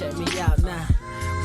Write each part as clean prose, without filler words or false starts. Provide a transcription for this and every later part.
Check me out now.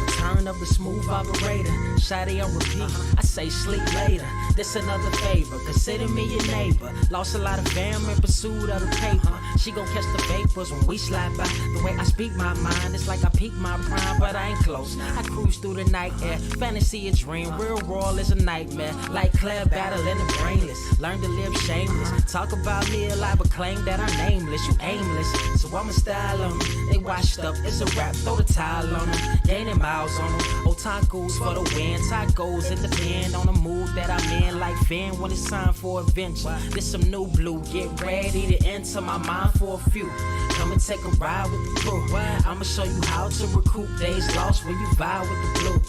Return of the smooth operator. Shawty on repeat. I say sleep later. This another favor. Consider me your neighbor. Lost a lot of fam in pursuit of the paper. She gon' catch the vapors when we slide by. The way I speak my mind, it's like I peak my prime, but I ain't close. I cruise through the night air. Fantasy a dream. Real world is a nightmare. Like Claire battling the brainless. Learn to live shameless. Talk about me alive, but claim that I'm nameless. You aimless. So I'ma style on them. They washed up. It's a rap. Throw the towel on them. Gaining miles on them. Otakus for the win. Tacos, it depend on the mood that I'm in. Like Finn when it's time for adventure. This some new blue. Get ready to enter my mind for a few. Come and take a ride with the crew. I'ma show you how to recoup days lost when you vibe with the blue.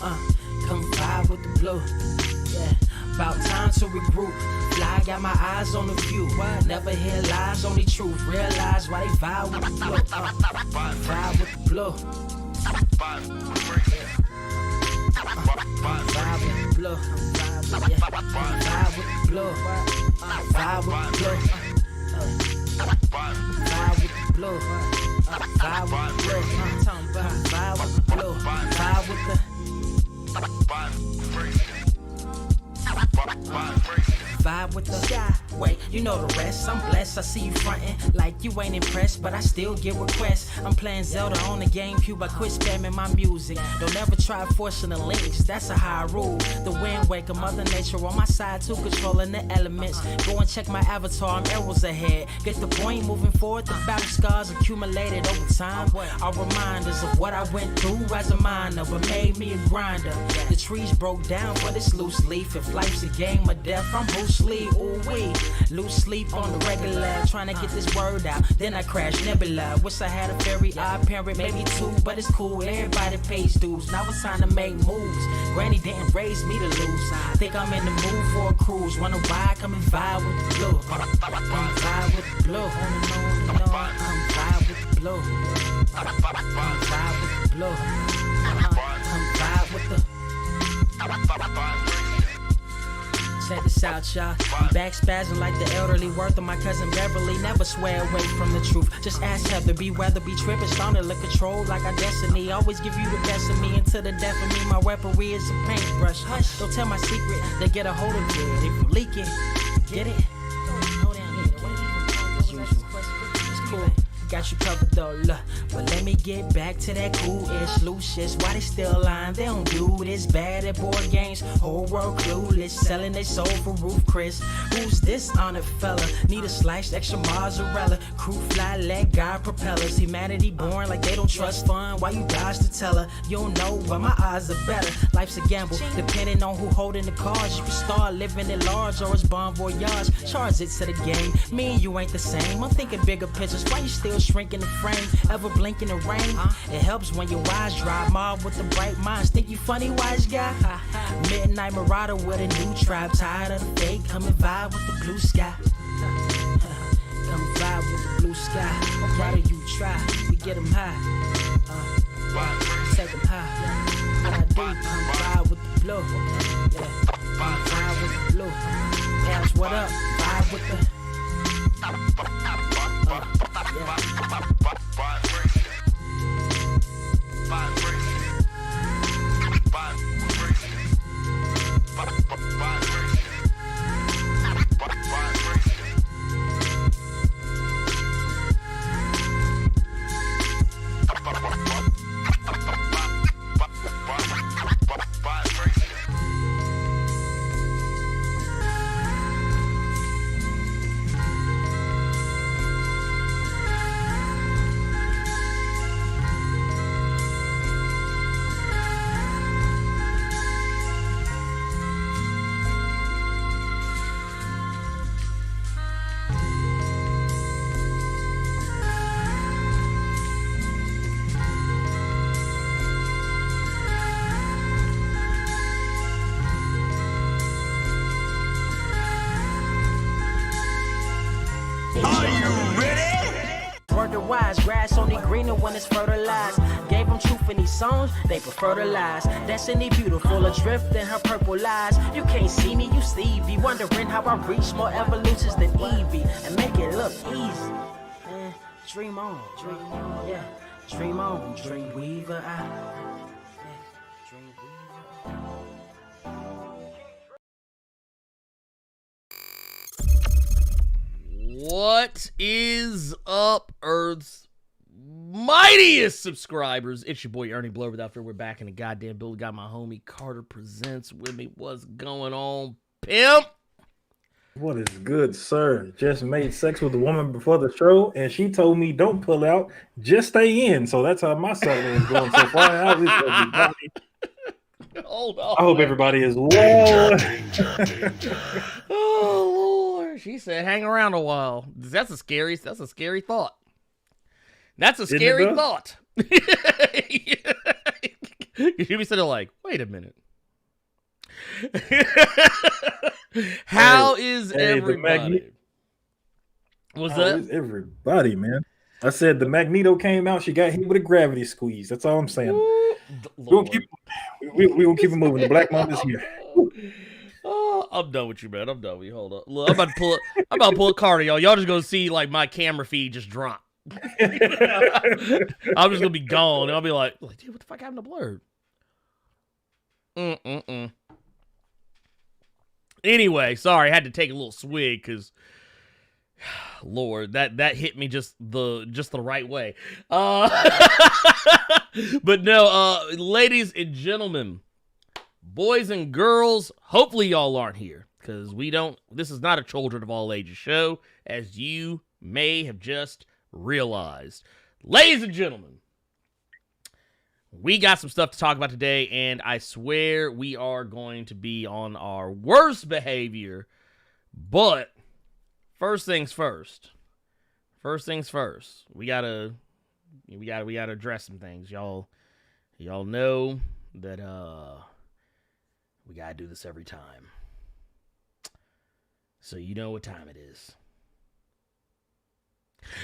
Come vibe with the blue. Yeah. About time to regroup. Fly, got my eyes on the view. Never hear lies, only truth. Realize why they vibe with the blue. Vibe with the blue. Vibe with the blue. Vibe with the blue. Vibe with the blue. Vibe with the blue. Vibe with the blue. Vibe with the blue. Vibe with the vibe with the sky. Wait, you know the rest. I'm blessed. I see you frontin' like you ain't impressed, but I still get requests. I'm playing Zelda on the GameCube. I quit spamming my music. Don't ever try forcing the links. That's a high rule. The wind waker, Mother Nature on my side too, controlling the elements. Go and check my avatar. I'm arrows ahead. Get the point. Moving forward. The battle scars accumulated over time are reminders of what I went through as a minor, but made me a grinder. The trees broke down, but it's loose leaf. If life's a game of death, I'm Bruce Lee. Ooh wee. Lose sleep on the regular, trying to get this word out. Then I crash Nebula. Wish I had a very odd parent, maybe two, but it's cool. Everybody pays dues. Now it's time to make moves. Granny didn't raise me to lose. Think I'm in the mood for a cruise. Wanna ride? Come and vibe with the blue. Come vibe with the blue. Come vibe with the blue. Come vibe with the blue. Come vibe with the. Check this out, y'all. I'm back spazzing like the elderly worth of my cousin Beverly. Never swear away from the truth. Just ask Heather, be weather, be tripping, starting to control like our destiny. Always give you the best of me until the death of me. My weaponry is a paintbrush. Hush, don't tell my secret. They get a hold of it. If you leak it, get it. Hold down here. It's cool. Got you covered though, look. But let me get back to that cool-ish, loose-ish. Why they still lying? They don't do this. Bad at board games, whole world clueless. Selling they soul for Roof Chris. Who's this honored fella? Need a sliced extra mozzarella. Crew fly, let God propellers. Humanity born like they don't trust fun. Why you dodge to tell her? You don't know, but my odds are better. Life's a gamble, depending on who holding the cards. You can start living at large or it's bon voyage. Charge it to the game. Me and you ain't the same. I'm thinking bigger pictures. Why you still shrinking the frame? Ever blink in the rain? It helps when your eyes dry. Mob with the bright minds. Think you funny, wise guy? Midnight marauder with a new tribe. Tired of the fake. Come and vibe with the blue sky. Come vibe with the blue sky. Why do you try? We get them high. Take them high. What I do? Come vibe with the blue. Yeah. Come vibe with the blue. Pass what up? Vibe with the. Wise grass only greener when it's fertilized. Gave them truth in these songs, they prefer to lies. Destiny beautiful, adrift in her purple lies. You can't see me, you Stevie. Wondering how I reach more evolutions than Evie and make it look easy. Dream on, yeah. Dream on, dream weaver. Dream weaver. What is up, Earth's mightiest subscribers? It's your boy Ernie Blow. Without fear, we're back in the goddamn building. Got my homie Carter Presents with me. What's going on, pimp? What is good, sir? Just made sex with a woman before the show, and she told me don't pull out, just stay in. So that's how my Saturday is going so far. How is everybody? Hold on. I hope everybody is well. Oh Lord, she said, "Hang around a while." That's a scary thought. That's a scary thought. You be sitting like, wait a minute. How is everybody? What's that? Is everybody, man? I said the Magneto came out. She got hit with a gravity squeeze. That's all I'm saying. We're gonna keep it moving. The Black Month is here. Oh, I'm done with you, man. I'm done with you. Hold up. Look, I'm about to pull a card, y'all. Y'all just gonna see like my camera feed just drop. I'm just gonna be gone. And I'll be like, dude, what the fuck happened to Blerd? Anyway, sorry, I had to take a little swig because, Lord, that hit me just the right way. But no, ladies and gentlemen, boys and girls, hopefully y'all aren't here because this is not a children of all ages show, as you may have just realized. Ladies and gentlemen, we got some stuff to talk about today, and I swear we are going to be on our worst behavior. But first things first. We gotta address some things. Y'all know that we gotta do this every time. So you know what time it is.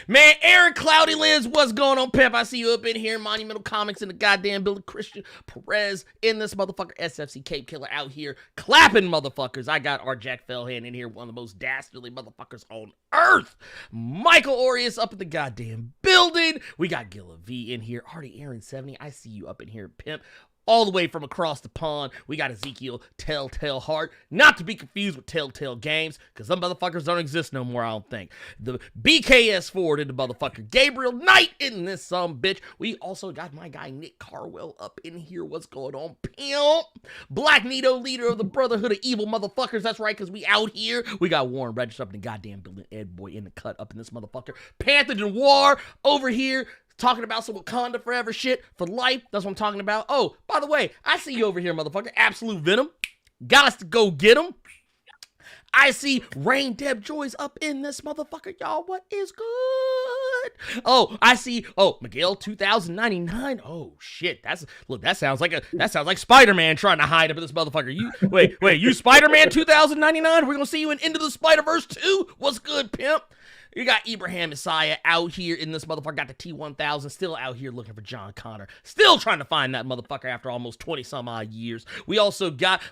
Man, Aaron Cloudy Liz, what's going on, pimp? I see you up in here, Monumental Comics in the goddamn building. Christian Perez in this motherfucker. SFC Cape Killer out here clapping motherfuckers. I got our Jack Fellhand in here, one of the most dastardly motherfuckers on earth. Michael Orius up in the goddamn building. We got Gilla V in here. Artie Aaron 70, I see you up in here, pimp. All the way from across the pond, we got Ezekiel Telltale Heart, not to be confused with Telltale Games, because some motherfuckers don't exist no more, I don't think. The BKS Ford in the motherfucker. Gabriel Knight in this bitch. We also got my guy Nick Carwell up in here. What's going on, pimp? Black Nito, leader of the Brotherhood of Evil Motherfuckers. That's right, because we out here. We got Warren Regis up in the goddamn building. Ed Boy in the cut up in this motherfucker. Panther Noir over here. Talking about some Wakanda Forever shit for life. That's what I'm talking about. Oh, by the way, I see you over here, motherfucker. Absolute Venom. Got us to go get him. I see Rain Deb Joy's up in this motherfucker. Y'all, what is good? Oh, I see. Oh, Miguel 2099. Oh shit. That sounds like Spider-Man trying to hide up in this motherfucker. You Spider-Man 2099? We're gonna see you in Into the Spider-Verse 2? What's good, pimp? You got Ibrahim Messiah out here in this motherfucker. Got the T-1000 still out here looking for John Connor. Still trying to find that motherfucker after almost 20 some odd years. We also got,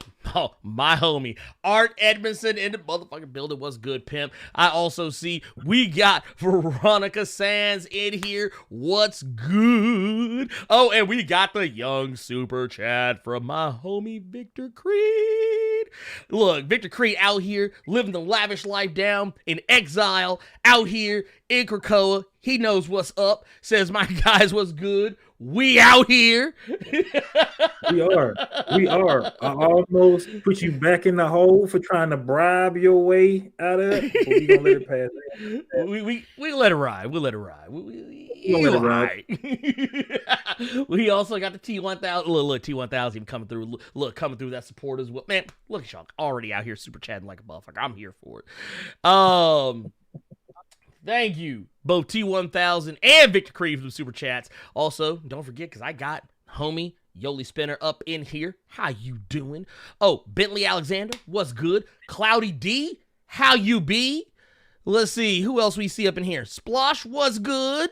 my homie, Art Edmondson in the motherfucking building. What's good, pimp? I also see we got Veronica Sands in here. What's good? Oh, and we got the young super chat from my homie Victor Creed. Look, Victor Creed out here living the lavish life down in exile. Out here in Krakoa, he knows what's up. Says, my guys, what's good? We out here. We are. I almost put you back in the hole for trying to bribe your way out of it. But we gonna let it pass. We let it ride. We'll let it ride. We let it ride. We also got the T-1000. Look, T-1000 even coming through. Look, coming through that support as well. Man, look at y'all already out here super chatting like a motherfucker. I'm here for it. Thank you, both T-1000 and Victor Creed for the super chats. Also, don't forget, because I got homie Yoli Spinner up in here. How you doing? Oh, Bentley Alexander, what's good? Cloudy D, how you be? Let's see, who else we see up in here? Splosh, what's good?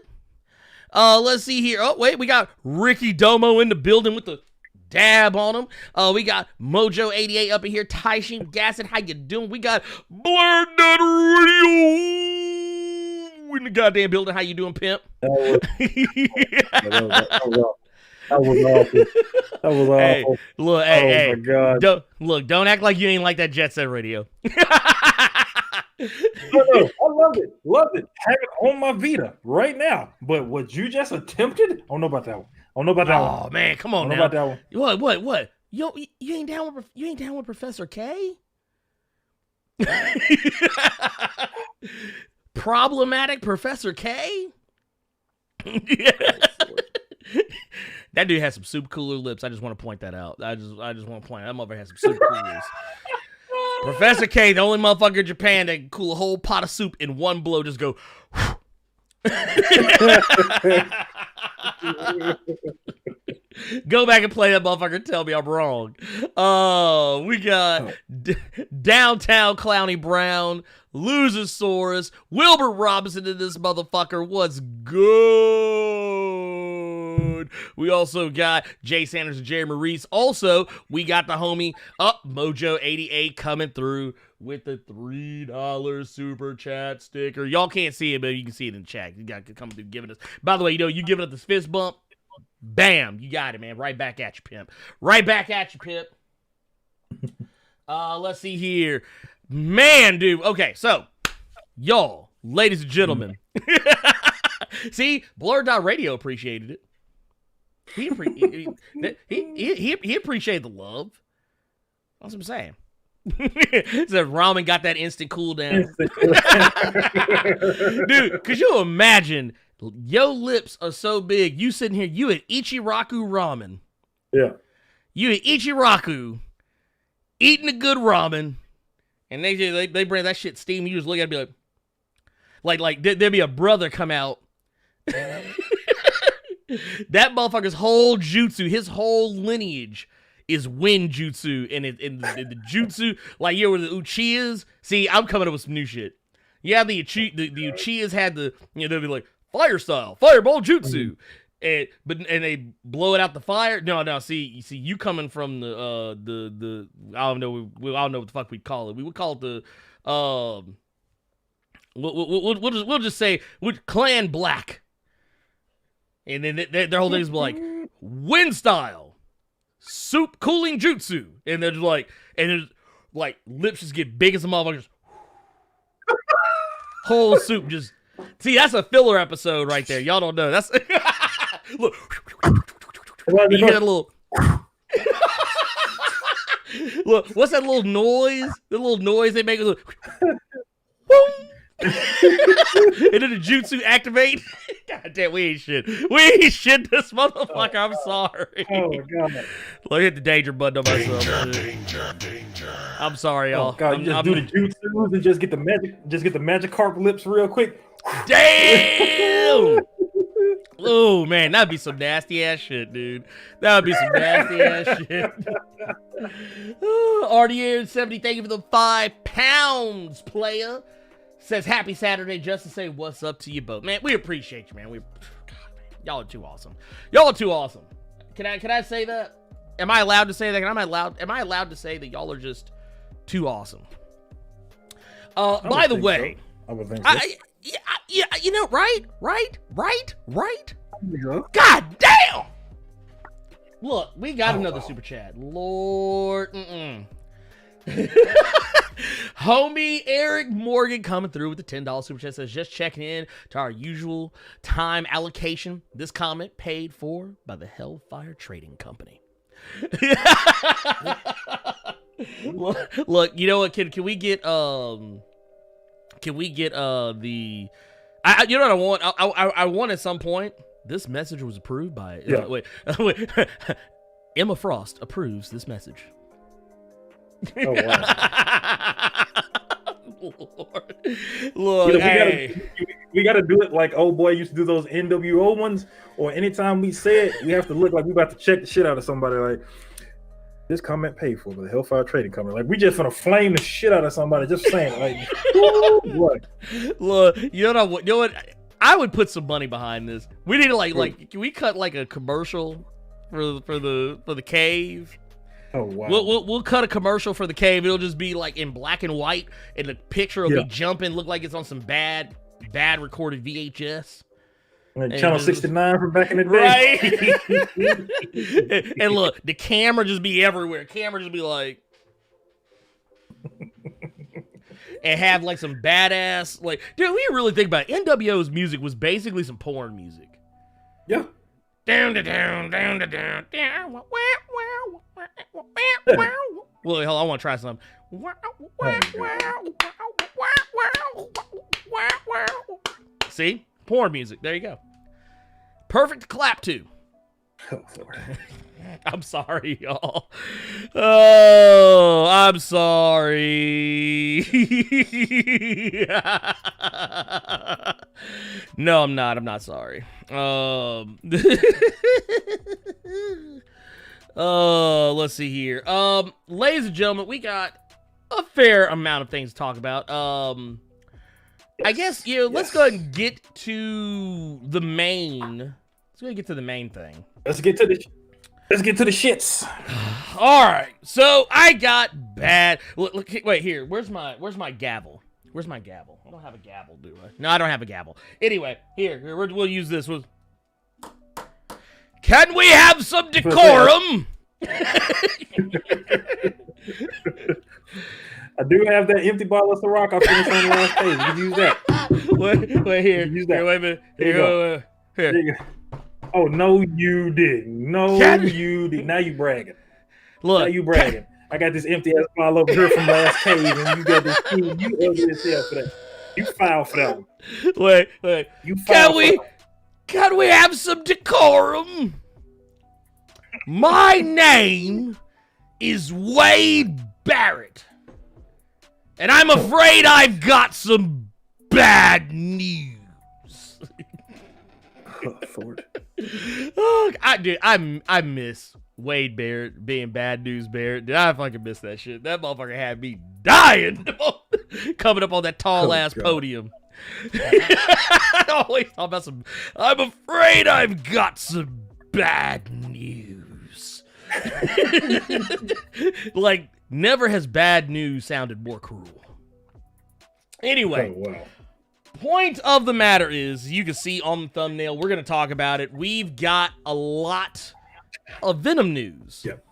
Let's see here. Oh, wait, we got Ricky Domo in the building with the dab on him. We got Mojo88 up in here. Taishin Gasson, how you doing? We got Blerd Radio in the goddamn building. How you doing, pimp? That was awful. That was awful. Hey, look, hey, my God. Don't act like you ain't like that Jet Set Radio. No, I love it. Have it on my Vita right now. But what you just attempted, I don't know about that one. Oh man, come on I don't now. know about that one. What? You ain't down with Professor K? Problematic Professor K? That dude has some super cooler lips. I just want to point that out. I just want to point out that motherfucker has some super coolers. Professor K, the only motherfucker in Japan that can cool a whole pot of soup in one blow, just go. Go back and play that motherfucker and tell me I'm wrong. We got Downtown Clowny Brown, Losersaurus, Wilbur Robinson in this motherfucker. What's good? We also got Jay Sanders and Jerry Maurice. Also, we got the homie Mojo88 coming through with the $3 super chat sticker. Y'all can't see it, but you can see it in the chat. You got to come through giving us. By the way, you giving us this fist bump. Bam, you got it, man. Right back at you, pimp. Right back at you, pimp. Let's see here. Man, dude. Okay, so, y'all, ladies and gentlemen. See, Blerd Radio appreciated it. He appreciated the love. That's what I'm saying. So Ramen got that instant cool down. Dude, could you imagine your lips are so big, you sitting here, you at Ichiraku Ramen. Yeah. You at Ichiraku eating a good ramen, and they bring that shit steam, you just look at it and be like there'd be a brother come out. That motherfucker's whole jutsu, his whole lineage is wind jutsu, and the jutsu, like you know where the Uchihas. See, I'm coming up with some new shit. Yeah, the Uchihas had the, they'll be like fire style, fireball jutsu, and they blow it out the fire. No. See, you coming from the I don't know what the fuck we'd call it. We would call it the we'll just say Clan Black. And then their whole thing is like, wind style, soup cooling jutsu. And they're just like, lips just get big as a motherfucker. Whole soup just, see, that's a filler episode right there. Y'all don't know. That's, look, you hear that little, look, what's that little noise? The little noise they make, look, and then the jutsu activate. God damn, we ain't shit. We ain't shit this motherfucker. I'm sorry. Oh my God. Look, hit the danger button on myself. Danger. I'm sorry, y'all. Oh God, you just do the jutsus and just get the magic carp lips real quick. Damn. Oh man, that'd be some nasty ass shit, dude. That would be some nasty ass shit. RDN70, thank you for the £5, player. Says happy Saturday just to say what's up to you both. Man, we appreciate you, man. God, man. Y'all are too awesome. Y'all are too awesome. Can I say that? Am I allowed to say that? Am I allowed to say that y'all are just too awesome? By the way, so. I would think so. Yeah, right? God damn! Look, we got another super chat. Lord, homie Eric Morgan coming through with the $10 super chat, says just checking in to our usual time allocation. This comment paid for by the Hellfire Trading Company. Look, you know what? Can we get the you know what I want? I want at some point. This message was approved by wait. Emma Frost approves this message. Oh wow. Lord, we gotta do it like old boy used to do those NWO ones, or anytime we say it, we have to look like we about to check the shit out of somebody. Like, this comment paid for by the Hellfire Trading Company. Like, we just gonna flame the shit out of somebody just saying, like, what? Look, you know what? I would put some money behind this. We need to like can we cut like a commercial for the cave? Oh wow. We'll cut a commercial for the cave. It'll just be like in black and white, and the picture will be jumping, look like it's on some bad bad recorded VHS. And Channel 69 from back in the day. Right? And look, the camera just be everywhere. Camera just be like... and have like some badass... like, dude, we really think about it. NWO's music was basically some porn music. Yeah. Down, down, down, down, down, down. Well, hold on, I want to try something. See? Porn music. There you go. Perfect to clap to. Oh, Lord. I'm sorry, y'all. Oh, I'm sorry. No, I'm not. I'm not sorry. Let's see here. Ladies and gentlemen, we got a fair amount of things to talk about. I guess, let's go ahead and get to the main. Let's go ahead and get to the main thing. Let's get to the shits. All right. So I got bad. Look, wait here. Where's my gavel? Where's my gavel? I don't have a gavel, do I? No, I don't have a gavel. Anyway, here we'll use this. Can we have some decorum? I do have that empty bottle of Ciroc I finished on the last page. You can use that. Wait here. Use that. Here, wait a minute. Here Here. There you go. Oh, no, you didn't. No, you didn't. Now you bragging. Look. Now you bragging. I got this empty ass bottle over here from last cave, and you got this food. You ugly as hell for that. You foul for that one. Wait. You foul for that one. Can we have some decorum? My name is Wade Barrett, and I'm afraid I've got some bad news. Oh, Lord. Oh, I miss Wade Barrett being bad news Barrett. Did I fucking miss that shit? That motherfucker had me dying coming up on that tall ass podium. I always talk about some. I'm afraid I've got some bad news. Like, never has bad news sounded more cruel. Anyway. Oh, wow. Point of the matter is, you can see on the thumbnail, we're going to talk about it. We've got a lot of Venom news. Yep.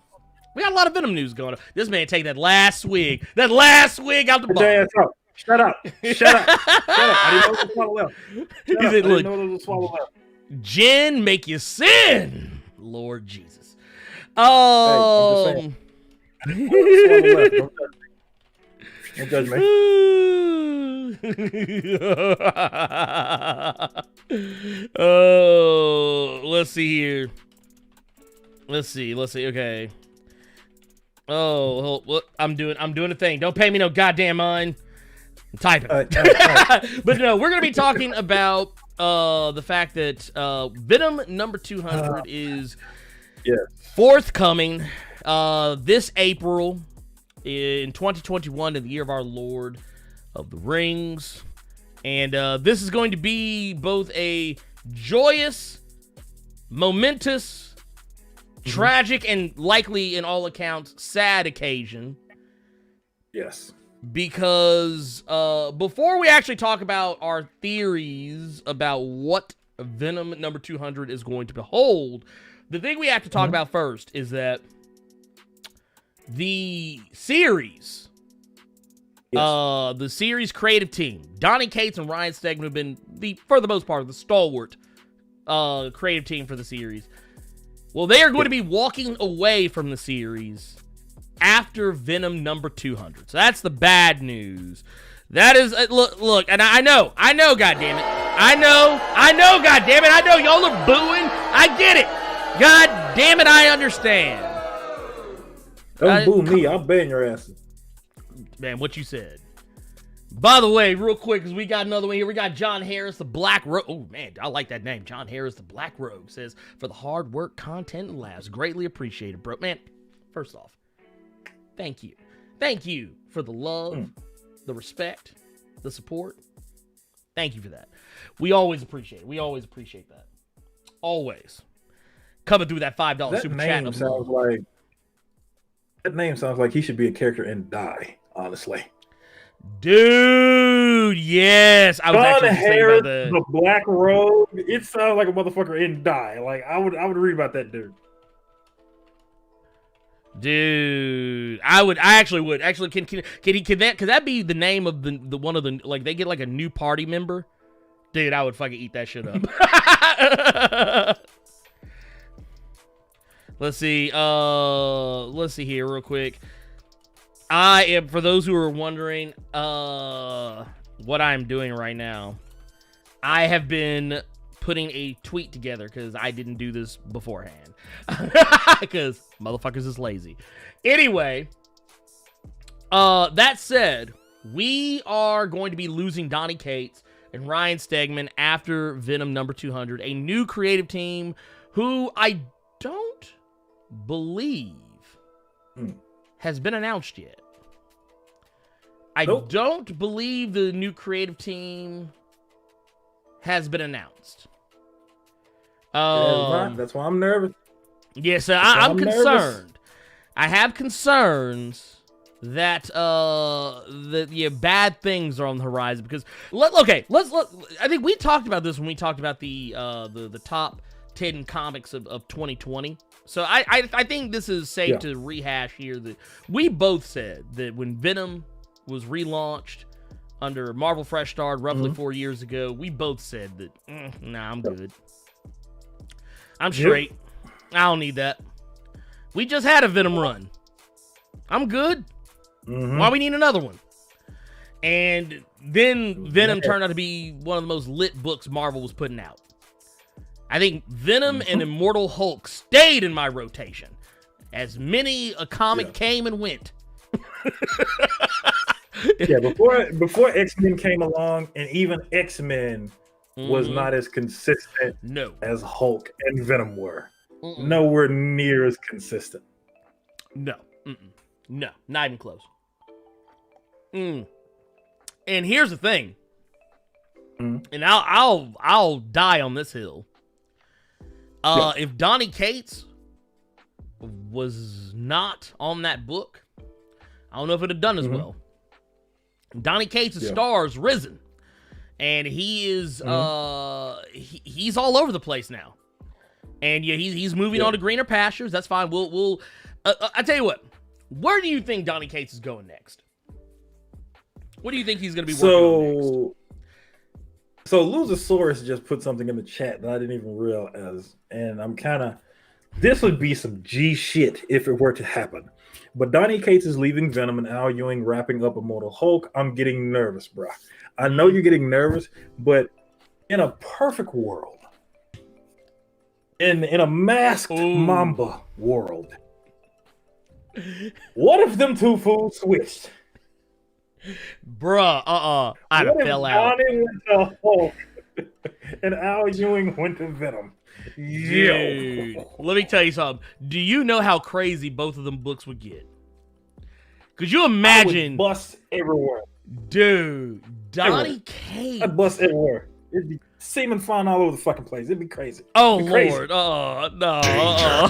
We got a lot of Venom news going on. This man take that last swig out the bottle. Shut up. I didn't know it was swallow left. Shut up. I didn't know it was swallow left. Gin make you sin, Lord Jesus. Hey, swallow left. Don't judge me. Oh, let's see here. Let's see. Okay. Oh, what I'm doing a thing. Don't pay me no goddamn mind. I'm typing. But no, we're gonna be talking about the fact that Venom number 200 is forthcoming this April in 2021, in the year of our Lord of the Rings. And this is going to be both a joyous, momentous, tragic, and likely, in all accounts, sad occasion. Yes. Because before we actually talk about our theories about what Venom number 200 is going to behold, the thing we have to talk about first is that the series, the series creative team, Donny Cates and Ryan Stegman, have been for the most part, the stalwart creative team for the series. Well, they are going to be walking away from the series after Venom number 200. So that's the bad news. That is, look, and I know, goddammit. I know, goddammit. I know y'all are booing. I get it. God damn it, I understand. Don't boo me. I'll ban your ass. Man, what you said. By the way, real quick, because we got another one here. We got John Harris, the Black Rogue. Oh, man, I like that name. John Harris, the Black Rogue, says, for the hard work, content, and laughs. Greatly appreciated, bro. Man, first off, thank you. Thank you for the love, the respect, the support. Thank you for that. We always appreciate it. We always appreciate that. Always. Coming through that $5 super chat. That name sounds like he should be a character in Die, honestly. Dude, Dude, yes. I was actually thinking about that. The Black Robe. It sounds like a motherfucker in Die. Like I would read about that dude. Dude, I actually would. Actually, can that be the name of the one of the, like, they get like a new party member? Dude, I would fucking eat that shit up. Let's see here real quick. I am, for those who are wondering what I'm doing right now, I have been putting a tweet together because I didn't do this beforehand. Because motherfuckers is lazy. Anyway, that said, we are going to be losing Donny Cates and Ryan Stegman after Venom number 200, a new creative team who I don't believe has been announced yet. I don't believe the new creative team has been announced. That's why I'm nervous. Yeah, so I'm concerned. I have concerns that bad things are on the horizon because I think we talked about this when we talked about the top 10 comics of 2020. So I think this is safe to rehash here that we both said that when Venom was relaunched under Marvel Fresh Start roughly 4 years ago, we both said that nah, I'm good. I'm straight. I don't need that. We just had a Venom run. I'm good. Why we need another one? And then Venom turned out to be one of the most lit books Marvel was putting out. I think Venom and Immortal Hulk stayed in my rotation. As many a comic came and went. Before X-Men came along, and even X-Men was not as consistent as Hulk and Venom were. Nowhere near as consistent. No, not even close. And here's the thing, and I'll die on this hill. If Donny Cates was not on that book, I don't know if it'd have done as well. Donny Cates' star's risen, and he is he's all over the place now. And he's moving on to greener pastures. That's fine. We'll I tell you what. Where do you think Donny Cates is going next? What do you think he's going to be working on next? So Luzosaurus just put something in the chat that I didn't even realize, and I'm kind of, this would be some G shit if it were to happen. But Donny Cates is leaving Venom and Al Ewing wrapping up Immortal Hulk. I'm getting nervous, bro. I know you're getting nervous, but in a perfect world, in a masked Mamba world, what if them two fools switched? Bruh, I'd have fell out. Donny went to Hulk and Al Ewing went to Venom. Dude, let me tell you something. Do you know how crazy both of them books would get? Could you imagine? Bust everywhere. Dude, Donny Cates. I'd bust everywhere. It'd be semen flying all over the fucking place. It'd be crazy. Oh, be crazy. Lord. No.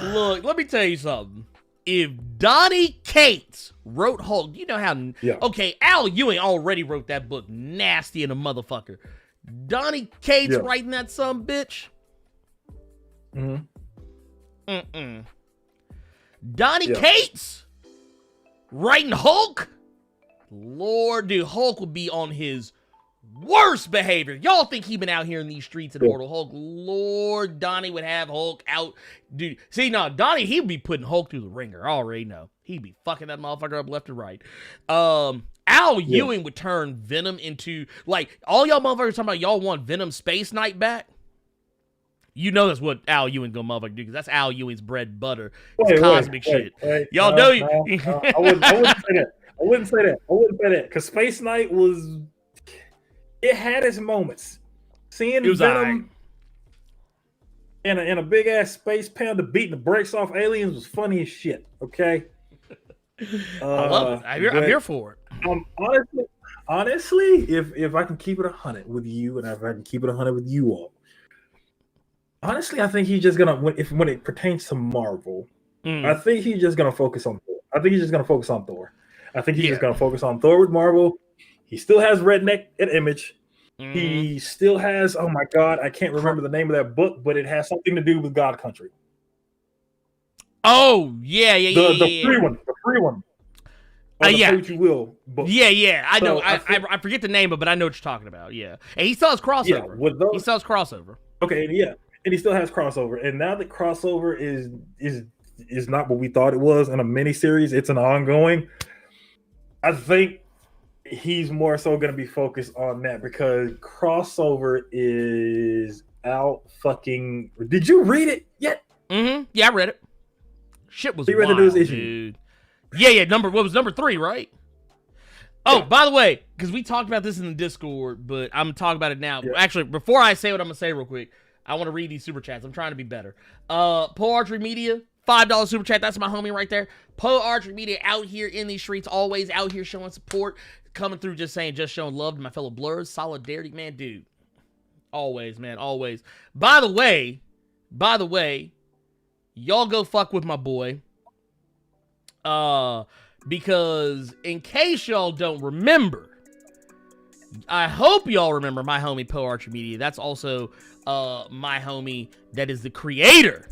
Look, let me tell you something. If Donny Cates wrote Hulk, you know how... Okay, Al Ewing already wrote that book. Nasty in a motherfucker. Donny Cates writing that some bitch? Donny Cates writing Hulk? Lord, dude, Hulk would be on his worst behavior. Y'all think he been out here in these streets in Immortal Hulk? Lord, Donny would have Hulk out. Dude, see, no, Donny, he'd be putting Hulk through the ringer. I already know. He'd be fucking that motherfucker up left and right. Al Ewing would turn Venom into, like, all y'all motherfuckers talking about y'all want Venom Space Knight back? You know that's what Al Ewing gonna motherfucker do, because that's Al Ewing's bread and butter. It's cosmic shit. Y'all know you. No, I wouldn't say that. I wouldn't say that. Because Space Knight was... It had its moments. Seeing Venom in a big ass space panda beating the brakes off aliens was funny as shit. Okay, I love it. I'm here for it. Honestly, if I can keep it 100 with you, and if I can keep it 100 with you all, honestly, I think he's just gonna when it pertains to Marvel, I think he's just gonna focus on Thor. I think he's just gonna focus on Thor with Marvel. He still has redneck and image. Mhm. He still has, oh my God, I can't remember the name of that book, but it has something to do with God Country. Oh, yeah. The free one. Or the yeah. Pay What You Will book. Yeah. I know. So I forget the name of it, but I know what you're talking about. Yeah. And he still has crossover. Yeah, with those, He still has crossover. Okay, yeah. And he still has crossover. And now that crossover is not what we thought it was in a miniseries, it's an ongoing. I think he's more so going to be focused on that because crossover is out fucking. Did you read it yet? Mm-hmm. Yeah, I read it. Shit was You read the wild, newest issue? dude. Yeah. What was number 3, right? Oh, by the way, because we talked about this in the Discord, but I'm talking about it now. Yeah. Actually, before I say what I'm going to say real quick, I want to read these super chats. I'm trying to be better. Poe Archery Media, $5 super chat. That's my homie right there. Poe Archery Media out here in these streets, always out here showing support, coming through just showing love to my fellow Blurs. Solidarity, man, dude. Always, man, always. By the way, y'all go fuck with my boy. Because in case y'all don't remember, I hope y'all remember my homie Poe Archer Media. That's also my homie that is the creator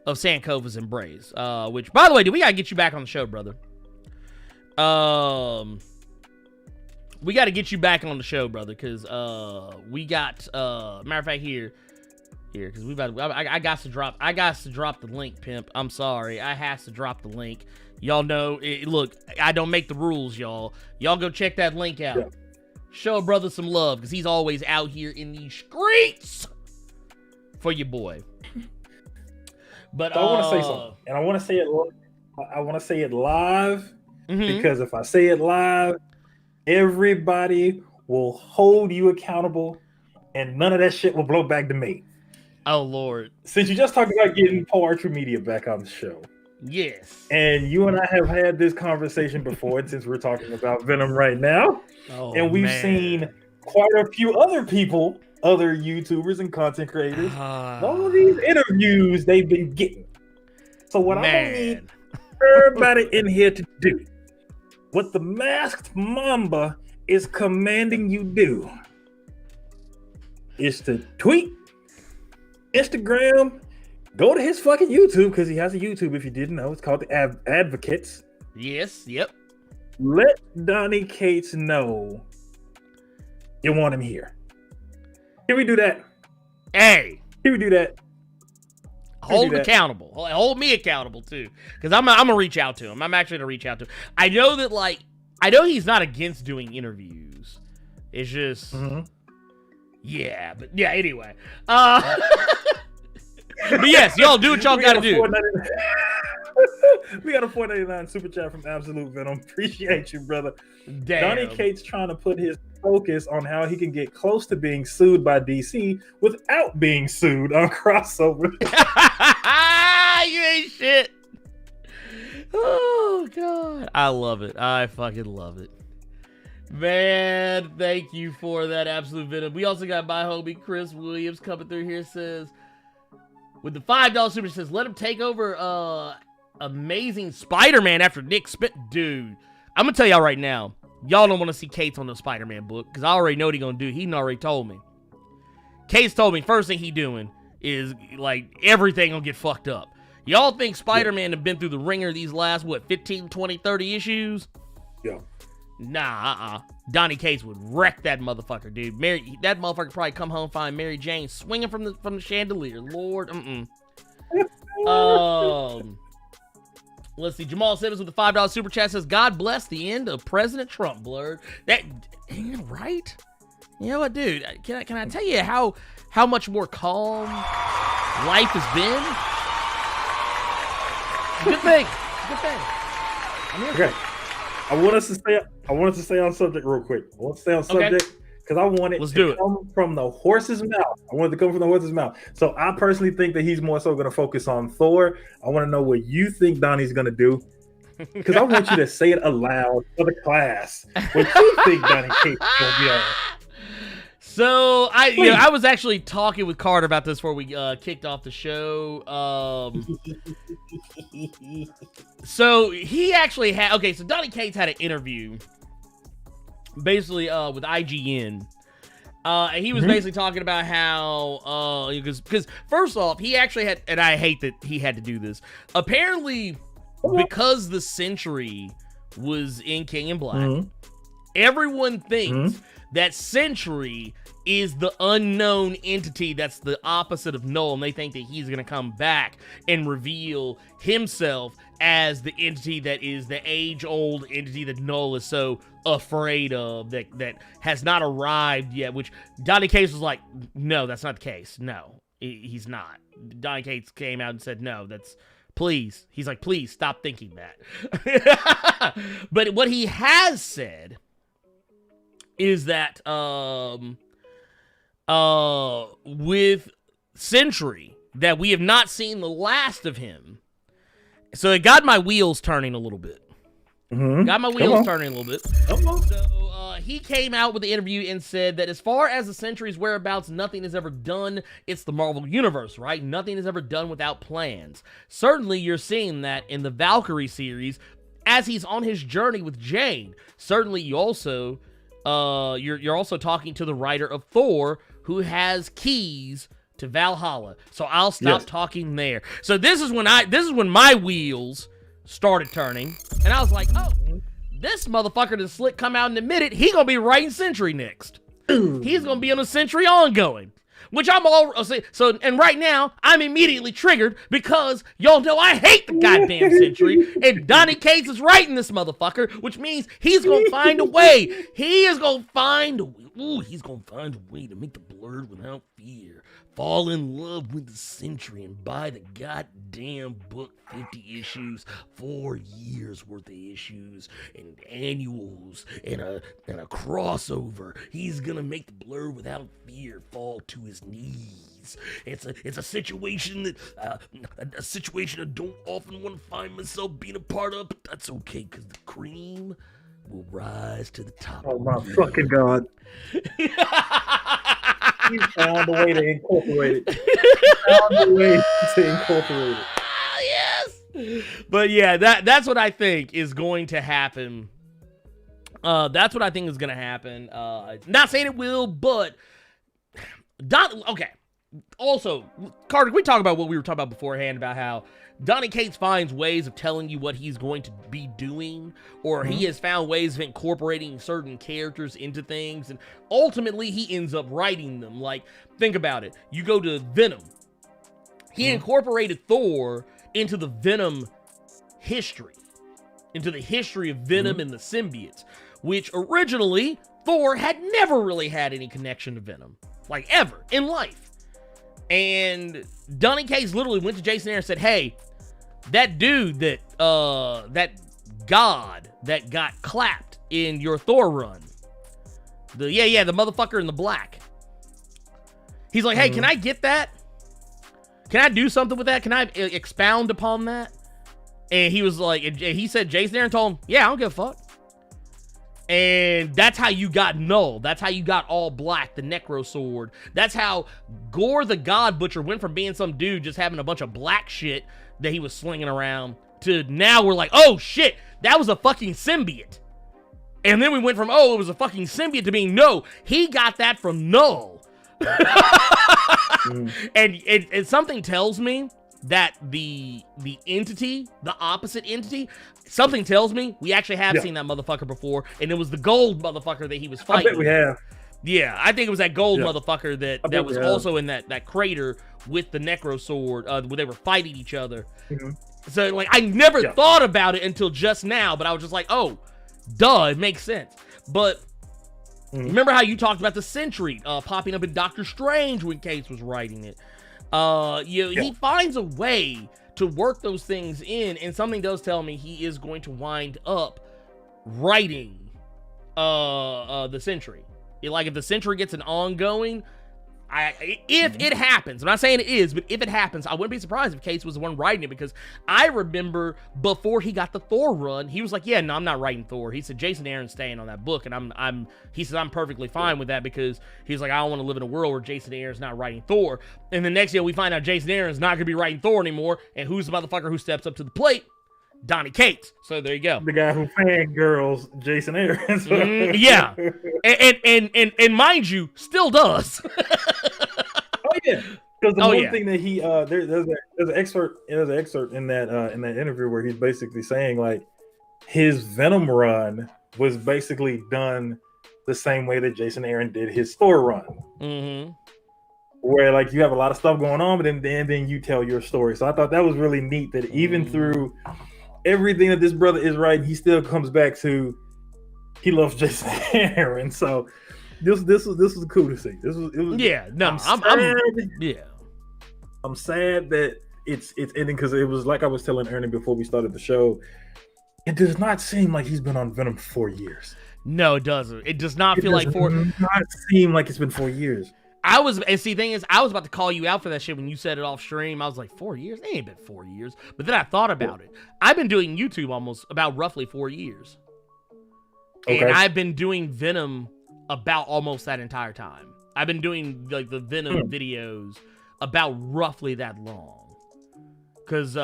of Sankofa's Embrace. Which, by the way, dude, we gotta get you back on the show, brother. We gotta get you back on the show, brother, because we got matter of fact here, because I got to drop the link, pimp. I'm sorry, I has to drop the link. Y'all know, look, I don't make the rules, y'all. Y'all go check that link out. Yeah. Show a brother some love, because he's always out here in these streets for your boy. But so I want to say something, and I want to say it. I want to say it live because if I say it live, everybody will hold you accountable, and none of that shit will blow back to me. Oh Lord! Since you just talked about getting Poe Archer Media back on the show, yes, and you and I have had this conversation before, and since we're talking about Venom right now, and we've seen quite a few other people, other YouTubers and content creators, all of these interviews they've been getting. So what I need everybody in here to do, what the Masked Mamba is commanding you do, is to tweet, Instagram, go to his fucking YouTube, because he has a YouTube if you didn't know. It's called the Advocates. Yes, yep. Let Donny Cates know you want him here. Can we do that? Hey. Can we do that? Hold him accountable. Hold me accountable, too. Because I'm going to reach out to him. I'm actually going to reach out to him. I know that, I know he's not against doing interviews. It's just... Yeah, but yeah, anyway. But yes, y'all do what y'all gotta do. We got a $4.99 super chat from Absolute Venom. Appreciate you, brother. Damn. Donny Cates trying to put his focus on how he can get close to being sued by DC without being sued on crossover. You ain't shit. Oh, God. I love it. I fucking love it. Man, thank you for that, Absolute Venom. We also got my homie Chris Williams coming through here, says, with the $5 super, says, let him take over Amazing Spider-Man after Nick Spit. Dude, I'm going to tell y'all right now, y'all don't want to see Cate on the Spider-Man book, because I already know what he going to do. He already told me. Cate's told me first thing he doing is, everything going to get fucked up. Y'all think Spider-Man have been through the ringer these last, 15, 20, 30 issues? Yeah. Nah, Donny Cates would wreck that motherfucker, dude. That motherfucker probably come home, find Mary Jane swinging from the chandelier. Lord, let's see. Jamal Simmons with the $5 super chat says, "God bless the end of President Trump." Blerd. That ain't right. You know what, dude? Can I tell you how much more calm life has been? Good thing. Good thing. I'm here. Okay. I want us to stay on subject real quick. I want to stay on subject because I want it to come from the horse's mouth. I want it to come from the horse's mouth. So I personally think that he's more so going to focus on Thor. I want to know what you think Donnie's going to do, because I want you to say it aloud for the class. What you think Donny Cates is going to be on? So I was actually talking with Carter about this before we kicked off the show. So he actually had so Donny Cates had an interview basically with IGN. And he was basically talking about how, because first off, he actually had, and I hate that he had to do this. Apparently, because the Sentry was in King in Black, everyone thinks that Sentry is the unknown entity that's the opposite of Null, and they think that he's going to come back and reveal himself as the entity that is the age-old entity that Null is so afraid of, that has not arrived yet, which Donny Cates was like, no, that's not the case. No, he's not. Donny Cates came out and said, no, that's, please. He's like, please stop thinking that. But what he has said is that with Sentry, that we have not seen the last of him. So it got my wheels turning a little bit. Got my wheels turning a little bit. So he came out with the interview and said that as far as the Sentry's whereabouts, nothing is ever done. It's the Marvel Universe, right? Nothing is ever done without plans. Certainly you're seeing that in the Valkyrie series as he's on his journey with Jane. Certainly you also, you're also talking to the writer of Thor, who has keys to Valhalla. So I'll stop talking there. So this is when my wheels started turning, and I was like, oh, this motherfucker did Slick come out and admit it. He gonna be writing Sentry next. He's gonna be on a Sentry ongoing, which I'm all so. And right now, I'm immediately triggered because y'all know I hate the goddamn Sentry, and Donny Cates is writing this motherfucker, which means he's gonna find a way. He is gonna find a way. Ooh, he's gonna find a way to make the Blerd without fear fall in love with the Sentry and buy the goddamn book, 50 issues, 4 years worth of issues, and annuals, and a crossover. He's gonna make the Blerd without fear fall to his knees. It's a situation that a situation I don't often want to find myself being a part of, but that's okay because the cream will rise to the top. Oh my fucking god! You found a way to incorporate it. Yes. But yeah, that's what I think is going to happen. That's what I think is going to happen. Not saying it will, but okay. Also, Carter, can we talk about what we were talking about beforehand about how Donny Cates finds ways of telling you what he's going to be doing, or he has found ways of incorporating certain characters into things, and ultimately he ends up writing them. Like, think about it. You go to Venom. He incorporated Thor into the Venom history, into the history of Venom and the symbiotes, which originally Thor had never really had any connection to Venom, like ever in life. And Donny Cates literally went to Jason Aaron and said, hey, that dude that god that got clapped in your Thor run, the motherfucker in the black. He's like, hey, can I get that? Can I do something with that? Can I expound upon that? And he was like, and he said, Jason Aaron told him, yeah, I don't give a fuck. And that's how you got Null. That's how you got All Black, the Necro Sword. That's how Gore the God Butcher went from being some dude just having a bunch of black shit that he was slinging around to now we're like, oh shit, that was a fucking symbiote. And then we went from, oh, it was a fucking symbiote to being, no, he got that from Null. And something tells me that the entity, the opposite entity, something tells me we actually have seen that motherfucker before, and it was the gold motherfucker that he was fighting. I bet we have. Yeah, I think it was that gold motherfucker that was also in that crater with the Necro Sword, where they were fighting each other. So, like, I never thought about it until just now, but I was just like, oh, duh, it makes sense. But remember how you talked about the Sentry popping up in Doctor Strange when Cates was writing it? He finds a way to work those things in, and something does tell me he is going to wind up writing the Sentry. Like, if the Sentry gets an ongoing, if it happens, I'm not saying it is, but if it happens, I wouldn't be surprised if Cates was the one writing it, because I remember before he got the Thor run, he was like, yeah, no, I'm not writing Thor. He said, Jason Aaron's staying on that book, and he said, I'm perfectly fine with that, because he's like, I don't want to live in a world where Jason Aaron's not writing Thor. And the next year we find out Jason Aaron's not going to be writing Thor anymore, and who's the motherfucker who steps up to the plate? Donny Cates. So there you go. The guy who fangirls Jason Aaron. Yeah, and mind you, still does. Oh yeah, because the one thing that he there's an excerpt in that interview where he's basically saying like his Venom run was basically done the same way that Jason Aaron did his store run. Mm-hmm. Where like you have a lot of stuff going on, but then you tell your story. So I thought that was really neat that even through everything that this brother is writing, he still comes back to he loves Jason Aaron. So this was cool to see. It was yeah. No, I'm sad that it's ending because it was like I was telling Ernie before we started the show. It does not seem like he's been on Venom 4 years. No, it doesn't. It does not feel like 4. It does not seem like it's been 4 years. I was about to call you out for that shit when you said it off stream. I was like, 4 years? It ain't been 4 years. But then I thought about it. I've been doing YouTube about roughly 4 years. Okay. And I've been doing Venom about almost that entire time. I've been doing like the Venom videos about roughly that long. Because,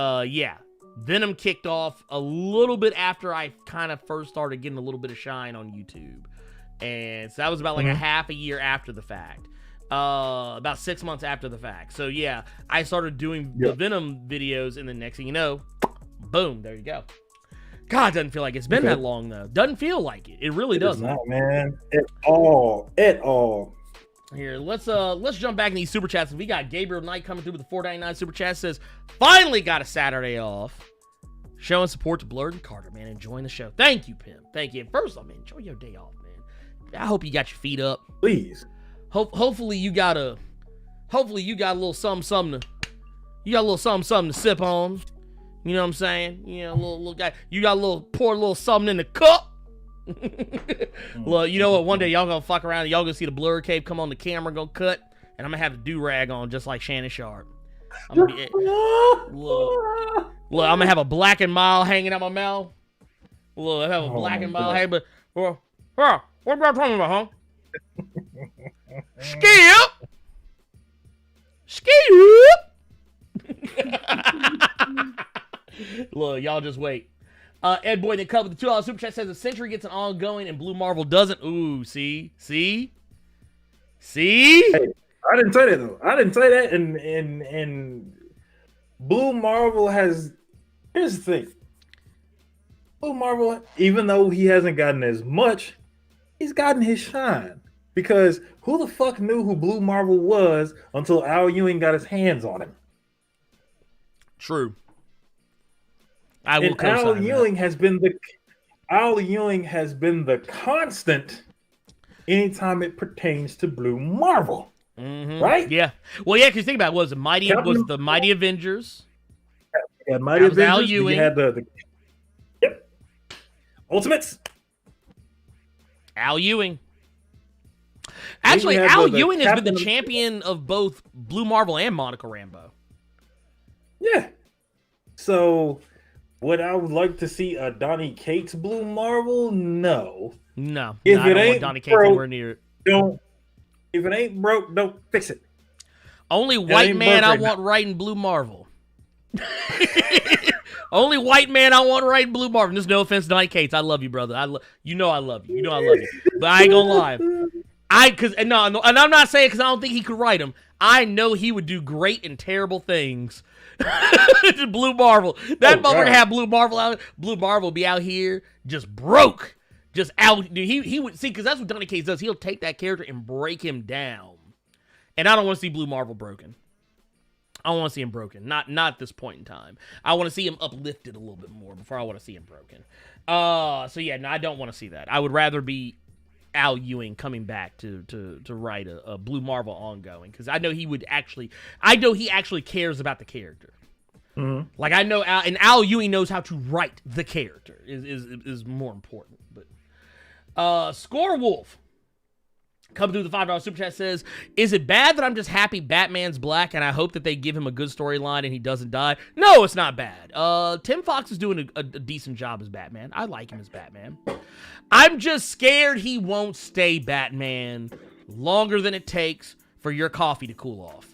Venom kicked off a little bit after I kind of first started getting a little bit of shine on YouTube. And so that was about like a half a year after the fact. About 6 months after the fact. So yeah, I started doing the Venom videos, and the next thing you know, boom, there you go. God, it doesn't feel like it's been that long though. Doesn't feel like it. It really doesn't. Not, man. At all. Here, let's jump back in these super chats. We got Gabriel Knight coming through with the $4.99 super chat. Says, finally got a Saturday off. Showing support to Blerd and Carter, man. Enjoying the show. Thank you, Pim. Thank you. First off, man, enjoy your day off, man. I hope you got your feet up. Please. Hopefully you got a little something to sip on. You know what I'm saying? You know, little guy. You got pour a little something in the cup. Well, you know what? One day y'all gonna fuck around and y'all gonna see the Blerd Cave come on the camera, gonna cut, and I'm gonna have the do-rag on just like Shannon Sharp. I'm gonna have a Black and Mild hanging out my mouth. Look, I have a Black and Mild hanging, but what about talking about, huh? Skip. Look, y'all just wait. Ed Boy, they cut with the $2 super chat says the Century gets an ongoing and Blue Marvel doesn't. Ooh, see? Hey, I didn't say that though. I didn't say that. And Blue Marvel has. Here's the thing. Blue Marvel, even though he hasn't gotten as much, he's gotten his shine. Because who the fuck knew who Blue Marvel was until Al Ewing got his hands on him? True. Al Ewing has been the constant anytime it pertains to Blue Marvel. Mm-hmm. Right? Yeah. Well, yeah, because think about it, was the Mighty Avengers. You had Mighty Avengers. Al Ewing. You had the Ultimates. Al Ewing. Actually, Al Ewing has been the champion of both Blue Marvel and Monica Rambeau. Yeah. So, would I like to see a Donny Cates Blue Marvel? No. No. If I it don't ain't want Donny Cates broke, anywhere near it. If it ain't broke, don't fix it. Only white man I want writing Blue Marvel. Only white man I want writing Blue Marvel. There's no offense to Donny Cates. I love you, brother. I love you. I love you. But I ain't gonna lie. And I'm not saying because I don't think he could write them. I know he would do great and terrible things. To Blue Marvel. That motherfucker have Blue Marvel out. Blue Marvel will be out here just broke. Just out. Dude, he would see, because that's what Donny Cates does. He'll take that character and break him down. And I don't want to see Blue Marvel broken. I don't want to see him broken. Not at this point in time. I want to see him uplifted a little bit more before I want to see him broken. So yeah, no, I don't want to see that. I would rather be Al Ewing coming back to write a Blue Marvel ongoing, because I know he actually cares about the character. Mm-hmm. Like I know Al Ewing knows how to write the character is more important. But Score Wolf coming through the $5 super chat says, is it bad that I'm just happy Batman's black and I hope that they give him a good storyline and he doesn't die? No, it's not bad. Tim Fox is doing a decent job as Batman. I like him as Batman. I'm just scared he won't stay Batman longer than it takes for your coffee to cool off.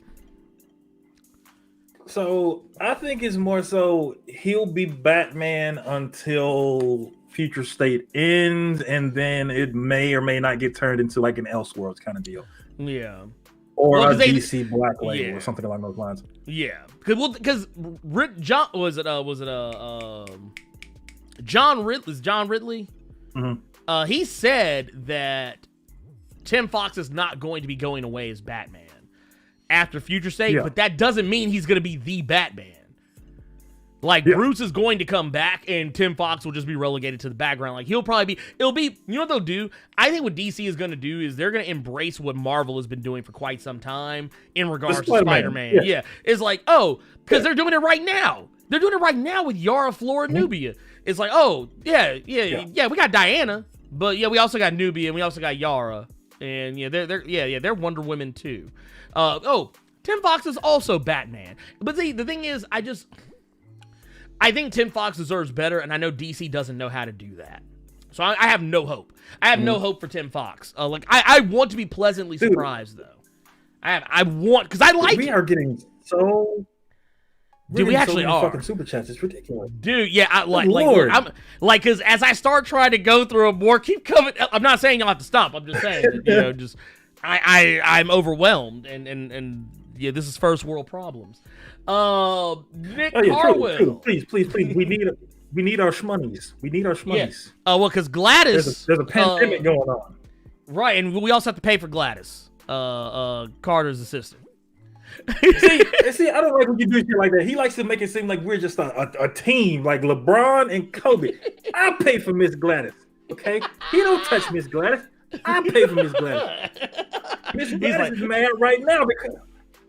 So I think it's more so he'll be Batman until Future State ends, and then it may or may not get turned into like an Elseworlds kind of deal. Yeah. Or a DC Black Label or something along those lines. Yeah. Because John John Ridley? Mm-hmm. He said that Tim Fox is not going to be going away as Batman after Future State, but that doesn't mean he's going to be the Batman. Like, Bruce is going to come back, and Tim Fox will just be relegated to the background. Like, you know what they'll do? I think what DC is going to do is they're going to embrace what Marvel has been doing for quite some time in regards to Spider-Man. Yeah. It's like, because they're doing it right now. They're doing it right now with Yara, Flora, Nubia. It's like, we got Diana, but we also got Nubia, and we also got Yara. And they're Wonder Women too. Tim Fox is also Batman. But the thing is, I think Tim Fox deserves better, and I know DC doesn't know how to do that. So I have no hope. I have no hope for Tim Fox. I want to be pleasantly surprised, though. I want, because I like We are getting so... Dude, we actually so many are. Fucking super chats. It's ridiculous. Dude, yeah, because as I start trying to go through them more, keep coming. I'm not saying y'all have to stop. I'm just saying that, I'm overwhelmed, and this is first world problems. Nick Carwell. Please. We need our shmonnies. We need our shmonnies. Yeah. Because Gladys. There's a pandemic going on. Right, and we also have to pay for Gladys, Carter's assistant. see, I don't like when you do shit like that. He likes to make it seem like we're just a team, like LeBron and Kobe. I pay for Miss Gladys, okay? He don't touch Miss Gladys. I pay for Miss Gladys. Miss Gladys is mad right now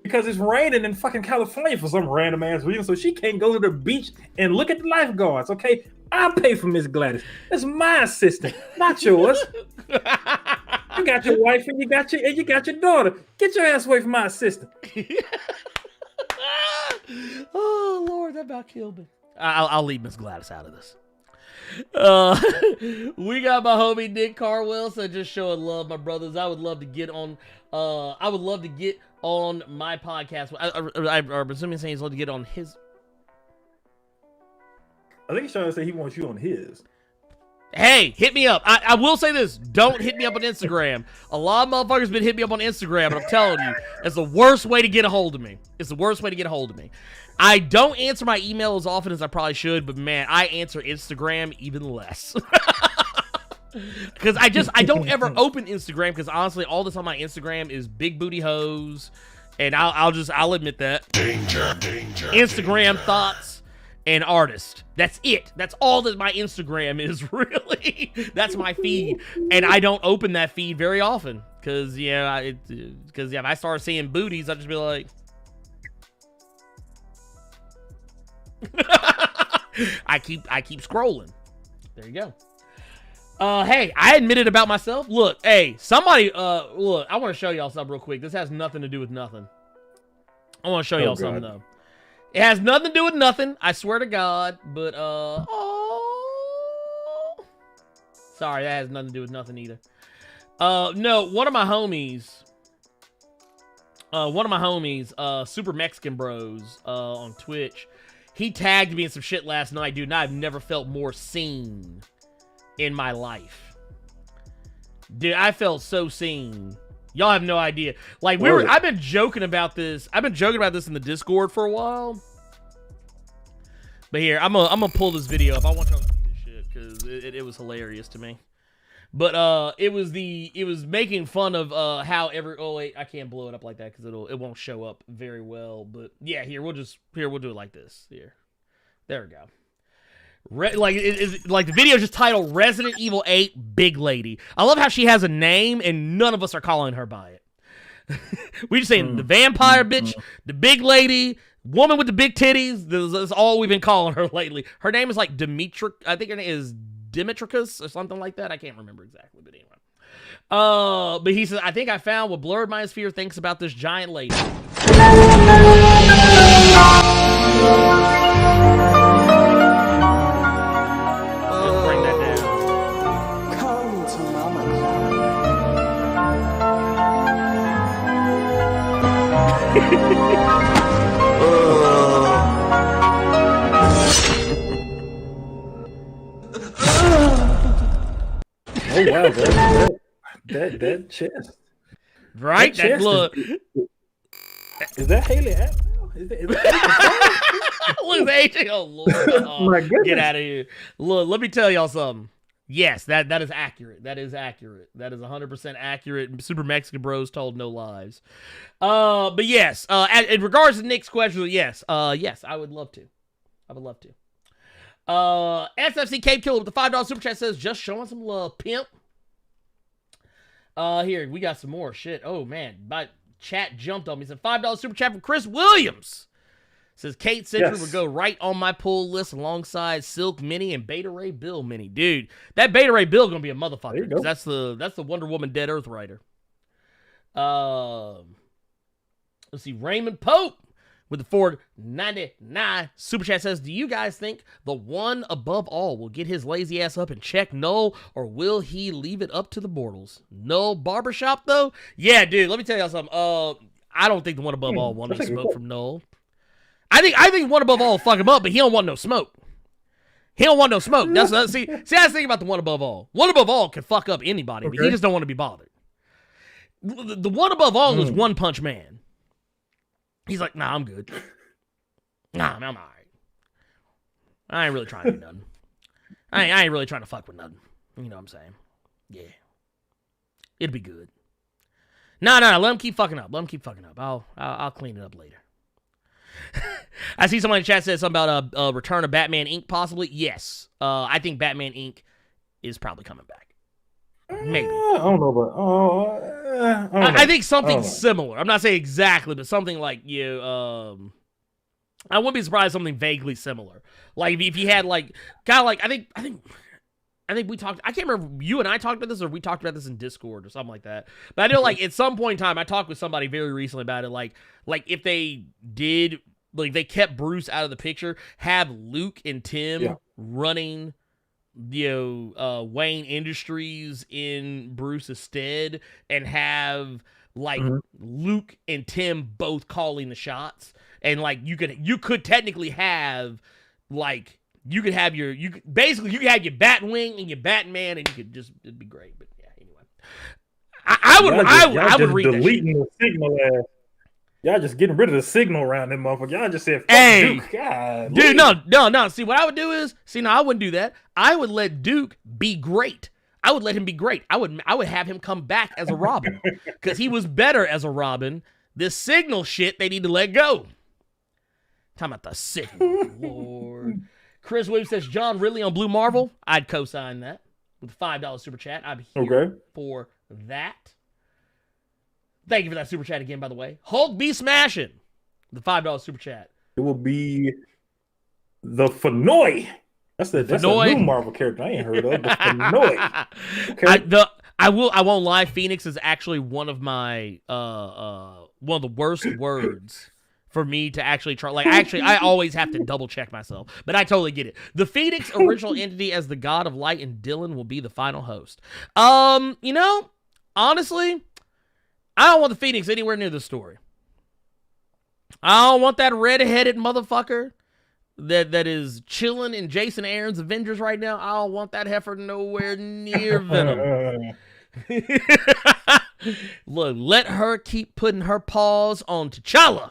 because it's raining in fucking California for some random ass reason, so she can't go to the beach and look at the lifeguards, okay? I pay for Miss Gladys. That's my assistant, not yours. You got your wife and you got your daughter. Get your ass away from my assistant. Oh Lord, that about killed me. I'll leave Miss Gladys out of this. We got my homie Nick Carwell, so just showing love, my brothers. I would love to get on my podcast. I'm assuming saying he's love to get on his. I think he's trying to say he wants you on his. Hey, hit me up. I will say this. Don't hit me up on Instagram. A lot of motherfuckers been hitting me up on Instagram, and I'm telling you, it's the worst way to get a hold of me. It's the worst way to get a hold of me. I don't answer my email as often as I probably should, but man, I answer Instagram even less. Because I don't ever open Instagram, because honestly, all that's on my Instagram is big booty hoes, and I'll admit that. Danger. Instagram thoughts. And artist. That's it. That's all that my Instagram is, really. That's my feed. And I don't open that feed very often. Because, if I start seeing booties, I'll just be like... I keep scrolling. There you go. Hey, I admitted about myself. Look, hey, somebody... look, I want to show y'all something real quick. This has nothing to do with nothing. I want to show y'all something, though. It has nothing to do with nothing, I swear to God, but, sorry, that has nothing to do with nothing either. No, one of my homies, Super Mexican Bros, on Twitch, he tagged me in some shit last night, dude, and I've never felt more seen in my life. Dude, I felt so seen. Y'all have no idea. Like, I've been joking about this. I've been joking about this in the Discord for a while. But here, I'm gonna pull this video up. I want y'all to see this shit because it was hilarious to me. But it was making fun of how wait, I can't blow it up like that because it won't show up very well. But yeah, we'll do it like this. Here, there we go. Like the video is just titled Resident Evil 8 Big Lady. I love how she has a name and none of us are calling her by it. We just saying the vampire bitch, the big lady, woman with the big titties. That's all we've been calling her lately. Her name is like Dimitri. I think her name is Dimitricus or something like that. I can't remember exactly, but anyway. But he says, I think I found what Blerd Myosphere thinks about this giant lady. Oh wow, that chest. Right? That look. Is that Haley Atwell? Is that Look at AJ. Oh Lord. My goodness. Get out of here. Look, let me tell y'all something. Yes, that is accurate. That is accurate. That is 100% accurate. Super Mexican Bros told no lies. But yes, in regards to Nick's question, yes, I would love to. I would love to. SFC Cape Killer with the $5 super chat says, just showing some love, pimp. Here, we got some more shit. Oh man, my chat jumped on me. It's a $5 super chat from Chris Williams. Says Cate Century would go right on my pull list alongside Silk Mini and Beta Ray Bill Mini. Dude, that Beta Ray Bill gonna be a motherfucker. That's the Wonder Woman Dead Earth writer. Let's see, Raymond Pope with the $4.99 super chat says, do you guys think the one above all will get his lazy ass up and check Null, or will he leave it up to the Bortles? Null barbershop though? Yeah, dude, let me tell y'all something. I don't think the one above all want any smoke from Null. I think one above all will fuck him up, but he don't want no smoke. He don't want no smoke. That's see that's the thing about the one above all. One above all can fuck up anybody, but he just don't want to be bothered. The one above all is One Punch Man. He's like, nah, I'm good. Nah, I'm all right. I ain't really trying to do nothing. I ain't really trying to fuck with nothing. You know what I'm saying? Yeah. It'll be good. No, let him keep fucking up. Let him keep fucking up. I'll clean it up later. I see someone in the chat said something about a return of Batman Inc. possibly. Yes. I think Batman Inc. is probably coming back. Maybe. I don't know about. I think something similar. I'm not saying exactly, but something like I wouldn't be surprised something vaguely similar. Like if you had like kind of like I think we talked. I can't remember you and I talked about this, or we talked about this in Discord or something like that. But I know, like at some point in time, I talked with somebody very recently about it. Like if they did, like they kept Bruce out of the picture, have Luke and Tim running, Wayne Industries in Bruce's stead, and have like Luke and Tim both calling the shots, and like you could technically have like. You could have your Batwing and your Batman, and you could just it'd be great. But yeah, anyway, I would read deleting the signal. Y'all just getting rid of the signal around them motherfuckers. Y'all just said, "Hey, Duke, God, dude, no. See, what I would do is, no, I wouldn't do that. I would let Duke be great. I would let him be great. I would have him come back as a Robin because he was better as a Robin. This signal shit, they need to let go. Talking about the signal, Lord." Chris Williams says, John Ridley on Blue Marvel. I'd co-sign that with a $5 super chat. I'm here for that. Thank you for that super chat again, by the way. Hulk be smashing. The $5 super chat. It will be the Fenoi. That's a new Marvel character I ain't heard of. The Fenoi. Okay. I won't lie. Phoenix is actually one of my one of the worst words for me to actually try. Like, I always have to double check myself, but I totally get it. The Phoenix original entity as the god of light, and Dylan will be the final host. Honestly, I don't want the Phoenix anywhere near the story. I don't want that red-headed motherfucker that is chilling in Jason Aaron's Avengers right now. I don't want that heifer nowhere near Venom. Look, let her keep putting her paws on T'Challa.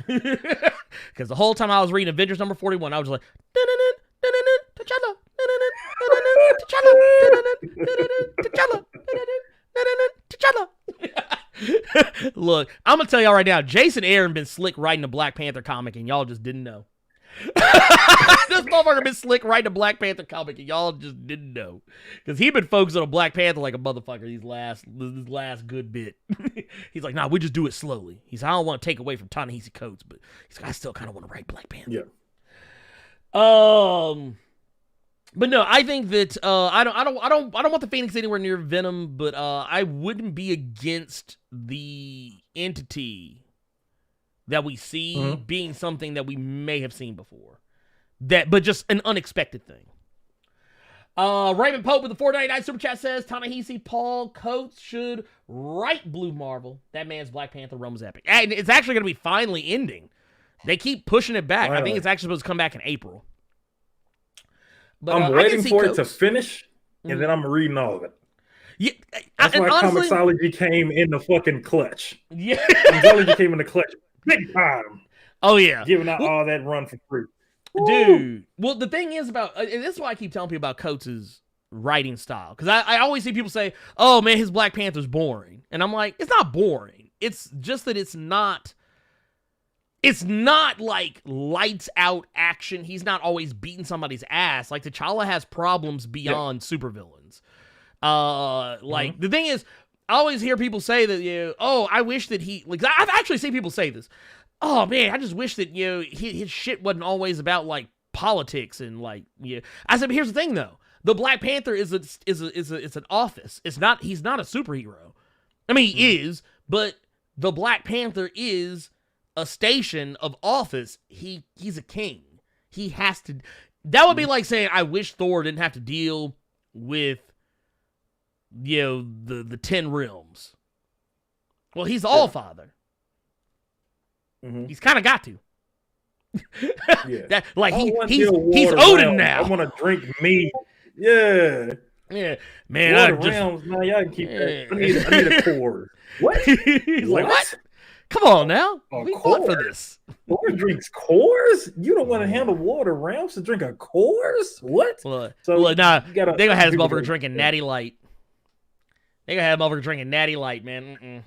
Because the whole time I was reading Avengers number 41, I was like, T'Challa, T'Challa, T'Challa. Look, I'm gonna tell y'all right now, Jason Aaron been slick writing a Black Panther comic, and y'all just didn't know. This motherfucker been slick writing a Black Panther comic, and y'all just didn't know. Because he been focusing on Black Panther like a motherfucker this last good bit. He's like, nah, we just do it slowly. He's like, I don't want to take away from Ta-Nehisi Coates, but he's like, I still kind of want to write Black Panther. Yeah. But no, I think that I don't want the Phoenix anywhere near Venom, but I wouldn't be against the entity that we see being something that we may have seen before. But just an unexpected thing. Raymond Pope with the $4.99 super chat says, Ta-Nehisi Paul Coates should write Blue Marvel. That man's Black Panther run was epic. And it's actually going to be finally ending. They keep pushing it back. Wow. I think it's actually supposed to come back in April. But, I'm waiting for it to finish and then I'm reading all of it. Yeah, That's why honestly, Comixology came in the fucking clutch. Yeah, Comixology came in the clutch, big time. Oh yeah, Giving out all that run for free, dude. Well, the thing is about, and this is why I keep telling people about Coates' writing style, because I always see people say, "Oh man, his Black Panther's boring," and I'm like, it's not boring. It's just that it's not like lights out action. He's not always beating somebody's ass. Like T'Challa has problems beyond supervillains. The thing is, I always hear people say that, oh, I wish that I've actually seen people say this. Oh man, I just wish that, his shit wasn't always about like politics and like, I said, but here's the thing though. The Black Panther is an office. He's not a superhero. I mean, he is, but the Black Panther is a station of office. He's a king. He has to. That would be like saying, I wish Thor didn't have to deal with, the 10 realms. Well, he's the All-Father. He's kind of got to. Yeah. He's Odin now. I want to drink mead. Yeah. Yeah. Man, realms. Now y'all can keep that. I need a core. What? He's like, what? Come on now. We fought for this. Thor drinks cores? You don't want to handle water realms to drink a cores? What? They're going to have this motherfucker drinking Natty Light. They're going to have motherfucker drinking Natty Light, man.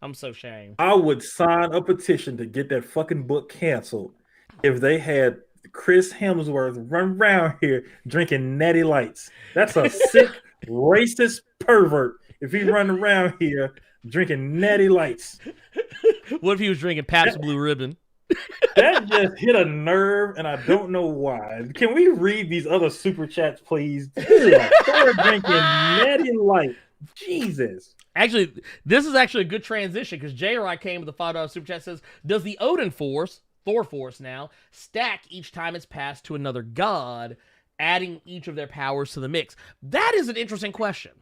I'm so ashamed. I would sign a petition to get that fucking book canceled if they had Chris Hemsworth run around here drinking Natty Lights. That's a sick, racist pervert if he run around here drinking Natty Lights. What if he was drinking Pabst Blue Ribbon? That just hit a nerve, and I don't know why. Can we read these other super chats, please? Thor drinking Natty Light. Jesus. Actually, this is actually a good transition because J-Roy came with the $5 super chat, says, does the Odin Force, Thor Force now, stack each time it's passed to another god, adding each of their powers to the mix? That is an interesting question.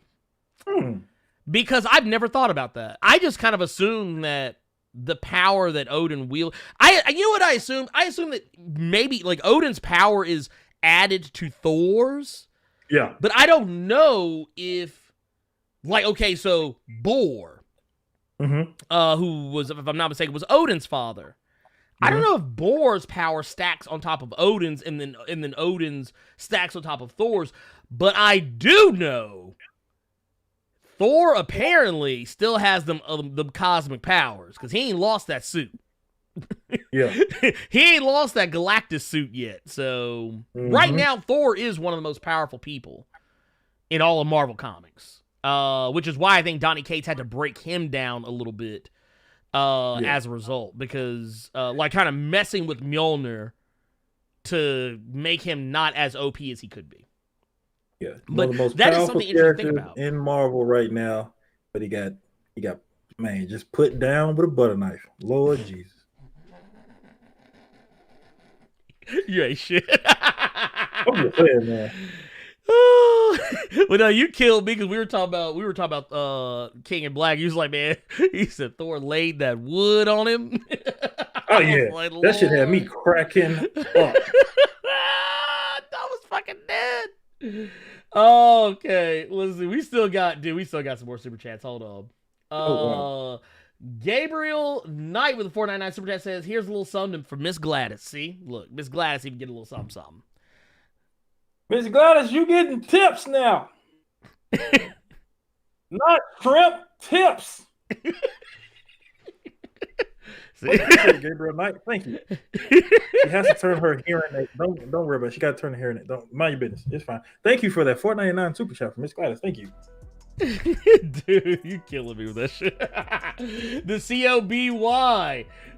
Because I've never thought about that. I just kind of assumed that the power that Odin wields... You know what I assumed? I assumed that maybe like Odin's power is added to Thor's. Yeah. But I don't know if... Like, okay, so Bor, who was, if I'm not mistaken, was Odin's father. I don't know if Bor's power stacks on top of Odin's and then Odin's stacks on top of Thor's, but I do know Thor apparently still has the cosmic powers because he ain't lost that suit. Yeah. He ain't lost that Galactus suit yet. So right now, Thor is one of the most powerful people in all of Marvel Comics. Which is why I think Donny Cates had to break him down a little bit as a result. Because, kind of messing with Mjolnir to make him not as OP as he could be. Yeah. But one of the most that is powerful something interesting to think characters about. in Marvel right now. But he got, man, just put down with a butter knife. Lord Jesus. You ain't shit. I'm just saying, man. Well, no, you killed me because we were talking about King in Black. He was like, man, he said Thor laid that wood on him. Oh yeah, like, that shit had me cracking up. That was fucking dead. Okay, let's see. We still got some more super chats. Hold on. Wow. Gabriel Knight with a 499 super chat says, here's a little something for Miss Gladys. See, look, Miss Gladys even get a little something. Miss Gladys, you getting tips now. Not shrimp, tips. Gabriel Knight, thank you. She has to turn her hearing aid. Don't worry about it. She got to turn the hearing aid. Don't mind your business. It's fine. Thank you for that $4.99 super chat from Miss Gladys. Thank you. Dude, you killing me with that shit. The COBY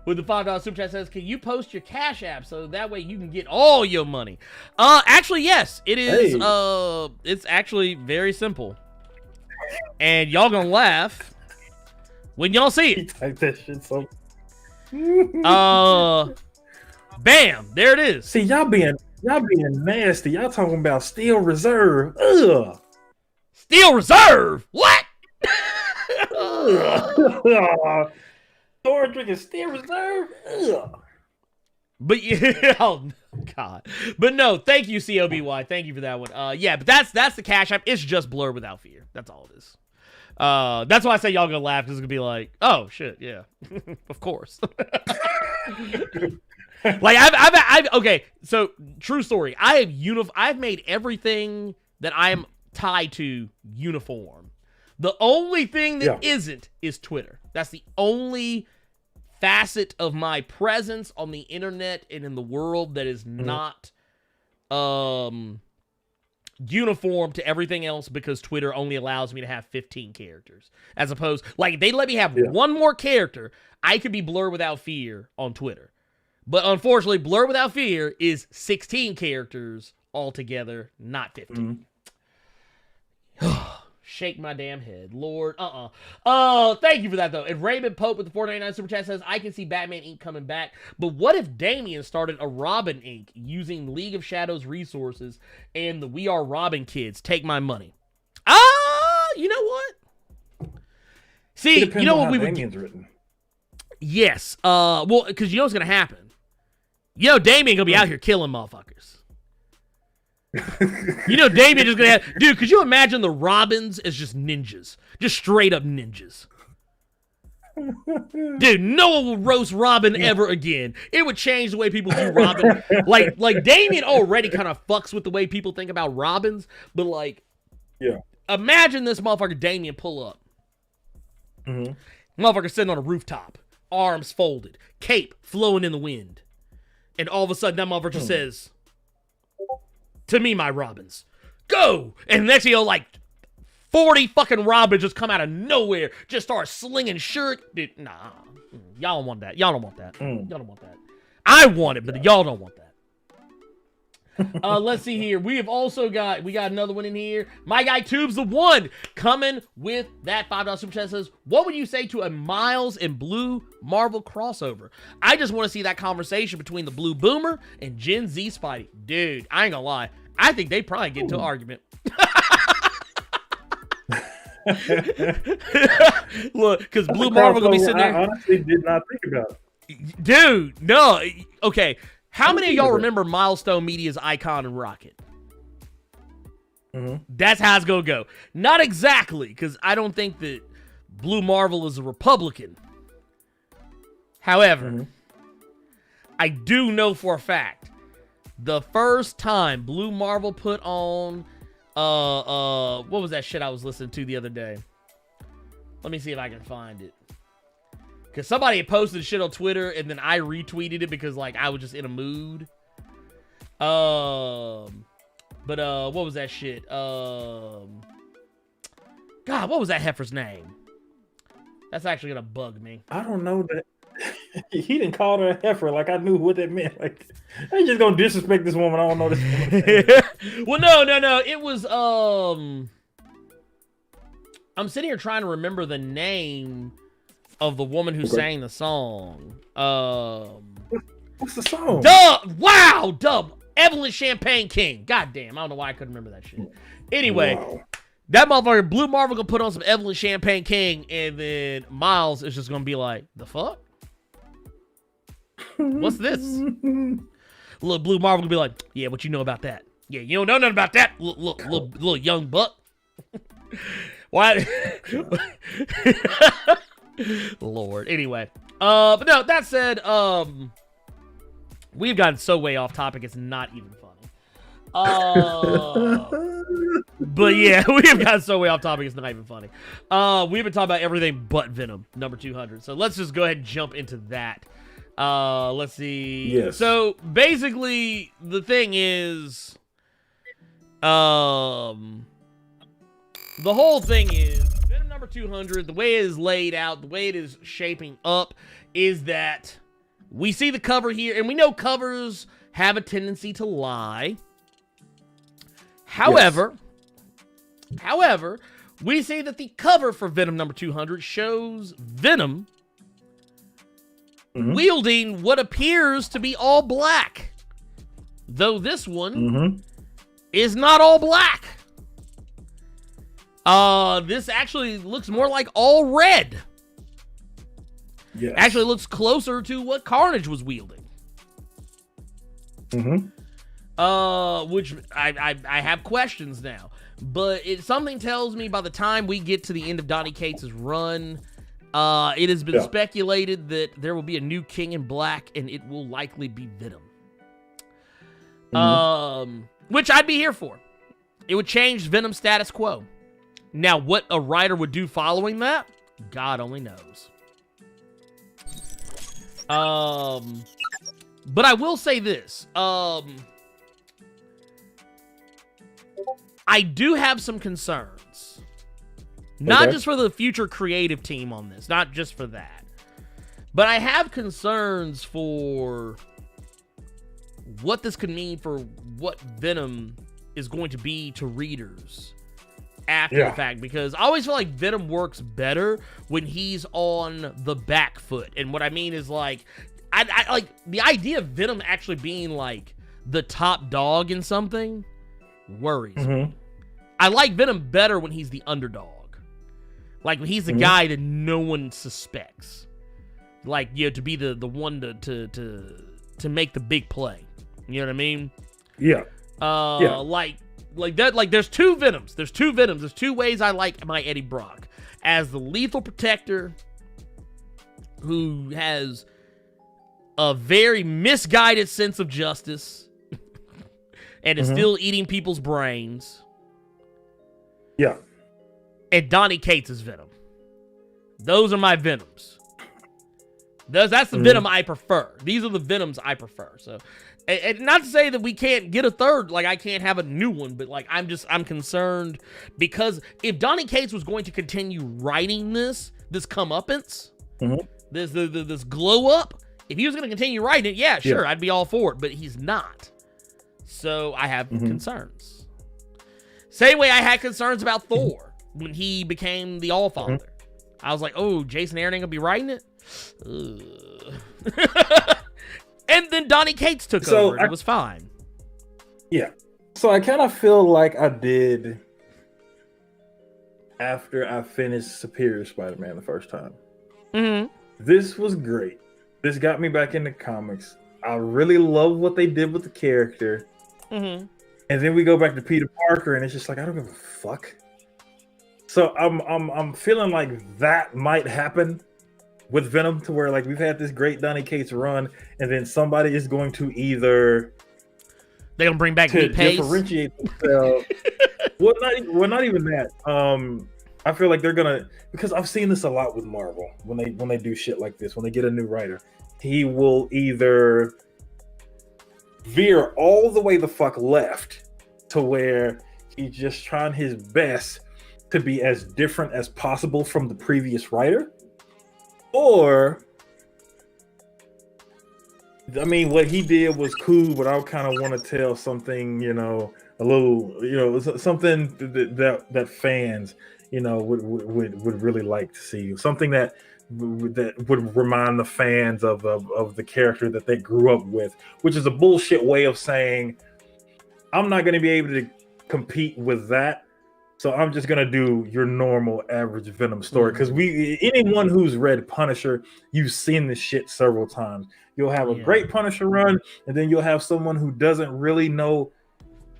with the $5 super chat says, can you post your Cash App so that way you can get all your money? Actually, yes. It is. Hey. It's actually very simple. And y'all gonna laugh when y'all see it. Type that shit so. Bam! There it is. See, y'all being nasty. Y'all talking about Steel Reserve. Ugh. Steel Reserve? What? Thor drinking Steel Reserve? Ugh. But yeah, God. But no, thank you, COBY. Thank you for that one. Yeah, but that's the Cash App. It's just Blerd without fear. That's all it is. That's why I say y'all gonna laugh, because it's gonna be like, oh shit, yeah. Of course. Like I've okay, so true story. I've made everything that I am tied to uniform. The only thing that isn't is Twitter. That's the only facet of my presence on the internet and in the world that is not uniform to everything else, because Twitter only allows me to have 15 characters. As opposed, like, they let me have one more character, I could be Blerd without fear on Twitter. But unfortunately, Blerd without fear is 16 characters altogether, not 15. Shake my damn head. Lord, thank you for that, though. And Raymond Pope with the 499 Super Chat says, I can see Batman Inc. coming back, but what if Damian started a Robin Inc. using League of Shadows resources and the We Are Robin kids take my money? You know what? See, you know what we would do? Written. Yes. Well, because you know what's going to happen. You know Damian going to be out here killing motherfuckers. You know Damian is gonna have, dude, could you imagine the Robins as just ninjas, just straight up ninjas? Dude, no one will roast Robin ever again. It would change the way people do Robin. like Damian already kind of fucks with the way people think about Robins, but like, imagine this motherfucker Damian pull up, motherfucker sitting on a rooftop, arms folded, cape flowing in the wind, and all of a sudden that motherfucker says, to me, my Robins, go! And next thing you know, like 40 fucking Robins just come out of nowhere, just start slinging shirt. Dude, nah, y'all don't want that. Y'all don't want that. Y'all don't want that. I want it, but y'all don't want that. Let's see here. We got another one in here. My guy Tubes the One coming with that $5 super chat says, what would you say to a Miles and Blue Marvel crossover? I just want to see that conversation between the Blue Boomer and Gen Z Spidey. Dude, I ain't gonna lie. I think they probably get into an argument. Look, because Blue Marvel gonna be sitting there. I honestly did not think about it. Dude, no. Okay. How many of y'all remember Milestone Media's Icon and Rocket? That's how it's going to go. Not exactly, because I don't think that Blue Marvel is a Republican. However, I do know for a fact, the first time Blue Marvel put on, what was that shit I was listening to the other day? Let me see if I can find it. Because somebody had posted shit on Twitter, and then I retweeted it because, like, I was just in a mood. But what was that shit? God, what was that heifer's name? That's actually going to bug me. I don't know that. He didn't call her a heifer. Like, I knew what that meant. Like, I ain't just going to disrespect this woman. I don't know this woman. Well, no. It was, I'm sitting here trying to remember the name of the woman who sang the song. What's the song? Dub. Evelyn Champagne King. God damn, I don't know why I couldn't remember that shit. Anyway, that motherfucker, Blue Marvel, gonna put on some Evelyn Champagne King, and then Miles is just gonna be like, the fuck? What's this? Little Blue Marvel gonna be like, yeah, what you know about that? Yeah, you don't know nothing about that, little young buck. Why? Lord. Anyway, but no, that said, we've gotten so way off topic, it's not even funny. But yeah, we've gotten so way off topic, it's not even funny. We've been talking about everything but Venom, number 200. So let's just go ahead and jump into that. Let's see. Yes. So basically, the thing is, the whole thing is, Venom number 200, the way it is laid out, the way it is shaping up, is that we see the cover here, and we know covers have a tendency to lie. However, we see that the cover for Venom number 200 shows Venom wielding what appears to be all black. Though this one is not all black. This actually looks more like all red. Yes. Actually looks closer to what Carnage was wielding. Which I have questions now. But something tells me by the time we get to the end of Donny Cates' run, it has been speculated that there will be a new King in Black, and it will likely be Venom. Which I'd be here for. It would change Venom's status quo. Now, what a writer would do following that, God only knows. But I will say this. I do have some concerns. Not just for the future creative team on this. Not just for that. But I have concerns for what this could mean for what Venom is going to be to readers after the fact. Because I always feel like Venom works better when he's on the back foot. And what I mean is, like, I like the idea of Venom actually being like the top dog in something worries me. I like Venom better when he's the underdog. Like when he's the guy that no one suspects. Like, you know, to be the one to make the big play. You know what I mean? Yeah. Like that, like there's two Venoms. There's two ways I like my Eddie Brock. As the lethal protector who has a very misguided sense of justice and is still eating people's brains. Yeah. And Donny Cates' Venom. Those are my Venoms. That's the Venom I prefer. These are the Venoms I prefer. So, and not to say that we can't get a third, like I can't have a new one, but like I'm concerned because if Donny Cates was going to continue writing this comeuppance, this glow up, if he was going to continue writing it, sure, I'd be all for it, but he's not. So I have concerns. Same way I had concerns about Thor when he became the All-Father. I was like, oh, Jason Aaron ain't going to be writing it? And then Donny Cates took over, and it was fine. Yeah. So I kind of feel like I did after I finished Superior Spider-Man the first time. This was great. This got me back into comics. I really love what they did with the character. And then we go back to Peter Parker, and it's just like, I don't give a fuck. So I'm feeling like that might happen with Venom, to where like we've had this great Donny Cates run, and then somebody is going to either they're gonna bring back Pete Pace, differentiate themselves. well, not even that. I feel like they're gonna, because I've seen this a lot with Marvel when they do shit like this. When they get a new writer, he will either veer all the way the fuck left to where he's just trying his best to be as different as possible from the previous writer, or I mean, what he did was cool, but I kind of want to tell something, you know, a little, you know, something that fans, you know, would really like to see, something that would remind the fans of the character that they grew up with, which is a bullshit way of saying I'm not going to be able to compete with that, so I'm just going to do your normal average Venom story. Because anyone who's read Punisher, you've seen this shit several times. You'll have a great Punisher run, and then you'll have someone who doesn't really know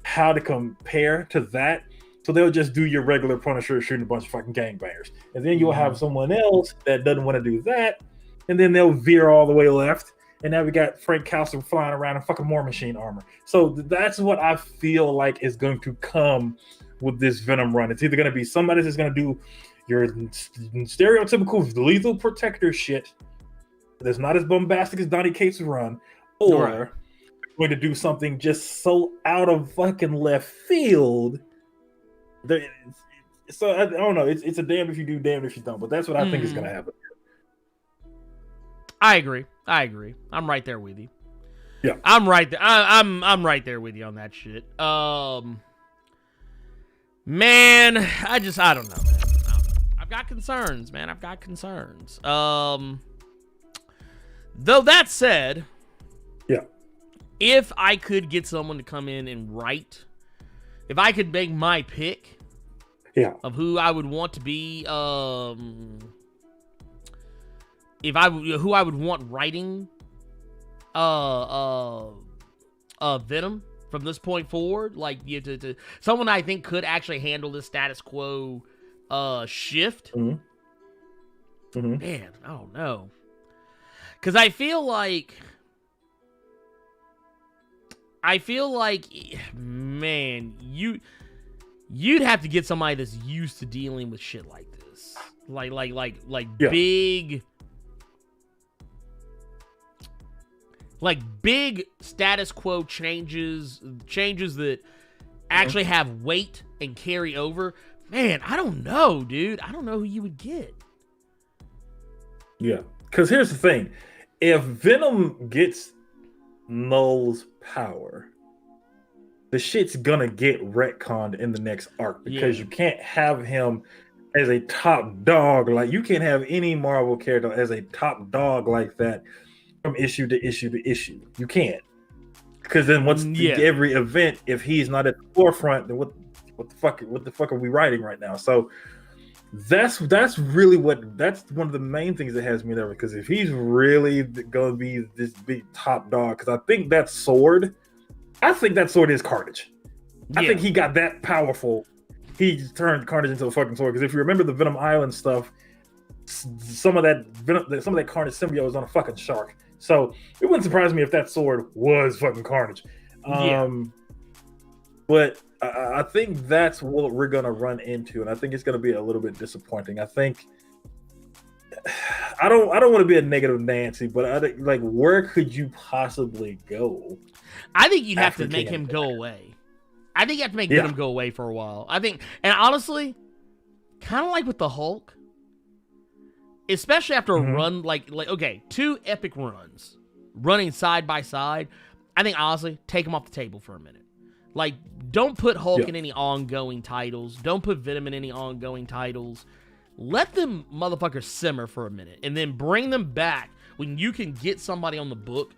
how to compare to that. So they'll just do your regular Punisher shooting a bunch of fucking gangbangers. And then you'll have someone else that doesn't want to do that. And then they'll veer all the way left. And now we got Frank Castle flying around in fucking War Machine armor. So that's what I feel like is going to come with this Venom run. It's either going to be somebody that's going to do your stereotypical lethal protector shit that's not as bombastic as Donny Cates' run, or going to do something just so out of fucking left field. So I don't know. It's a damned if you do, damned if you don't. But that's what I think is going to happen. I agree. I'm right there with you. Yeah, I'm right there. I'm right there with you on that shit. Man, I don't know, man. I've got concerns, man. Though that said, if I could get someone to come in and write, if I could make my pick, of who I would want to be, who I would want writing, Venom from this point forward. Like, to someone I think could actually handle the status quo shift. Man, I don't know. Because I feel like, man, you'd have to get somebody that's used to dealing with shit like this, big status quo changes that actually have weight and carry over. Man, I don't know, dude. I don't know who you would get. Yeah, because here's the thing: if Venom gets Null's power, the shit's gonna get retconned in the next arc, because you can't have him as a top dog. Like, you can't have any Marvel character as a top dog like that from issue to issue to issue. You can't, because then every event, if he's not at the forefront, then what the fuck are we writing right now? So that's really that's one of the main things that has me there, because if he's really gonna be this big top dog, because I think that sword is Carnage. I think he got that powerful. He turned Carnage into a fucking sword. Because if you remember the Venom Island stuff, some of that Carnage symbiote was on a fucking shark. So it wouldn't surprise me if that sword was fucking Carnage. But I think that's what we're gonna run into, and I think it's gonna be a little bit disappointing. I think I don't want to be a negative Nancy, but I think, like, where could you possibly go? I think you'd have to make him go away. I think you have to make Venom go away for a while. I think, and honestly, kind of like with the Hulk, especially after a run like okay, 2 epic runs running side by side. I think honestly, take him off the table for a minute. Like, don't put Hulk in any ongoing titles. Don't put Venom in any ongoing titles. Let them motherfuckers simmer for a minute, and then bring them back when you can get somebody on the book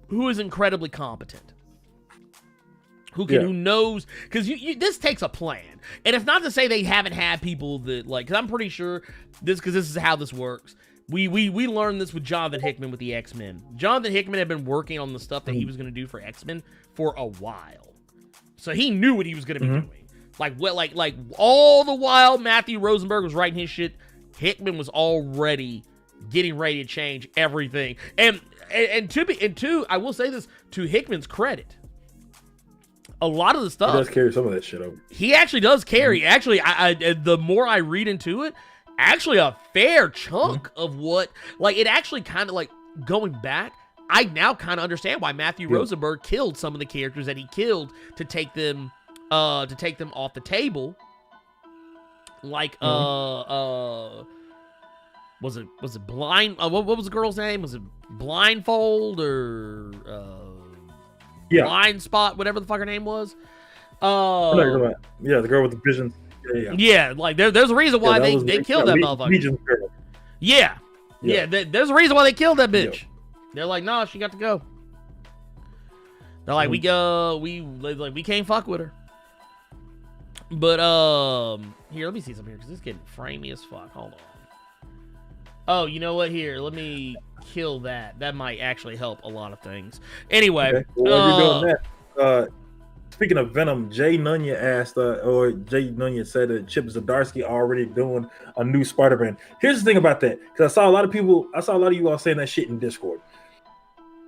who is incredibly competent, who knows, because this takes a plan. And it's not to say they haven't had people that, like, because I'm pretty sure this is how this works. We learned this with Jonathan Hickman with the X-Men. Jonathan Hickman had been working on the stuff that he was going to do for X-Men for a while, so he knew what he was going to be doing. Like all the while Matthew Rosenberg was writing his shit, Hickman was already getting ready to change everything. And I will say this to Hickman's credit, a lot of the stuff he does carry some of that shit over. He actually does carry. Actually, I the more I read into it, actually a fair chunk of what, like, it actually kind of, like, going back, I now kind of understand why Matthew Rosenberg killed some of the characters that he killed to take them off the table. Like was it Blind? What was the girl's name? Was it Blindfold or Blind Spot? Whatever the fuck her name was. The girl with the vision. Yeah, like there's a reason why they killed that motherfucker. There's a reason why they killed that bitch. They're like, no, she got to go. They're like, we can't fuck with her. But here, let me see something here, because this is getting framey as fuck. Hold on. Oh, you know what? Here, let me kill that. That might actually help a lot of things. Anyway, okay. While you're doing that, speaking of Venom, Jay Nunya said that Chip Zdarsky already doing a new Spider-Man. Here's the thing about that, because I saw a lot of you all saying that shit in Discord.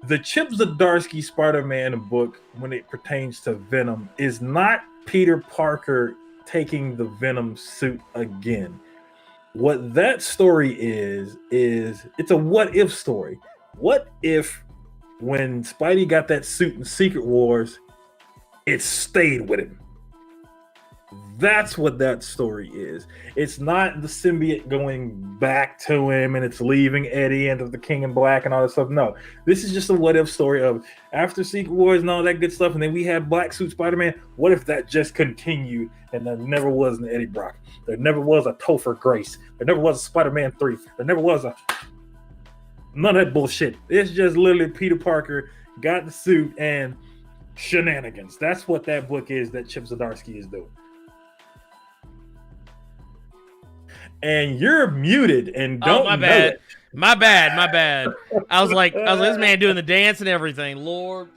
The Chip Zdarsky Spider-Man book, when it pertains to Venom, is not Peter Parker taking the Venom suit again. What that story is it's a what if story. What if when Spidey got that suit in Secret Wars, it stayed with him? That's what that story is. It's not the symbiote going back to him and it's leaving Eddie and the King in Black and all that stuff. No, this is just a what if story of after Secret Wars and all that good stuff, and then we had Black Suit Spider-Man. What if that just continued and there never was an Eddie Brock? There never was a Topher Grace. There never was a Spider-Man 3. There never was none of that bullshit. It's just literally Peter Parker got the suit and shenanigans. That's what that book is that Chip Zdarsky is doing. And you're muted and don't my know bad. it. My bad. I was like, this man doing the dance and everything. Lord.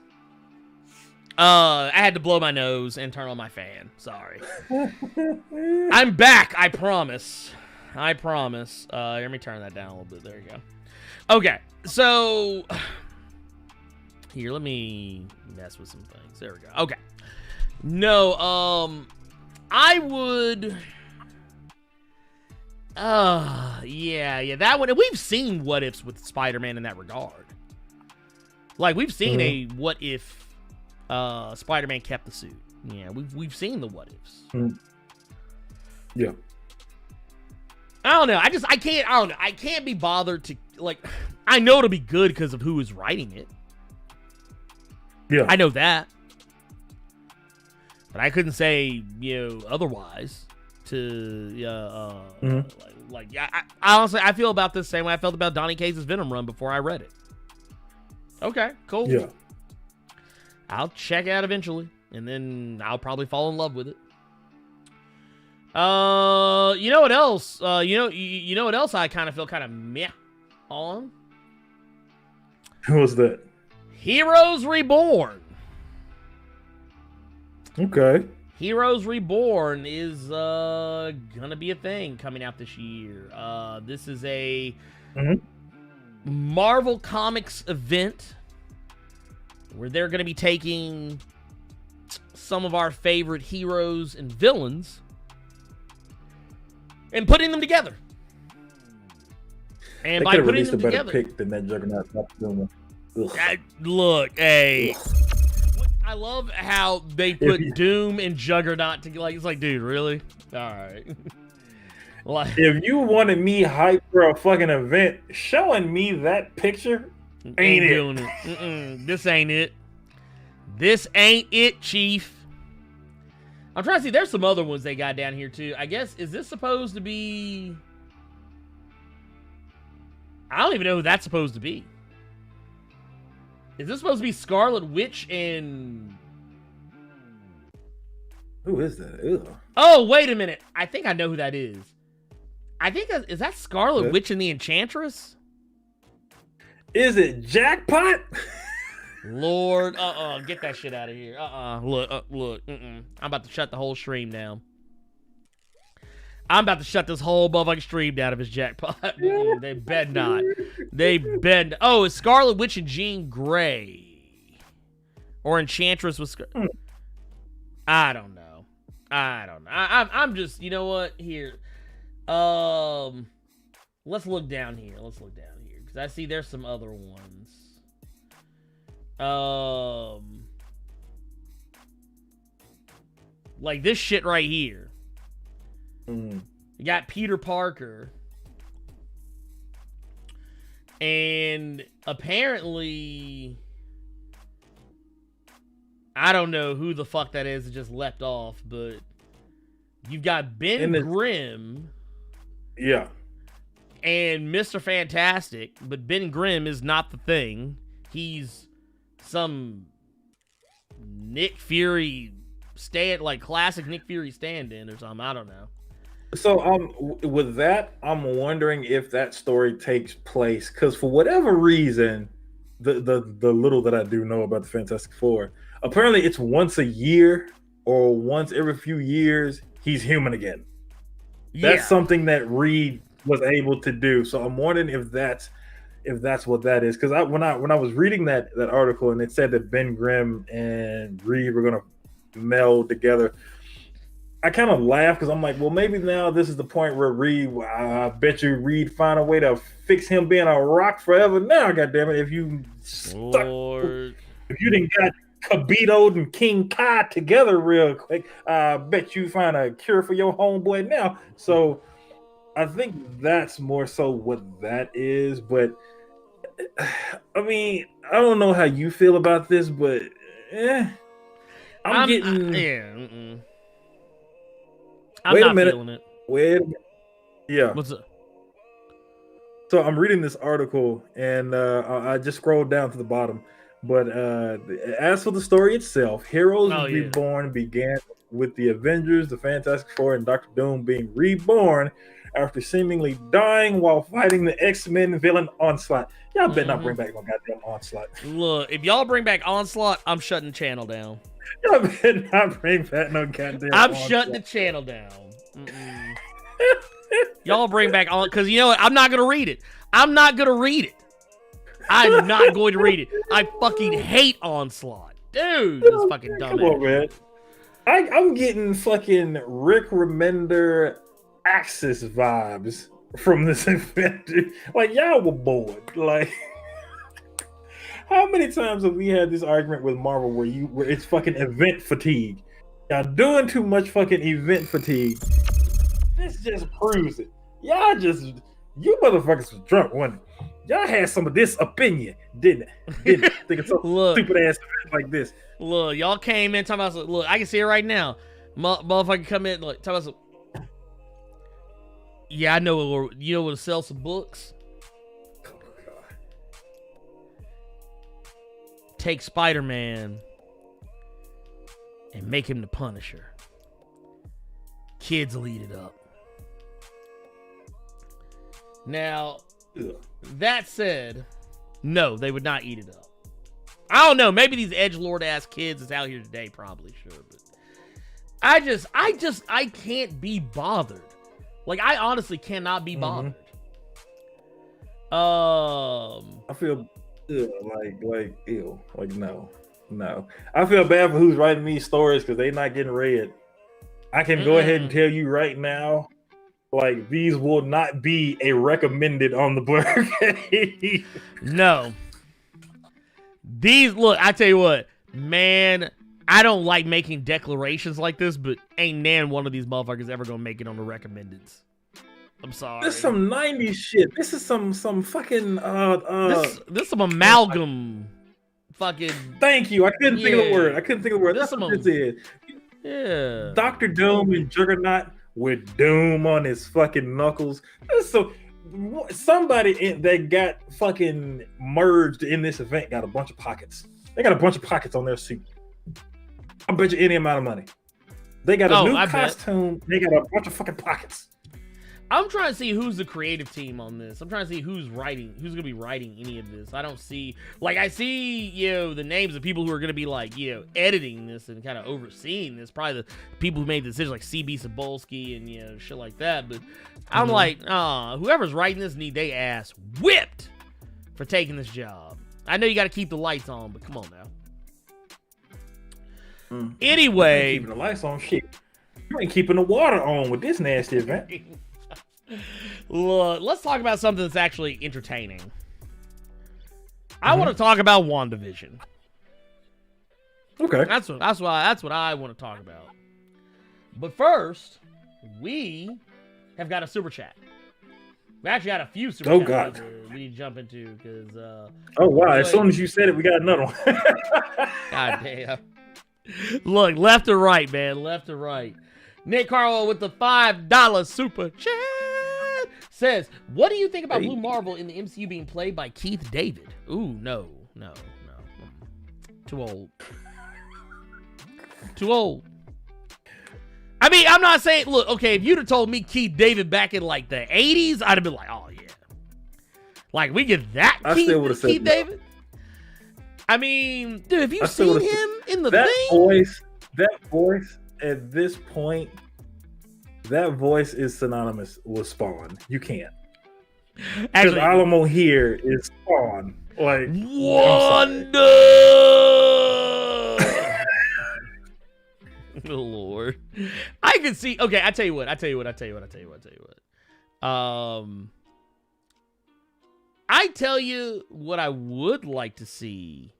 I had to blow my nose and turn on my fan. Sorry. I'm back. I promise. Let me turn that down a little bit. There you go. Okay. So here, let me mess with some things. There we go. Okay. No, I would yeah, that one. We've seen what ifs with Spider-Man in that regard. Like, we've seen a what if Spider-Man kept the suit. Yeah, we've seen the what ifs. Yeah. I don't know. I don't know. I can't be bothered to, like, I know it'll be good because of who is writing it. Yeah. I know that. But I couldn't say, otherwise to, I honestly, I feel about this same way I felt about Donny Cates' Venom run before I read it. Okay, cool. Yeah. I'll check it out eventually, and then I'll probably fall in love with it. You know what else? You know what else I kind of feel kind of meh on? Who was that? Heroes Reborn. Okay. Heroes Reborn is gonna be a thing coming out this year. This is a Marvel Comics event where they're gonna be taking some of our favorite heroes and villains and putting them together. And they by could have putting released them a better together, pick than that Juggernaut. look, hey. I love how they put Doom and Juggernaut together. Like, it's like, dude, really? All right. Like, if you wanted me hyped for a fucking event, showing me that picture ain't doing it. This ain't it. This ain't it, Chief. I'm trying to see. There's some other ones they got down here too. I guess, is this supposed to be? I don't even know who that's supposed to be. Is this supposed to be Scarlet Witch and... Who is that? Ew. Oh, wait a minute. I think I know who that is. I think is that Scarlet Witch and the Enchantress? Is it Jackpot? Lord, get that shit out of here. Look. I'm about to shut the whole stream down. I'm about to shut this whole motherfucking stream down if it's Jackpot. They bet not. Oh, it's Scarlet Witch and Jean Grey. Or Enchantress with I don't know. I'm just, you know what? Here. Let's look down here. Because I see there's some other ones. Like this shit right here. You got Peter Parker. And apparently, I don't know who the fuck that is that just leapt off, but you've got Ben Grimm. Yeah. And Mr. Fantastic, but Ben Grimm is not the Thing. He's some Nick Fury classic Nick Fury stand-in or something. I don't know. So with that, I'm wondering if that story takes place because for whatever reason, the little that I do know about the Fantastic Four, apparently it's once a year or once every few years he's human again. Yeah. That's something that Reed was able to do. So I'm wondering if that's what that is. Because when I was reading that article and it said that Ben Grimm and Reed were gonna meld together, I kind of laughed because I'm like, well, maybe now this is the point where Reed, I bet you Reed find a way to fix him being a rock forever. Now, goddammit, if you didn't got Khabito'd and King Kai together real quick, I bet you find a cure for your homeboy now. So I think that's more so what that is. But I mean, I don't know how you feel about this, but I'm getting. I'm not feeling it. Wait a minute. Yeah. What's up? So I'm reading this article, and I just scrolled down to the bottom. But as for the story itself, Heroes Reborn began with the Avengers, the Fantastic Four, and Dr. Doom being reborn after seemingly dying while fighting the X-Men villain Onslaught. Y'all better not bring back no goddamn Onslaught. Look, if y'all bring back Onslaught, I'm shutting the channel down. Y'all better not bring back no goddamn I'm Onslaught. shutting the channel down. Y'all bring back on, because you know what? I'm not going to read it. I'm not going to read it. I'm not going to read it. I fucking hate Onslaught. Dude, this fucking dumb. Come on, man. I'm getting fucking Rick Remender Axis vibes from this event. Like, y'all were bored. Like, how many times have we had this argument with Marvel where it's fucking event fatigue? Y'all doing too much fucking event fatigue. This just proves it. You motherfuckers was drunk, wasn't it? Y'all had some of this opinion, didn't it? Thinking some stupid ass event like this. Look, y'all came in talking about, look, I can see it right now. Motherfucker come in, like, talking about some, yeah, I know, you know where to sell some books? Oh my God. Take Spider-Man and make him the Punisher. Kids will eat it up. Now, that said, no, they would not eat it up. I don't know. Maybe these edgelord ass kids is out here today, probably, sure. But I can't be bothered. Like, I honestly cannot be bothered. I feel like ew. Like, no. I feel bad for who's writing these stories because they not getting read. I can go ahead and tell you right now, like, these will not be a recommended on the Blerd Cave. No. These, look, I tell you what, man, I don't like making declarations like this, but ain't nan one of these motherfuckers ever gonna make it on the recommendeds. I'm sorry. This is some 90s shit. This is some fucking this some amalgam fucking. Thank you. I couldn't think of the word. This That's what this is. Yeah. Dr. Doom and Juggernaut with Doom on his fucking knuckles. So somebody that got fucking merged in this event got a bunch of pockets. They got a bunch of pockets on their suit. I bet you any amount of money. They got a new costume. They got a bunch of fucking pockets. I'm trying to see who's the creative team on this. I'm trying to see who's gonna be writing any of this. I don't see, like, I see, the names of people who are gonna be like, editing this and kind of overseeing this. Probably the people who made the decisions, like CB Cebulski and shit like that. But I'm like, whoever's writing this need they ass whipped for taking this job. I know you got to keep the lights on, but come on now. Anyway, keeping the lights on, shit. You ain't keeping the water on with this nasty event. Look, let's talk about something that's actually entertaining. I want to talk about WandaVision. Okay, that's what I want to talk about. But first, we have got a super chat. We actually got a few super chats we need to jump into because. Oh wow! As soon as you said it, we got another one. God damn! Look, left to right, man, left to right. Nick Carlo with the $5 super chat says, "What do you think about Blue Marvel in the MCU being played by Keith David?" Ooh, no. Too old. Too old. I mean, I'm not saying, look, okay, if you'd have told me Keith David back in like the 80s, I'd have been like, oh yeah. Like, we get that Keith David? I mean, dude, have you seen him in the thing? That voice at this point, that voice is synonymous with Spawn. You can't. Because all I'm gonna hear is Spawn. Like, Wanda! Oh, Lord. I can see. Okay, I tell you what. I tell you what. I would like to see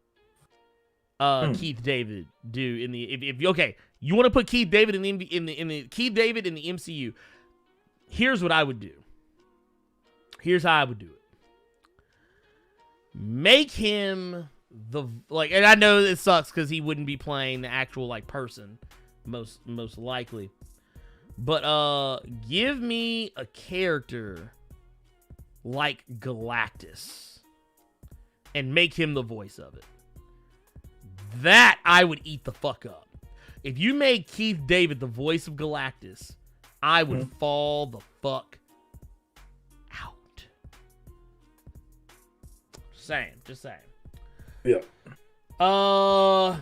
Keith David do in the if okay, you want to put Keith David in the Keith David in the MCU. Here's what I would do. Here's how I would do it. Make him and I know it sucks because he wouldn't be playing the actual person. Most likely. But give me a character like Galactus and make him the voice of it. That I would eat the fuck up. If you made Keith David the voice of Galactus, I would fall the fuck Just saying. Yeah.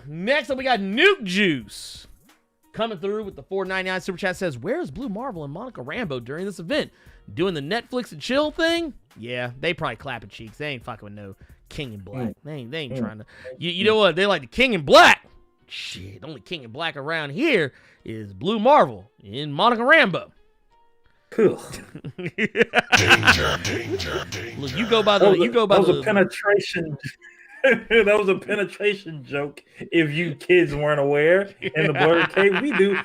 Next up we got Nuke Juice coming through with the $4.99 super chat. Says, "Where's Blue Marvel and Monica Rambeau during this event? Doing the Netflix and chill thing?" Yeah, they probably clapping cheeks. They ain't fucking with no King in Black. They ain't trying to. You know what? They like the King in Black. Shit, only King in Black around here is Blue Marvel and Monica Rambeau. Cool. Danger. Look, you go by the. That was a penetration. That was a penetration joke. If you kids weren't aware, in the Blerd Cave, we do a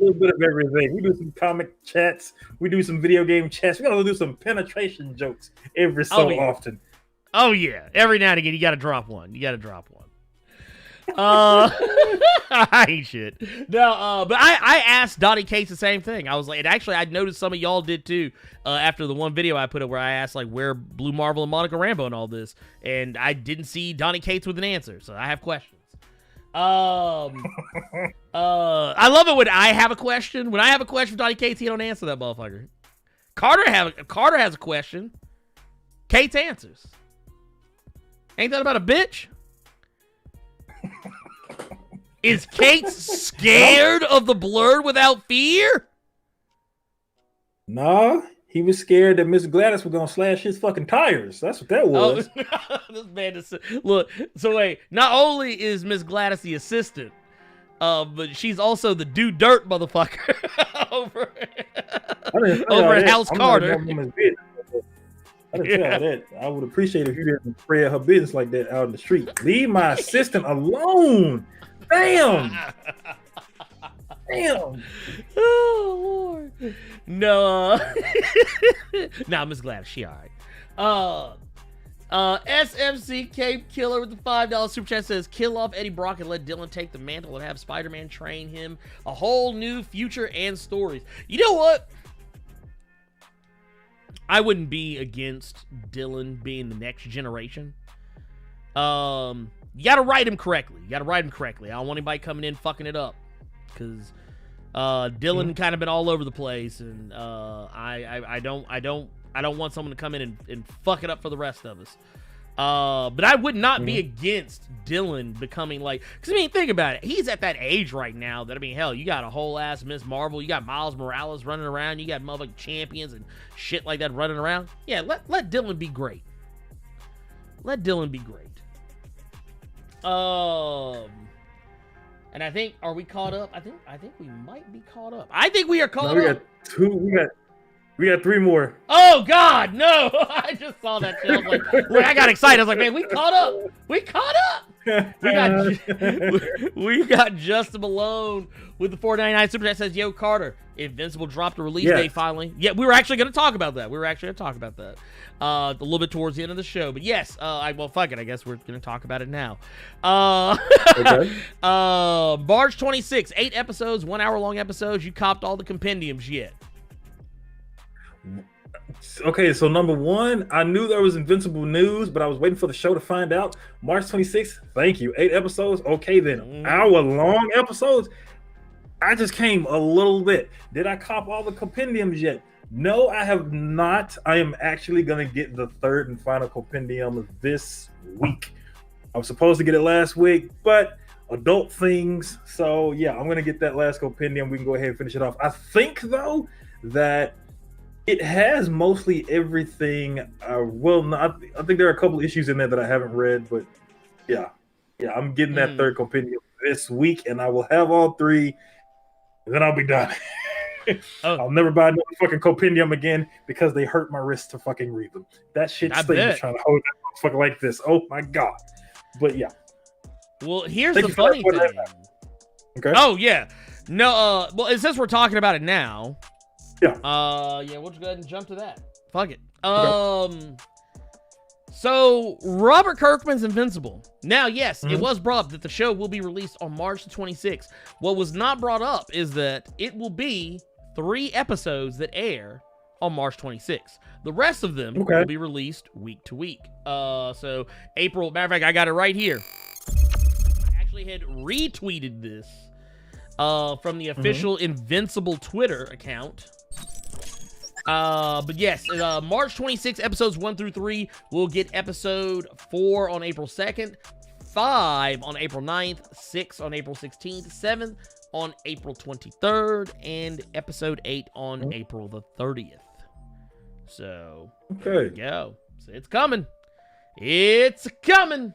little bit of everything. We do some comic chats. We do some video game chats. We gotta do some penetration jokes every so often. Oh yeah, every now and again you gotta drop one. I ain't shit. No, but I asked Donny Cates the same thing. I was like, and actually I noticed some of y'all did too. After the one video I put up where I asked like where Blue Marvel and Monica Rambeau and all this, and I didn't see Donny Cates with an answer, so I have questions. I love it when I have a question. When I have a question for Donny Cates, he don't answer that motherfucker. Carter has a question. Cates answers. Ain't that about a bitch? Is Cate scared of the Blerd without fear? Nah, he was scared that Miss Gladys was gonna slash his fucking tires. That's what that was. Oh, this man is look. So wait, not only is Miss Gladys the assistant, but she's also the do dirt motherfucker over at House Carter. I didn't tell her that. I would appreciate if you didn't spread her business like that out in the street. Leave my assistant alone. Damn. Oh Lord. No. Nah, Miss Gladys, she all right. SMC Cape Killer with the $5 super chat says, "Kill off Eddie Brock and let Dylan take the mantle and have Spider-Man train him a whole new future and stories." You know what? I wouldn't be against Dylan being the next generation. You gotta write him correctly. I don't want anybody coming in fucking it up, because Dylan kind of been all over the place, and I don't want someone to come in and fuck it up for the rest of us. But I would not be against Dylan becoming like, because I mean, think about it. He's at that age right now that, I mean, hell, you got a whole ass Miss Marvel, you got Miles Morales running around, you got motherfucking champions and shit like that running around. Yeah, let Dylan be great. And I think, are we caught up? I think we might be caught up. I think we are caught up. We got 3 more. Oh God, no! I just saw that shit. I was like, I got excited. I was like, man, we caught up. We got Justin Malone with the $4.99 super chat says, "Yo, Carter, Invincible dropped a release date finally." Yeah, we were actually going to talk about that. A little bit towards the end of the show, but yes, well, fuck it. I guess we're going to talk about it now. Okay. March 26, 8 episodes, 1 hour long episodes. You copped all the compendiums yet? Okay, so number 1, I knew there was Invincible news, but I was waiting for the show to find out. March 26th, thank you. 8 episodes, okay then. Hour-long episodes? I just came a little bit. Did I cop all the compendiums yet? No, I have not. I am actually going to get the 3rd and final compendium this week. I was supposed to get it last week, but adult things. So, yeah, I'm going to get that last compendium. We can go ahead and finish it off. I think, though, that it has mostly everything. I think there are a couple issues in there that I haven't read, but yeah, I'm getting that 3rd compendium this week, and I will have all 3, and then I'll be done. I'll never buy another fucking compendium again because they hurt my wrist to fucking read them. That shit stings trying to hold that motherfucker like this. Oh my God. But yeah. Well, here's the funny thing. Okay. Oh yeah. No, well, since we're talking about it now. Yeah. We'll just go ahead and jump to that. Fuck it. So Robert Kirkman's Invincible. Now, yes, it was brought up that the show will be released on March the 26th. What was not brought up is that it will be 3 episodes that air on March 26th. The rest of them will be released week to week. So April, matter of fact, I got it right here. I actually had retweeted this from the official Invincible Twitter account. But yes, March 26th, episodes 1 through 3. We'll get episode 4 on April 2nd, 5 on April 9th, 6 on April 16th, 7 on April 23rd, and episode 8 on April the 30th. So, there you go. So it's coming. It's coming.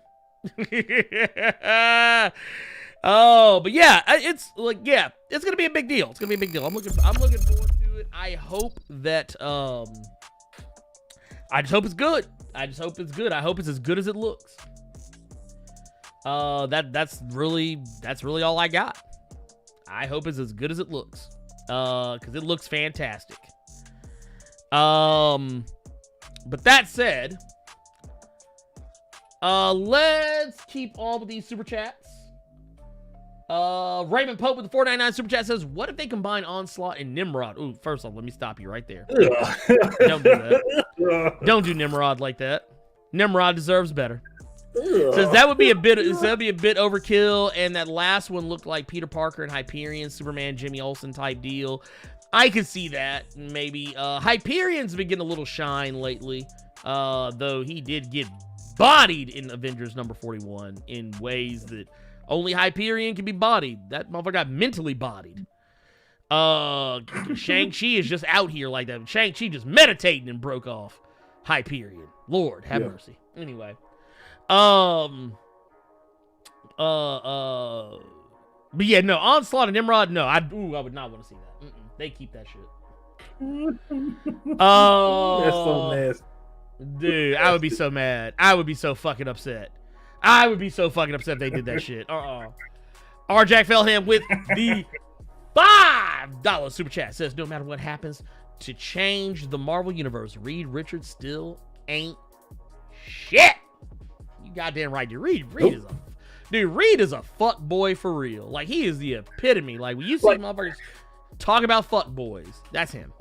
Oh, but yeah, it's like, yeah, it's gonna be a big deal. It's gonna be a big deal. I'm looking forward to it. I hope that I just hope it's good. I just hope it's good. I hope it's as good as it looks. That's really all I got. I hope it's as good as it looks. Because it looks fantastic. But that said, let's keep on with these super chats. Raymond Pope with the $4.99 super chat says, what if they combine Onslaught and Nimrod? Ooh, first off, let me stop you right there. Don't do that. Don't do Nimrod like that. Nimrod deserves better. Says that would be a bit overkill, and that last one looked like Peter Parker and Hyperion, Superman, Jimmy Olsen type deal. I could see that, maybe. Hyperion's been getting a little shine lately, though he did get bodied in Avengers number 41 in ways that only Hyperion can be bodied. That motherfucker got mentally bodied. Shang-Chi is just out here like that. Shang-Chi just meditating and broke off Hyperion. Lord, have mercy. Anyway. But yeah, no, Onslaught and Nimrod, no. I would not want to see that. They keep that shit. That's so nasty. Dude, I would be so mad. I would be so fucking upset. I would be so fucking upset if they did that shit. R. Jack Fellham with the $5 super chat says, no matter what happens to change the Marvel Universe, Reed Richards still ain't shit. You goddamn right, dude. Reed is a fuck boy for real. Like, he is the epitome. Like, when you see motherfuckers talk about fuck boys, that's him.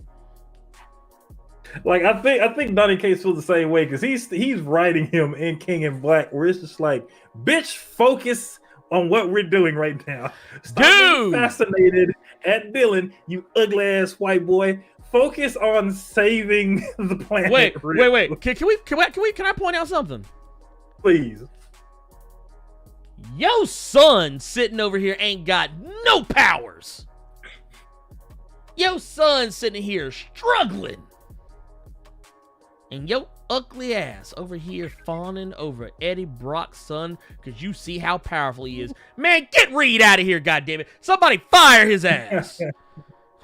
Like, I think Donny Cates feels the same way, because he's writing him in King in Black, where it's just like, bitch, focus on what we're doing right now. Stop being fascinated at Dylan, you ugly ass white boy. Focus on saving the planet. Wait. Can I point out something? Please. Yo son sitting over here ain't got no powers. Yo son sitting here struggling. And yo ugly ass over here fawning over Eddie Brock's son because you see how powerful he is. Man, get Reed out of here, goddammit. Somebody fire his ass.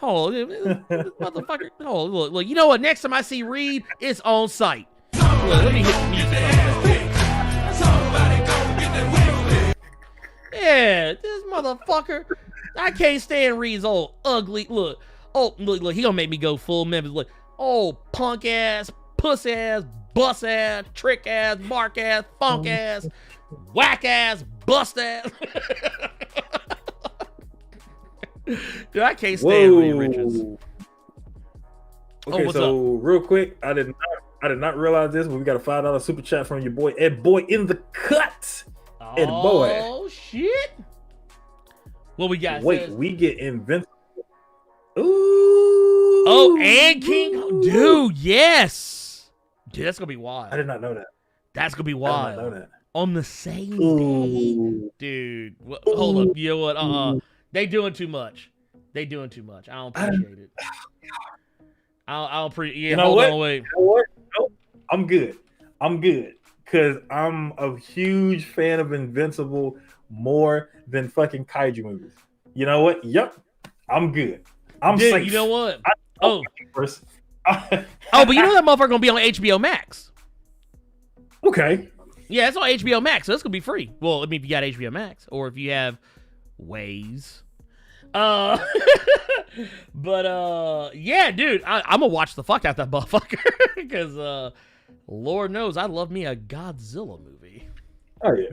Oh, motherfucker. Oh, look, you know what? Next time I see Reed, it's on site. Look, let me hit the music. Yeah, this motherfucker. I can't stand Reed's old ugly. Look, he gonna make me go full members. Look, old punk ass, puss ass, bus ass, trick ass, mark ass, funk ass, whack ass, bust ass. Dude, I can't stand Reed Richards. Okay, what's so up? Real quick, I did not realize this, but we got a $5 super chat from your boy Ed Boy in the cut. Ed Boy. Oh shit! What we got? Wait, we get Invincible. Ooh. Oh, and King, dude, yes, dude, that's gonna be wild. I did not know that. That's gonna be wild. I did not know that. On the same day, dude. Hold up, you know what? They doing too much. I don't appreciate it. I don't appreciate. Yeah, you know hold what? on, wait. You know what? Nope. I'm good. Because I'm a huge fan of Invincible more than fucking kaiju movies. You know what? Yep. I'm good. I'm safe. You know what? But you know that motherfucker gonna be on HBO Max. Okay. Yeah, it's on HBO Max, so it's gonna be free. Well, I mean, if you got HBO Max, or if you have Waze. But yeah, dude, I'm gonna watch the fuck out that motherfucker because Lord knows I love me a Godzilla movie. Oh yeah.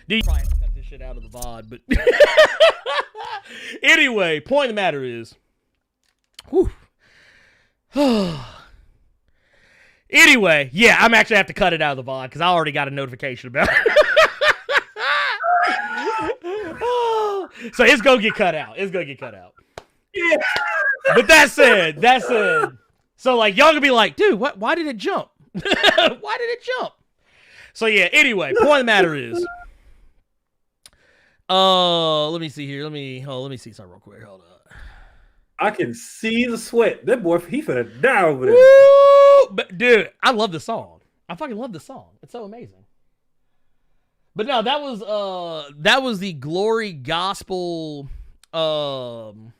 Dude, probably have to cut this shit out of the VOD, but anyway, point of the matter is, anyway, yeah, I'm actually have to cut it out of the VOD because I already got a notification about it. So it's gonna get cut out. Yeah. But that said, So like y'all gonna be like, dude, what? Why did it jump? Why did it jump? So yeah. Anyway, point of the matter is, let me see here. Let me see something real quick. Hold up. I can see the sweat. That boy, he finna die over there. Woo! But dude, I love this song. I fucking love this song. It's so amazing. But no, that was the Glory Gospel, the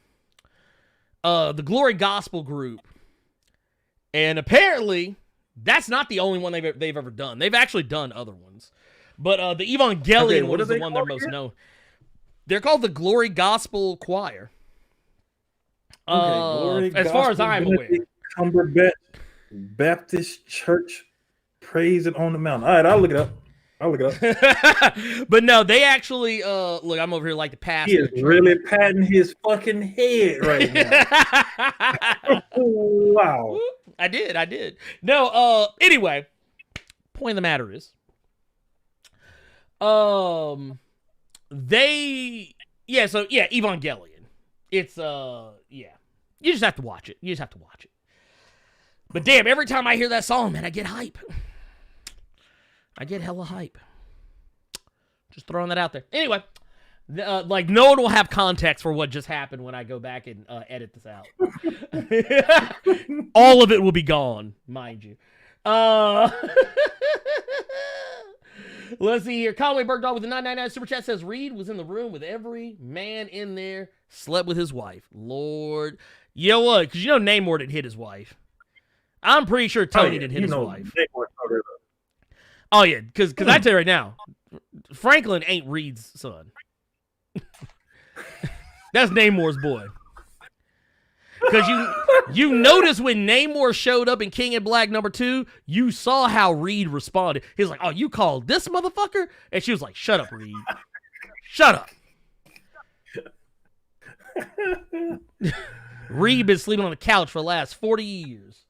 Glory Gospel group, and apparently that's not the only one they've ever done. They've actually done other ones, but the Evangelion one is the one they're most known. They're called the Glory Gospel Choir. Okay, as far as I'm aware, Cumberbatch Baptist Church, Praise It on the Mountain. All right, I'll look it up. But no, they actually look. I'm over here like the pastor. He is really patting his fucking head right now. Wow. I did. No. Anyway, point of the matter is, Evangelion. It's yeah. You just have to watch it. But damn, every time I hear that song, man, I get hype. I get hella hype. Just throwing that out there. Anyway, like no one will have context for what just happened when I go back and edit this out. All of it will be gone, mind you. Let's see here. Conway Bergdahl with the 999 super chat says Reed was in the room with every man in there, slept with his wife. Lord, you know what? Because you know Namor didn't hit his wife. I'm pretty sure Tony didn't hit his wife. Oh yeah, because I tell you right now, Franklin ain't Reed's son. That's Namor's boy. Because you notice when Namor showed up in King in Black #2, you saw how Reed responded. He's like, "Oh, you called this motherfucker?" And she was like, "Shut up, Reed. Shut up." Reed been sleeping on the couch for the last 40 years.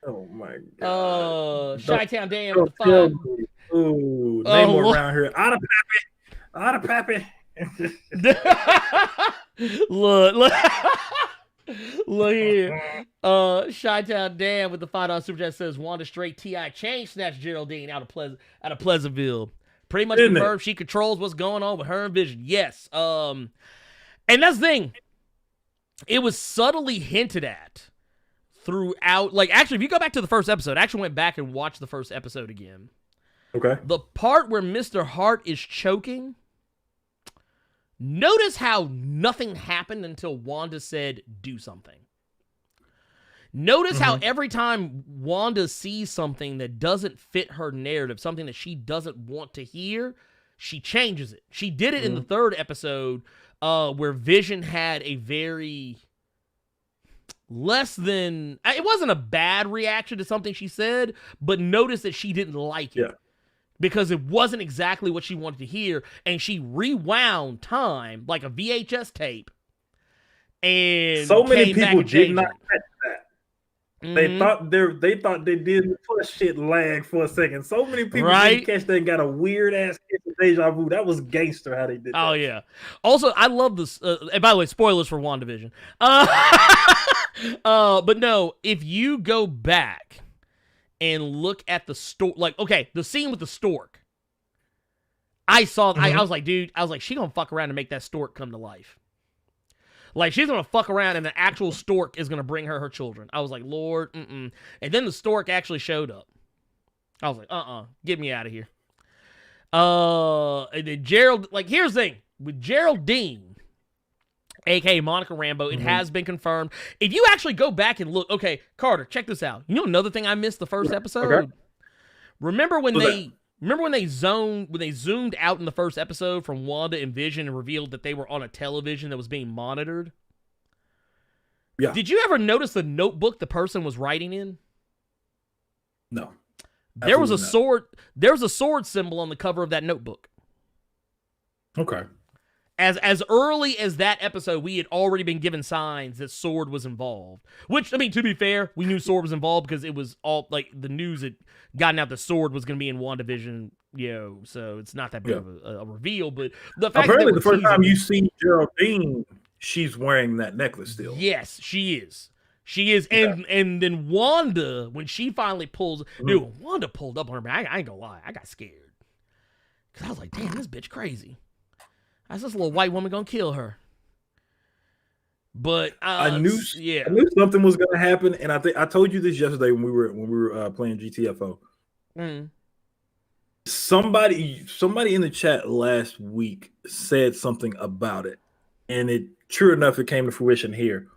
Oh my god. Chi-Town Dan with the 5. Ooh, Namor around here. Out of Pappy. Look. Look here. Chi-Town Dan with the $5 super chat says Wanda straight T.I. chain snatched Geraldine out of Pleasantville. Pretty much confirmed she controls what's going on with her and Vision. Yes. And that's the thing. It was subtly hinted at throughout. Like, actually, if you go back to the first episode, I actually went back and watched the first episode again. Okay. The part where Mr. Hart is choking, notice how nothing happened until Wanda said, do something. Notice how every time Wanda sees something that doesn't fit her narrative, something that she doesn't want to hear, she changes it. She did it in the third episode where Vision had a very less than, it wasn't a bad reaction to something she said, but notice that she didn't like it. Yeah. Because it wasn't exactly what she wanted to hear, and she rewound time like a VHS tape. And so many people did not catch that. They thought they did the plus shit lag for a second. So many people didn't catch that and got a weird ass deja vu. That was gangster how they did that. Oh yeah. Also, I love this. And by the way, spoilers for WandaVision. But no, if you go back and look at the stork, like, okay, the scene with the stork. I saw, I was like, dude, she gonna fuck around and make that stork come to life. Like, she's gonna fuck around and the actual stork is gonna bring her children. I was like, Lord, And then the stork actually showed up. I was like, get me out of here. And then Gerald, like, here's the thing. With Geraldine, a.k.a. Monica Rambeau, it has been confirmed. If you actually go back and look, okay, Carter, check this out. You know another thing I missed the first episode? Okay. Remember when they zoomed out in the first episode from Wanda and Vision and revealed that they were on a television that was being monitored? Yeah. Did you ever notice the notebook the person was writing in? No. There was a sword. There was a sword symbol on the cover of that notebook. Okay. As early as that episode, we had already been given signs that Sword was involved. Which, I mean, to be fair, we knew Sword was involved because it was all, like, the news had gotten out that Sword was going to be in WandaVision, so it's not that big of a reveal. But the fact apparently, the first time you see Geraldine, she's wearing that necklace still. Yes, she is. She is, and then Wanda, when she finally pulls, dude, Wanda pulled up on her, man, I ain't gonna lie, I got scared. Because I was like, damn, this bitch crazy. How's this little white woman gonna kill her? But I knew something was gonna happen, and I told you this yesterday when we were playing GTFO. Somebody in the chat last week said something about it, and true enough, it came to fruition here.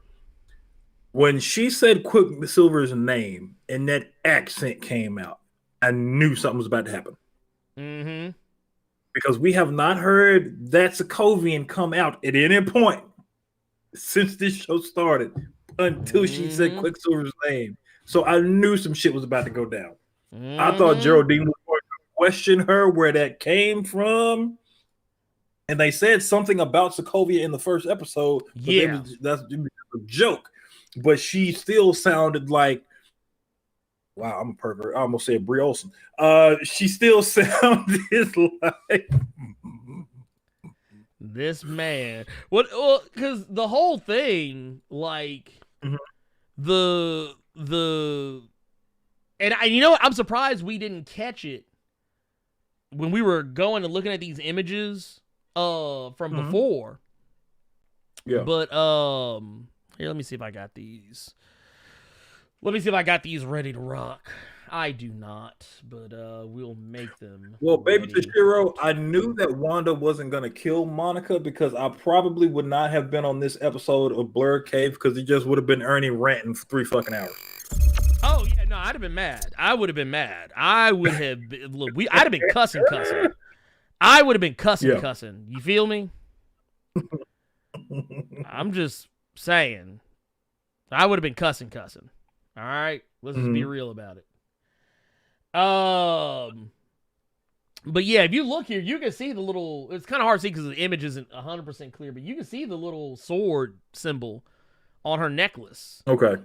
When she said Quicksilver's name and that accent came out, I knew something was about to happen. Because we have not heard that Sokovian come out at any point since this show started until she said Quicksilver's name. So I knew some shit was about to go down. I thought Geraldine was going to question her where that came from. And they said something about Sokovia in the first episode. But that's a joke. But she still sounded like, wow, I'm a pervert. I almost said Brie Olsen. She still sounded like this man. What? Well, because the whole thing, like and you know what? I'm surprised we didn't catch it when we were going and looking at these images from before. Yeah. But here, let me see if I got these. Let me see if I got these ready to rock. I do not, but we'll make them. Well, baby Toshiro, I knew that Wanda wasn't going to kill Monica because I probably would not have been on this episode of Blerd Cave because it just would have been Ernie ranting for 3 fucking hours. Oh, yeah, no, I'd have been mad. I would have been mad. I would have been, look, I'd have been cussing. I would have been cussing. You feel me? I'm just saying. I would have been cussing. All right? Let's just be real about it. But yeah, if you look here, you can see the little, it's kind of hard to see because the image isn't 100% clear, but you can see the little sword symbol on her necklace. Okay.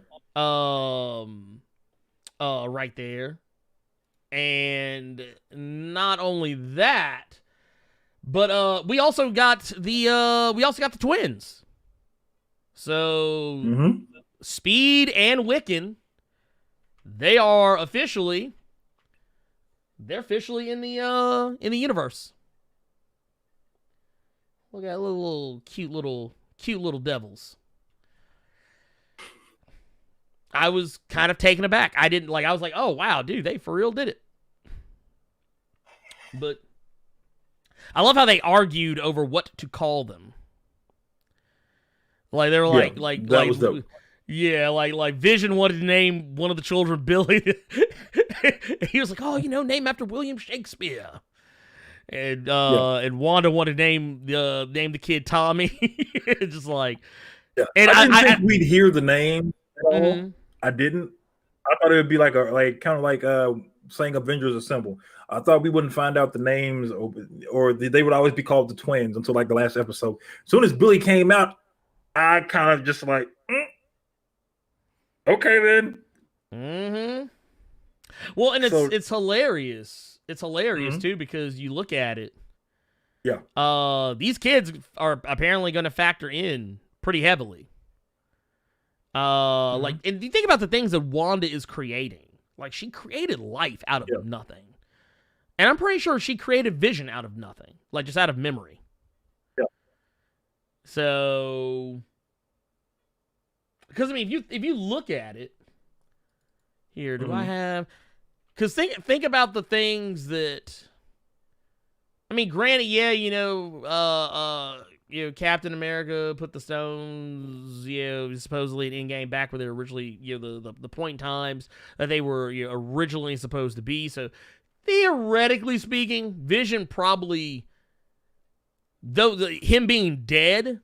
Right there. And not only that, but we also got the twins. So Speed and Wiccan, they're officially in the universe. Look at little cute little devils. I was kind of taken aback. I was like, oh wow, dude, they for real did it. But I love how they argued over what to call them. Like they were like Vision wanted to name one of the children Billy. He was like, oh, name after William Shakespeare. And Wanda wanted to name the kid Tommy. Just like, and I didn't think we'd hear the name at all. I didn't. I thought it would be like saying Avengers Assemble. I thought we wouldn't find out the names, or they would always be called the twins until like the last episode. As soon as Billy came out, I kind of just like, okay then. Well, and it's hilarious. It's hilarious too because you look at it. Yeah. These kids are apparently going to factor in pretty heavily. And you think about the things that Wanda is creating. Like she created life out of nothing. And I'm pretty sure she created Vision out of nothing. Like just out of memory. Yeah. So because I mean if you look at it here, do I have, because think about the things that, I mean, granted, Captain America put the stones, supposedly in Endgame back where they were originally, the point in times that they were originally supposed to be. So theoretically speaking, Vision probably, though him being dead,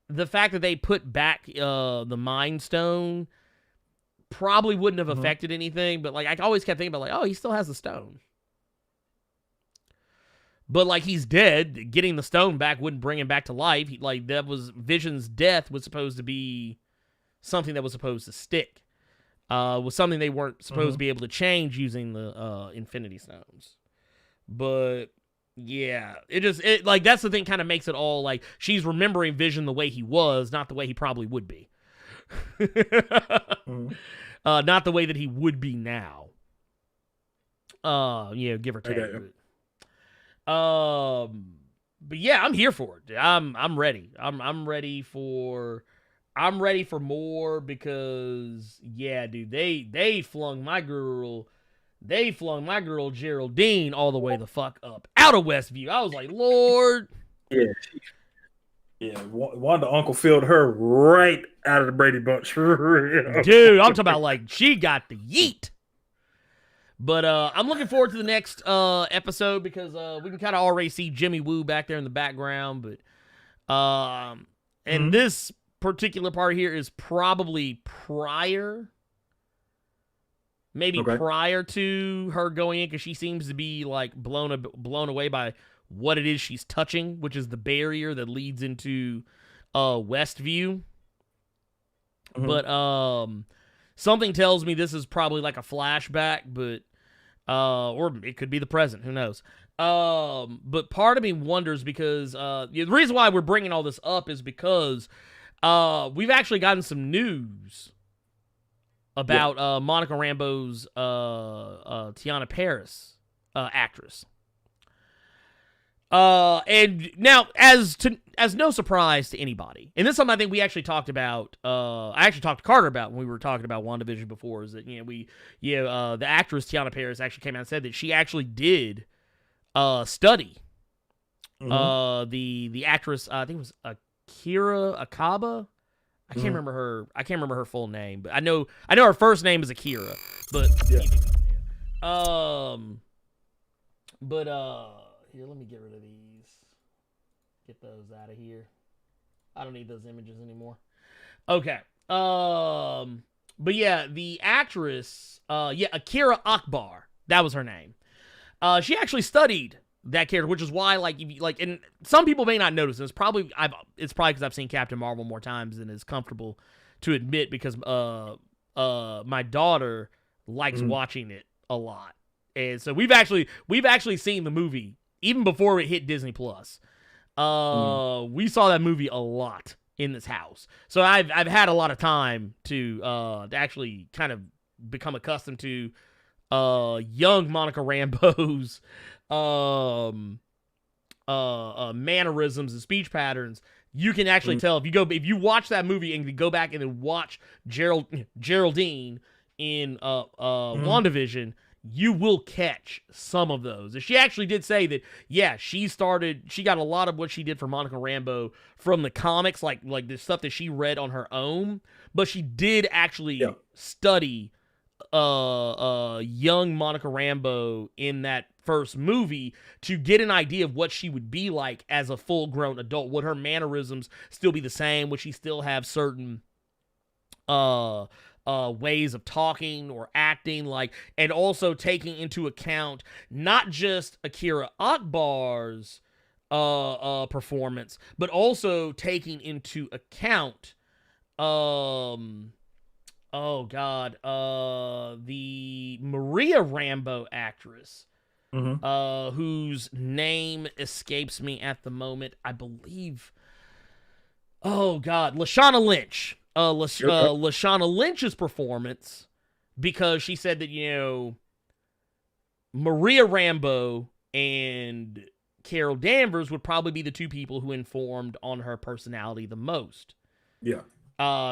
the fact that they put back the Mind Stone probably wouldn't have affected anything. But like I always kept thinking about like, oh, he still has the stone. But like he's dead, getting the stone back wouldn't bring him back to life. That was Vision's death was supposed to be something that was supposed to stick. Was something they weren't supposed to be able to change using the Infinity Stones. But yeah, it like that's the thing kind of makes it all like she's remembering Vision the way he was, not the way he probably would be. Not the way that he would be now. Give or take. But yeah, I'm here for it. I'm ready. I'm ready for more because yeah, dude, they flung my girl Geraldine all the way the fuck up out of Westview. I was like, Lord. Yeah. Yeah, Wanda Uncle filled her right out of the Brady Bunch. Dude, I'm talking about like she got the yeet. But I'm looking forward to the next episode because we can kind of already see Jimmy Woo back there in the background. But and this particular part here is probably prior to her going in because she seems to be like blown away by what it is she's touching, which is the barrier that leads into Westview. But something tells me this is probably like a flashback, but or it could be the present, who knows. But part of me wonders because the reason why we're bringing all this up is because we've actually gotten some news about Monica Rambeau's Tiana Paris actress. And now, as no surprise to anybody, and this is something I think we actually talked about. I actually talked to Carter about when we were talking about WandaVision before. Is that the actress Tiana Paris actually came out and said that she actually did study the actress. I think it was Akira Akaba. I can't remember her full name, but I know her first name is Akira. But here, let me get rid of these. Get those out of here. I don't need those images anymore. Okay. But yeah, the actress, Akira Akbar. That was her name. She actually studied that character, which is why, and some people may not notice. And it's probably because I've seen Captain Marvel more times than is comfortable to admit because my daughter likes watching it a lot, and so we've actually seen the movie. Even before it hit Disney Plus, we saw that movie a lot in this house. So I've had a lot of time to actually kind of become accustomed to young Monica Rambeau's mannerisms and speech patterns. You can actually tell if you watch that movie and you go back and then watch Geraldine in WandaVision. You will catch some of those. And she actually did say that, yeah, she got a lot of what she did for Monica Rambeau from the comics, like the stuff that she read on her own, but she did actually study young Monica Rambeau in that first movie to get an idea of what she would be like as a full-grown adult. Would her mannerisms still be the same? Would she still have certain ways of talking or acting, and also taking into account not just Akira Akbar's performance, but also taking into account the Maria Rambeau actress, whose name escapes me at the moment. I believe, Lashana Lynch. Lashana Lynch's performance, because she said that, Maria Rambeau and Carol Danvers would probably be the two people who informed on her personality the most. Yeah.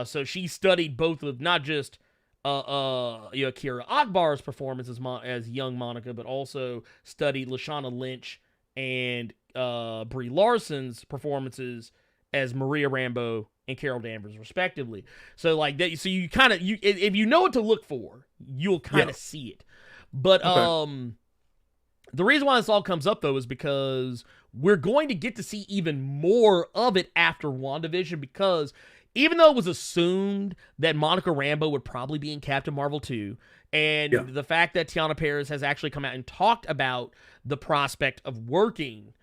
So she studied both of not just Akira Akbar's performance as young Monica, but also studied Lashana Lynch and Brie Larson's performances as Maria Rambeau and Carol Danvers, respectively. So so you kind of if you know what to look for, you'll kind of see it. But the reason why this all comes up though is because we're going to get to see even more of it after WandaVision, because even though it was assumed that Monica Rambeau would probably be in Captain Marvel 2, and the fact that Tiana Paris has actually come out and talked about the prospect of working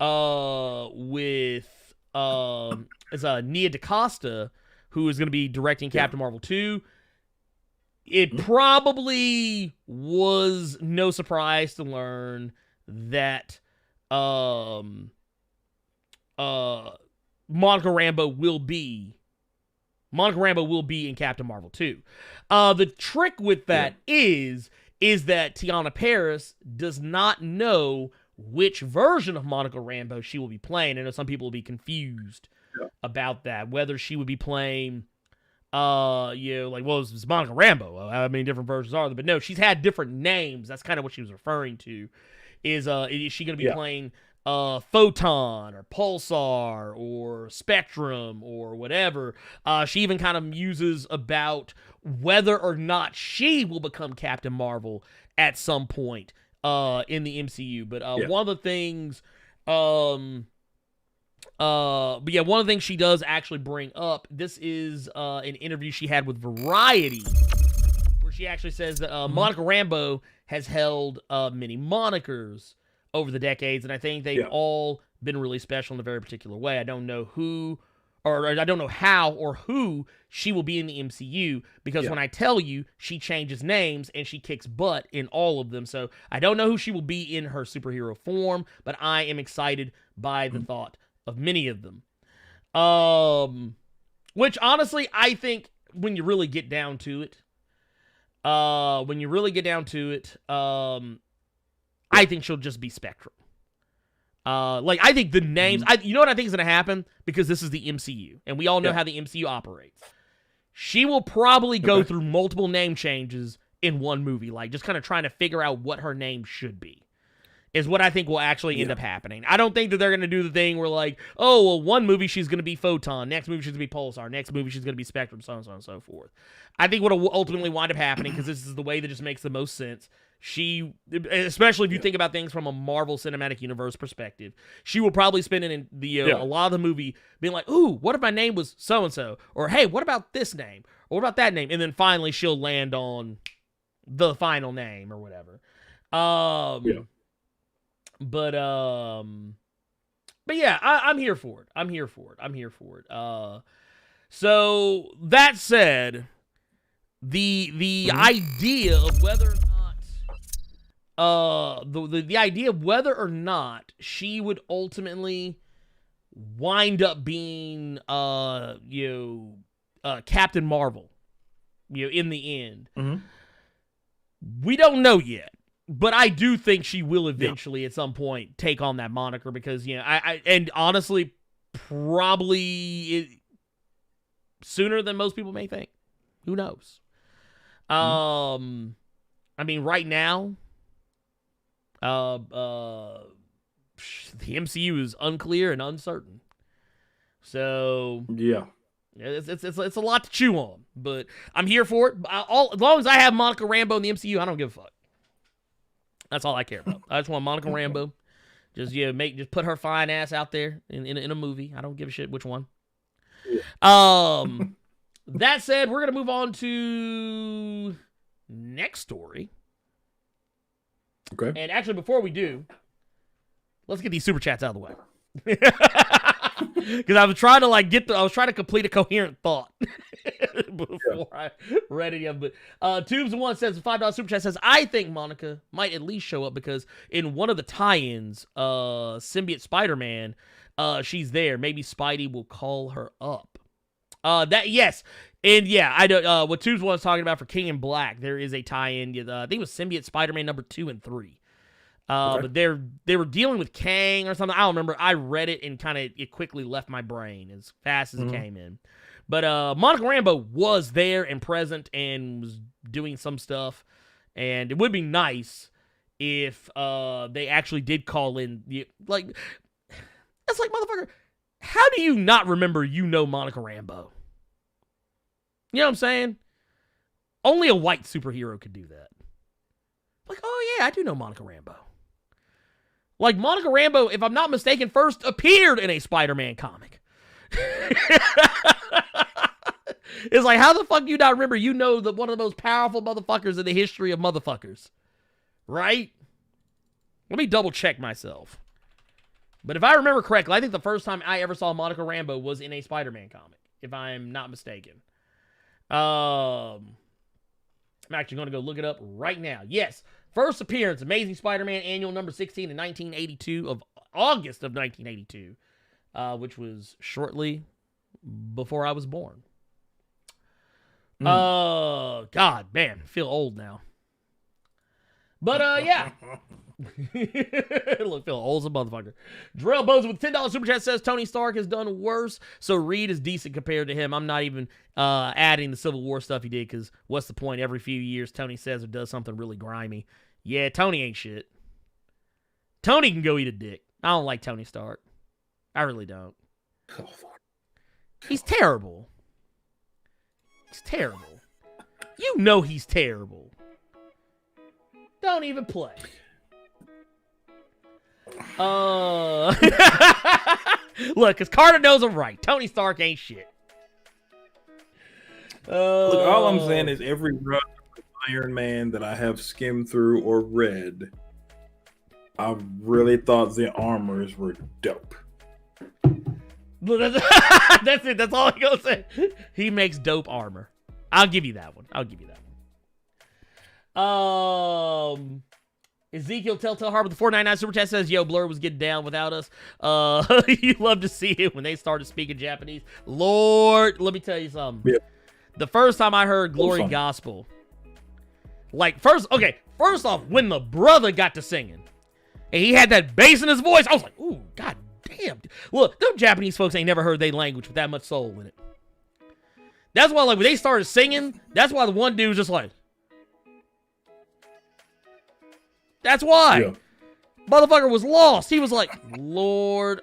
with Nia DaCosta, who is going to be directing Captain Marvel 2, it probably was no surprise to learn that Monica Rambeau will be Monica Rambeau will be in Captain Marvel 2. The trick with that is that Tiana Paris does not know which version of Monica Rambeau she will be playing. I know some people will be confused about that, whether she would be playing, it's Monica Rambeau. How many different versions are there? But no, she's had different names. That's kind of what she was referring to. Is she going to be playing Photon or Pulsar or Spectrum or whatever? She even kind of muses about whether or not she will become Captain Marvel at some point in the MCU. But one of the things, one of the things she does actually bring up, this is an interview she had with Variety, where she actually says that Monica Rambeau has held many monikers over the decades, and I think they've all been really special in a very particular way. I don't know who, or I don't know how or who she will be in the MCU, because when I tell you, she changes names and she kicks butt in all of them. So I don't know who she will be in her superhero form, but I am excited by the thought of many of them. Which honestly, I think when you really get down to it, I think she'll just be Spectrum. I think the names, you know what I think is going to happen? Because this is the MCU, and we all know how the MCU operates. She will probably go through multiple name changes in one movie, like just kind of trying to figure out what her name should be, is what I think will actually end up happening. I don't think that they're going to do the thing where like, oh, well, one movie she's going to be Photon, next movie she's going to be Pulsar, next movie she's going to be Spectrum, so on and so forth. I think what will ultimately wind up happening, because this is the way that just makes the most sense, she, especially if you think about things from a Marvel Cinematic Universe perspective, she will probably spend in the a lot of the movie being like, ooh, what if my name was so-and-so? Or, hey, what about this name? Or what about that name? And then finally she'll land on the final name or whatever. But yeah, I'm here for it. I'm here for it. So that said, the idea of whether or not the idea of whether or not she would ultimately wind up being Captain Marvel, in the end, we don't know yet. But I do think she will eventually at some point take on that moniker, because and honestly, probably sooner than most people may think. Who knows? I mean, right now, the MCU is unclear and uncertain. So it's a lot to chew on. But I'm here for it. As long as I have Monica Rambeau in the MCU, I don't give a fuck. That's all I care about. I just want Monica Rambeau. Just put her fine ass out there in a movie. I don't give a shit which one. That said, we're gonna move on to next story. Okay. And actually, before we do, let's get these super chats out of the way. Because I was trying to complete a coherent thought before I read it. But Tubes1 says, a $5 super chat says, I think Monica might at least show up because in one of the tie-ins, Symbiote Spider-Man, she's there. Maybe Spidey will call her up. Yes. And yeah, I don't. What Tubes1 was talking about for King in Black, there is a tie-in. I think it was Symbiote Spider-Man number 2 and 3. But they were dealing with Kang or something. I don't remember. I read it and it quickly left my brain as fast as it came in. But Monica Rambeau was there and present and was doing some stuff. And it would be nice if they actually did call in. It's like, motherfucker, how do you not remember Monica Rambeau? You know what I'm saying? Only a white superhero could do that. Like, oh yeah, I do know Monica Rambeau. Like, Monica Rambeau, if I'm not mistaken, first appeared in a Spider-Man comic. It's like, how the fuck you not remember one of the most powerful motherfuckers in the history of motherfuckers? Right? Let me double check myself. But if I remember correctly, I think the first time I ever saw Monica Rambeau was in a Spider-Man comic, if I'm not mistaken. I'm actually going to go look it up right now. Yes. First appearance, Amazing Spider-Man Annual number 16 in 1982 of August of 1982, which was shortly before I was born. God, man, I feel old now. But yeah. Look, feel old as a motherfucker. Drell Bones with $10 super chat says Tony Stark has done worse, so Reed is decent compared to him. I'm not even adding the Civil War stuff he did, because what's the point? Every few years, Tony says or does something really grimy. Yeah, Tony ain't shit. Tony can go eat a dick. I don't like Tony Stark. I really don't. He's terrible. He's terrible. You know he's terrible. Don't even play. Look, because Carter knows I'm right. Tony Stark ain't shit. Look, all I'm saying is every run of Iron Man that I have skimmed through or read, I really thought the armors were dope. That's it. That's all I'm gonna say. He makes dope armor. I'll give you that one. Ezekiel Telltale Harbor, the 499 super chat says, "Yo, Blerd was getting down without us. You love to see it when they started speaking Japanese. Lord, let me tell you something. Yeah. The first time I heard Glory Gospel, like first off, when the brother got to singing, and he had that bass in his voice, I was like, ooh, god damn. Look, them Japanese folks ain't never heard their language with that much soul in it. That's why, like, when they started singing, that's why the one dude was just like, that's why. Yeah. Motherfucker was lost. He was like, Lord,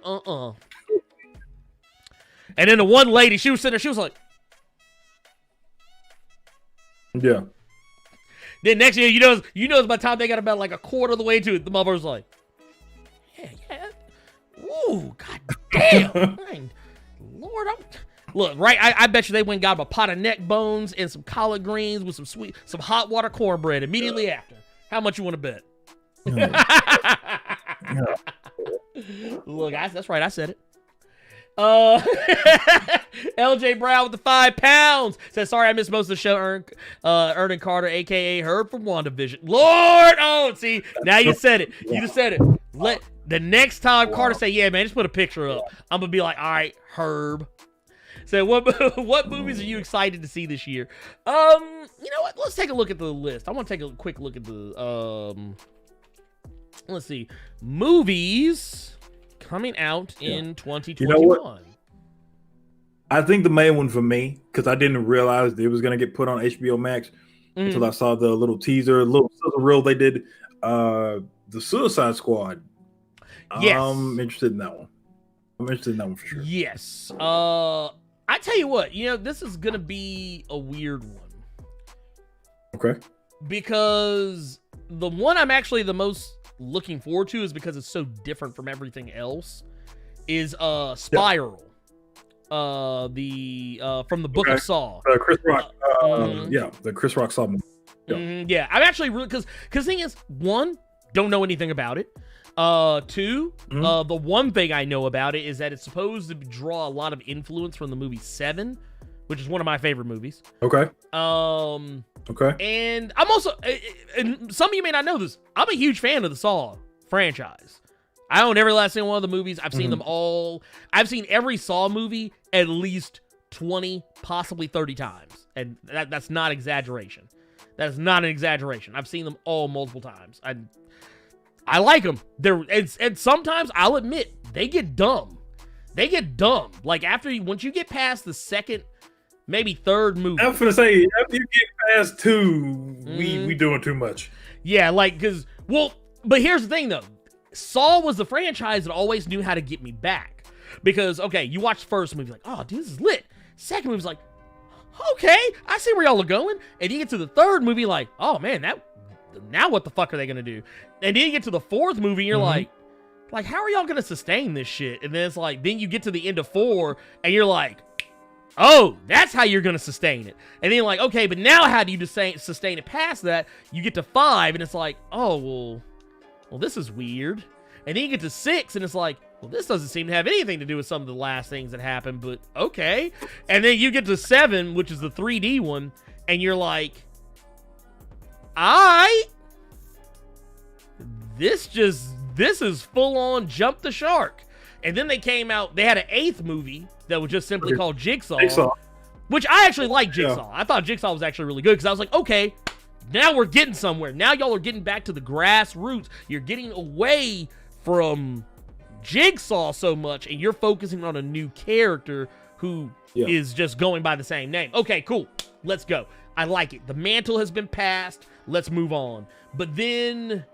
And then the one lady, she was sitting there, she was like, yeah. Then next year, you know, by the time they got about like a quarter of the way to it, the mother was like, yeah. Ooh, god damn. Lord, look, right? I bet you they went and got a pot of neck bones and some collard greens with some hot water cornbread immediately after. How much you want to bet? Look, that's right. I said it. LJ Brown with the £5 says, sorry I missed most of the show. Ernie Carter, aka Herb from WandaVision. Lord, see, now you said it. You just said it. Let the next time Carter say, yeah, man, just put a picture up, I'm gonna be like, all right, Herb. So what movies are you excited to see this year? You know what? Let's take a look at the list. I want to take a quick look at the let's see, movies coming out in 2021. You know what? I think the main one for me, because I didn't realize it was going to get put on HBO Max until I saw the little teaser, little reel they did, the Suicide Squad. Yes. I'm interested in that one. For sure. Yes. I tell you what, this is going to be a weird one. Okay. Because the one I'm actually the most looking forward to is because it's so different from everything else is Spiral. From the Book of Saw. Chris Rock. Yeah, the Chris Rock Saw movie. Yeah, I'm actually really because the thing is, one, don't know anything about it. Two, the one thing I know about it is that it's supposed to draw a lot of influence from the movie Seven, which is one of my favorite movies. Okay. Okay. And I'm also, and some of you may not know this, I'm a huge fan of the Saw franchise. I own every last single one of the movies. I've seen them all. I've seen every Saw movie at least 20, possibly 30 times. And that's not exaggeration. That is not an exaggeration. I've seen them all multiple times. I like them. And sometimes I'll admit they get dumb. Like once you get past the second, maybe third movie. I'm gonna say after you get past two, we doing too much. Yeah, like but here's the thing though. Saw was the franchise that always knew how to get me back. Because, okay, you watch the first movie, like, oh, dude, this is lit. Second movie's like, okay, I see where y'all are going. And you get to the third movie, like, oh, man, now what the fuck are they going to do? And then you get to the fourth movie, and you're like, how are y'all going to sustain this shit? And then it's like, then you get to the end of 4, and you're like, oh, that's how you're going to sustain it. And then you're like, okay, but now how do you sustain it past that? You get to 5, and it's like, oh, well, this is weird. And then you get to 6, and it's like, well, this doesn't seem to have anything to do with some of the last things that happened, but okay. And then you get to 7, which is the 3D one, and you're like, this is full on jump the shark. And then they came out, they had an 8th movie that was just simply called Jigsaw. Which I actually like Jigsaw. I thought Jigsaw was actually really good because I was like, okay, now we're getting somewhere. Now y'all are getting back to the grassroots. You're getting away from Jigsaw so much, and you're focusing on a new character who is just going by the same name. Okay, cool. Let's go. I like it. The mantle has been passed. Let's move on. But then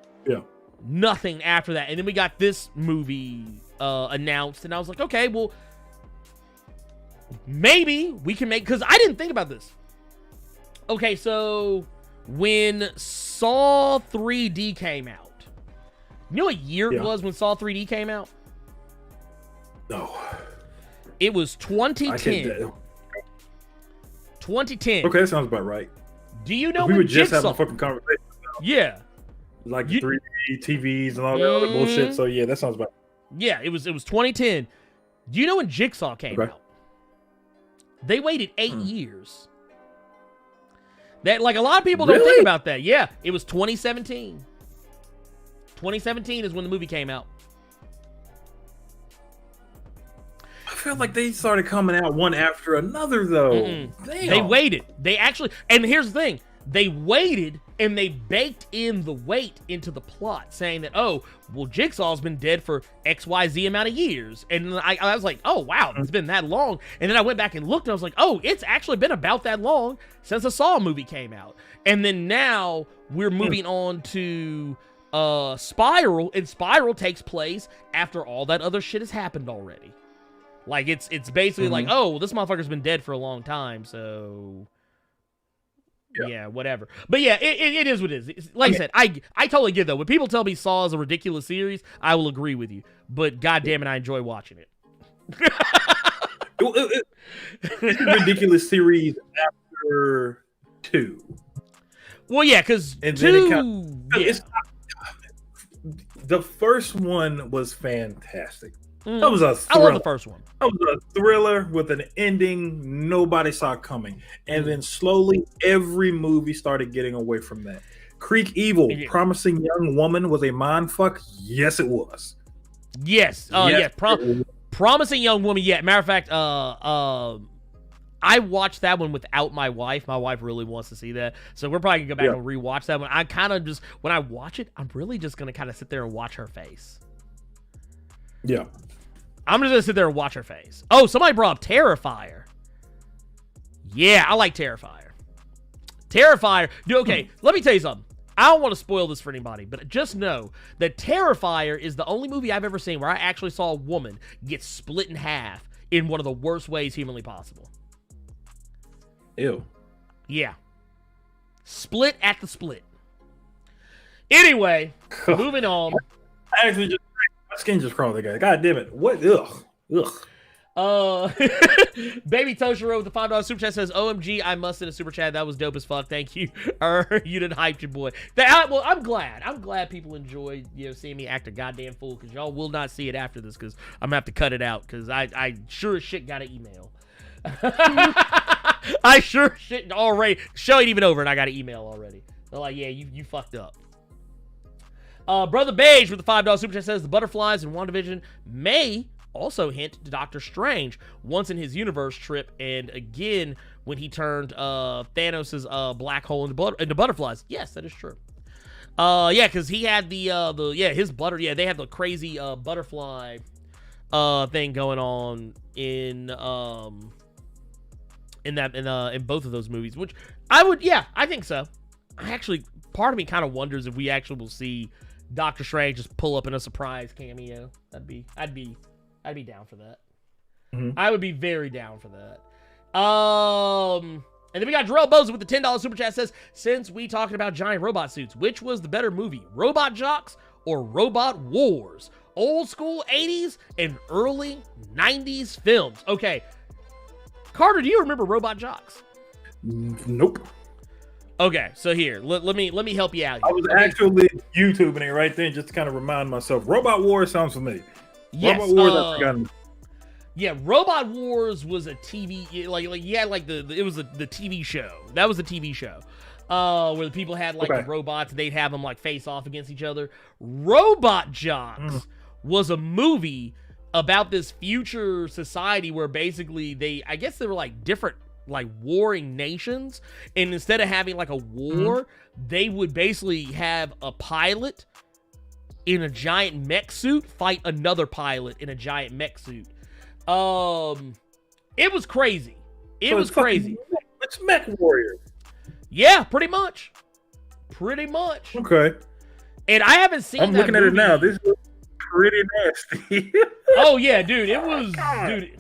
nothing after that. And then we got this movie announced, and I was like, okay, well, maybe we can make, because I didn't think about this. Okay, so when Saw 3D came out, you know what year it was when Saw 3D came out? No. It was 2010. 2010. Okay, that sounds about right. Do you know we when were just Jigsaw... having a fucking conversation about, yeah. Like 3D TVs and all that other bullshit. So yeah, that sounds about right. Yeah, it was 2010. Do you know when Jigsaw came out? They waited 8 years. That, like, a lot of people don't think about that. Yeah, it was 2017. 2017 is when the movie came out. I feel like they started coming out one after another, though. Damn. They waited. They actually, and here's the thing. They waited, and they baked in the wait into the plot, saying that, oh, well, Jigsaw's been dead for XYZ amount of years. And I was like, oh, wow, it's been that long. And then I went back and looked, and I was like, oh, it's actually been about that long since the Saw movie came out. And then now we're moving on to Spiral, and Spiral takes place after all that other shit has happened already. Like, it's basically like, oh, well, this motherfucker's been dead for a long time, so... Yeah, whatever. But yeah, it is what it is. Like I said, I totally get, though. When people tell me Saw is a ridiculous series, I will agree with you. But goddamn it, I enjoy watching it. It's a ridiculous series after 2. Well, yeah, because 2... the first one was fantastic. That was a thriller. I love the first one. That was a thriller with an ending nobody saw coming. And then slowly every movie started getting away from that. Creek Evil, Promising Young Woman was a mind fuck. Yes, it was. Yes. Promising Young Woman. Yeah. Matter of fact, I watched that one without my wife. My wife really wants to see that. So we're probably going to go back and rewatch that one. I kind of just, when I watch it, I'm really just going to kind of sit there and watch her face. Yeah. I'm just going to sit there and watch her face. Oh, somebody brought up Terrifier. Yeah, I like Terrifier. Terrifier. Dude, okay, let me tell you something. I don't want to spoil this for anybody, but just know that Terrifier is the only movie I've ever seen where I actually saw a woman get split in half in one of the worst ways humanly possible. Ew. Yeah. Split at the split. Anyway, moving on. I actually just... My skin just crawled again. God damn it. What? Ugh. Baby Toshiro with the $5 super chat says, OMG, I must in a super chat. That was dope as fuck. Thank you. You done hyped your boy. Well, I'm glad. I'm glad people enjoy, seeing me act a goddamn fool, because y'all will not see it after this, because I'm going to have to cut it out, because I sure as shit got an email. I sure as shit already. Show ain't even over, and I got an email already. They're like, yeah, you fucked up. Brother Beige with the $5 super chat says the butterflies in WandaVision may also hint to Doctor Strange once in his universe trip, and again when he turned Thanos' black hole into butterflies. Yes, that is true. Yeah, because he had they had the crazy butterfly thing going on in both of those movies, which I think so. Part of me kind of wonders if we actually will see Doctor Strange just pull up in a surprise cameo. I'd be down for that. Mm-hmm. I would be very down for that. And then we got Jarrell Boza with the $10 super chat says, since we talking about giant robot suits, which was the better movie, Robot Jocks or Robot Wars? Old school 80s and early 90s films. Okay. Carter, do you remember Robot Jocks? Nope. Okay, so here, let me help you out here. I was actually YouTubing it right then just to kind of remind myself. Robot Wars sounds familiar. Yes, Robot Wars, I forgot. Yeah, Robot Wars was a TV, it was the TV show. That was the TV show. Where the people had the robots, they'd have them face off against each other. Robot Jocks was a movie about this future society where basically they were different like warring nations, and instead of having like a war, they would basically have a pilot in a giant mech suit fight another pilot in a giant mech suit. It was crazy. It was crazy. It's Mech Warrior. Yeah, pretty much. Pretty much. Okay. And I haven't seen. I'm looking at it now. This is pretty nasty. Oh yeah, dude. It was, dude.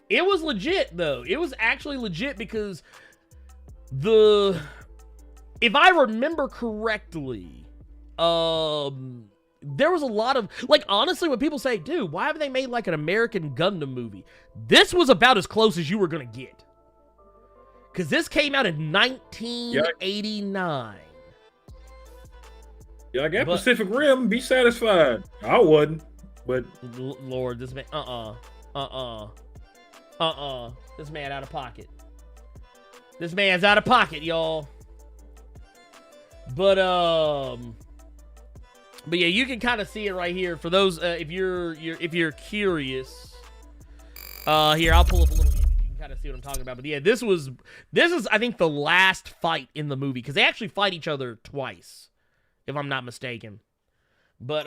It was legit though. It was actually legit because if I remember correctly, there was a lot of, like, honestly, when people say, dude, why haven't they made like an American Gundam movie? This was about as close as you were gonna get. Because this came out in 1989. Yeah, I got Pacific Rim. Be satisfied. I wouldn't, but Lord, this man, this man out of pocket. This man's out of pocket, y'all. But yeah, you can kind of see it right here for those if you're curious. Here, I'll pull up a little image. You can kind of see what I'm talking about. But yeah, this is I think the last fight in the movie because they actually fight each other twice, if I'm not mistaken. But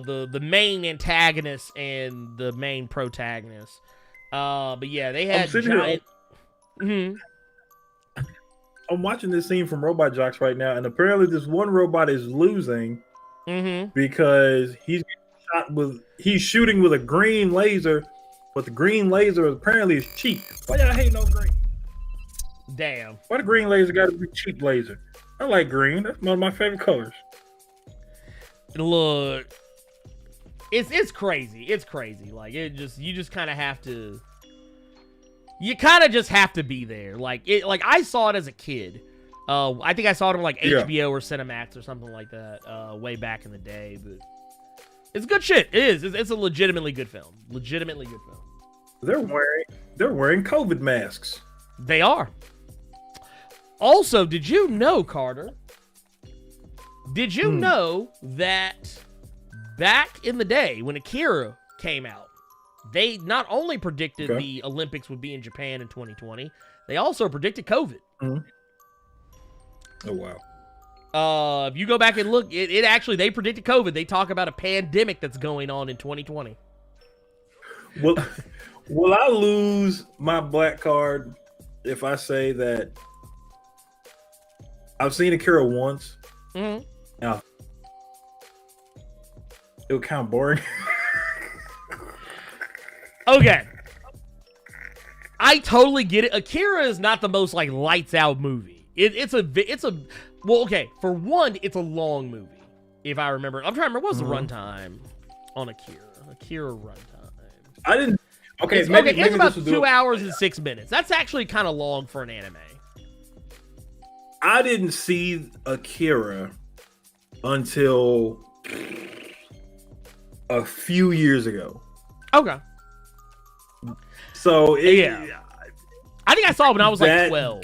the main antagonist and the main protagonist. But yeah, they had giant. I'm watching this scene from Robot Jocks right now, and apparently this one robot is losing because he's shooting with a green laser, but the green laser apparently is cheap. Why y'all hate no green? Damn. Why the green laser got to be cheap laser? I like green. That's one of my favorite colors. Look, it's crazy. It's crazy. Like you just kind of have to. You kind of just have to be there. Like I saw it as a kid. I think I saw it on like HBO or Cinemax or something like that way back in the day. But it's good shit. It is. It's a legitimately good film. Legitimately good film. They're wearing COVID masks. They are. Also, did you know, Carter? Did you know that back in the day when Akira came out, they not only predicted the Olympics would be in Japan in 2020, they also predicted COVID. Oh, wow. If you go back and look, it actually, they predicted COVID. They talk about a pandemic that's going on in 2020. Well, will I lose my black card if I say that I've seen Akira once? Now, it was kind of boring. Okay. I totally get it. Akira is not the most like lights out movie. It's a well, okay. For one, it's a long movie. If I remember, I'm trying to remember what's the runtime on Akira. Akira runtime. I didn't. Okay, it's about 2 hours and 6 minutes. That's actually kind of long for an anime. I didn't see Akira until a few years ago. Okay. So yeah, I think I saw it when I was like 12.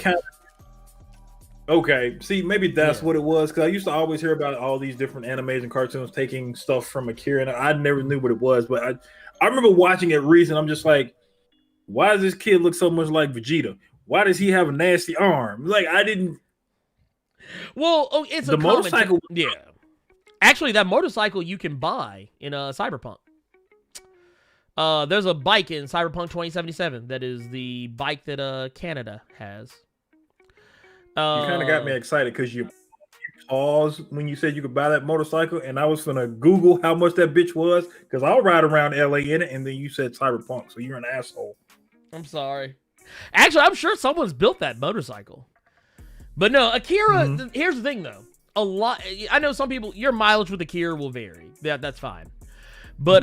Okay, see, maybe that's what it was because I used to always hear about all these different animes and cartoons taking stuff from Akira, and I never knew what it was. But I remember watching it recently. I'm just like, why does this kid look so much like Vegeta? Why does he have a nasty arm? Like I didn't. Well, it's the motorcycle. Yeah, actually, that motorcycle you can buy in Cyberpunk. There's a bike in Cyberpunk 2077 that is the bike that Canada has. You kind of got me excited because you paused when you said you could buy that motorcycle, and I was gonna Google how much that bitch was because I'll ride around LA in it, and then you said Cyberpunk, so you're an asshole. I'm sorry. Actually, I'm sure someone's built that motorcycle. But no, Akira. Here's the thing, though. I know some people. Your mileage with Akira will vary. That's fine. But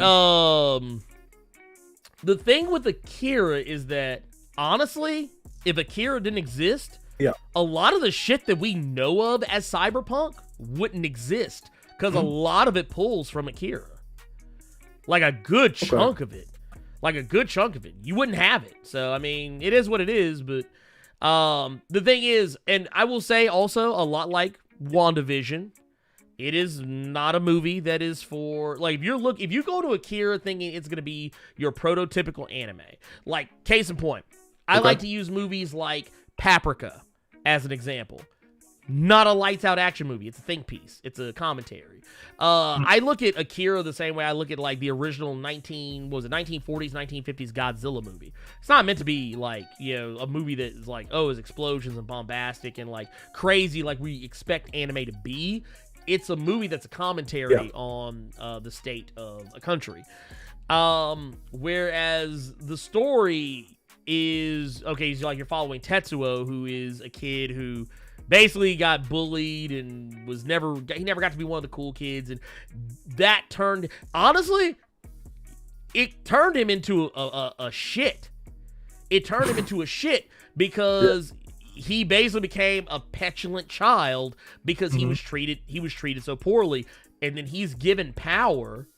the thing with Akira is that honestly, if Akira didn't exist, a lot of the shit that we know of as Cyberpunk wouldn't exist because a lot of it pulls from Akira. Like a good chunk of it. You wouldn't have it. So, I mean, it is what it is, but the thing is, and I will say also a lot like WandaVision, it is not a movie that is for, like, if you go to Akira thinking it's going to be your prototypical anime, like, case in point, I like to use movies like Paprika, as an example. Not a lights out action movie. It's a think piece. It's a commentary. I look at Akira the same way I look at like the original 1940s, 1950s Godzilla movie. It's not meant to be like, you know, a movie that is like, oh, it's explosions and bombastic and like crazy like we expect anime to be. It's a movie that's a commentary on the state of a country. Whereas the story is, okay, so like you're following Tetsuo, who is a kid who basically got bullied and he never got to be one of the cool kids, and that it turned him into a shit. It turned him into a shit because he basically became a petulant child because he was treated so poorly, and then he's given power.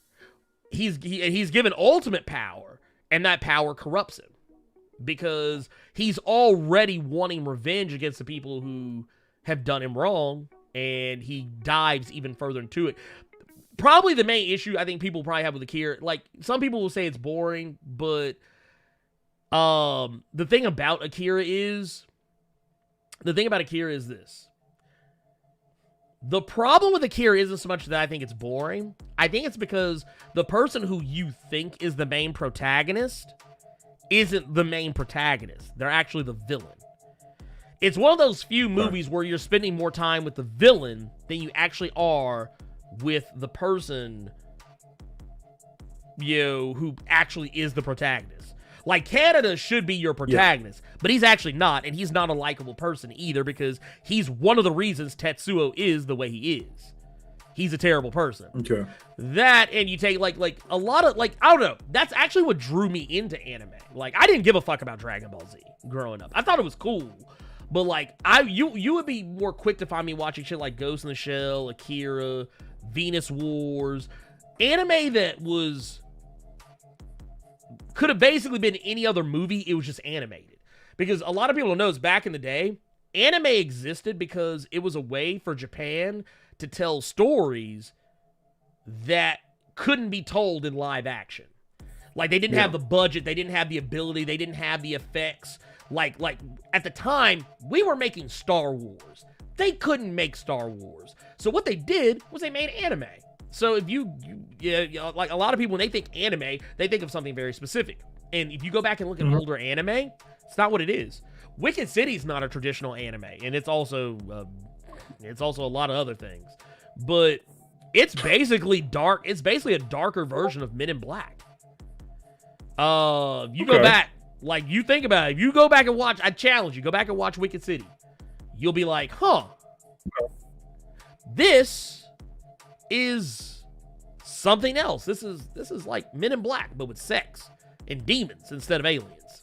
He's given ultimate power, and that power corrupts him because he's already wanting revenge against the people who have done him wrong, and he dives even further into it. Probably the main issue I think people probably have with Akira, like some people will say it's boring, but the thing about Akira is this. The problem with Akira isn't so much that I think it's boring. I think it's because the person who you think is the main protagonist isn't the main protagonist. They're actually the villain. It's one of those few movies where you're spending more time with the villain than you actually are with the person, you know, who actually is the protagonist. Like, Canada should be your protagonist, but he's actually not, and he's not a likable person either because he's one of the reasons Tetsuo is the way he is. He's a terrible person. Okay. That, and you take, like a lot of, like, I don't know, that's actually what drew me into anime. Like, I didn't give a fuck about Dragon Ball Z growing up. I thought it was cool. But like you would be more quick to find me watching shit like Ghost in the Shell, Akira, Venus Wars, anime that could have basically been any other movie. It was just animated. Because a lot of people don't know is back in the day, anime existed because it was a way for Japan to tell stories that couldn't be told in live action. Like they didn't have the budget, they didn't have the ability, they didn't have the effects. Like at the time, we were making Star Wars. They couldn't make Star Wars. So what they did was they made anime. So if you like a lot of people, when they think anime, they think of something very specific. And if you go back and look at older anime, it's not what it is. Wicked City's not a traditional anime, and it's also a lot of other things. But it's basically dark. It's basically a darker version of Men in Black. You go back. Like, you think about it. If you go back and watch, I challenge you, go back and watch Wicked City. You'll be like, huh. This is something else. This is like Men in Black, but with sex and demons instead of aliens.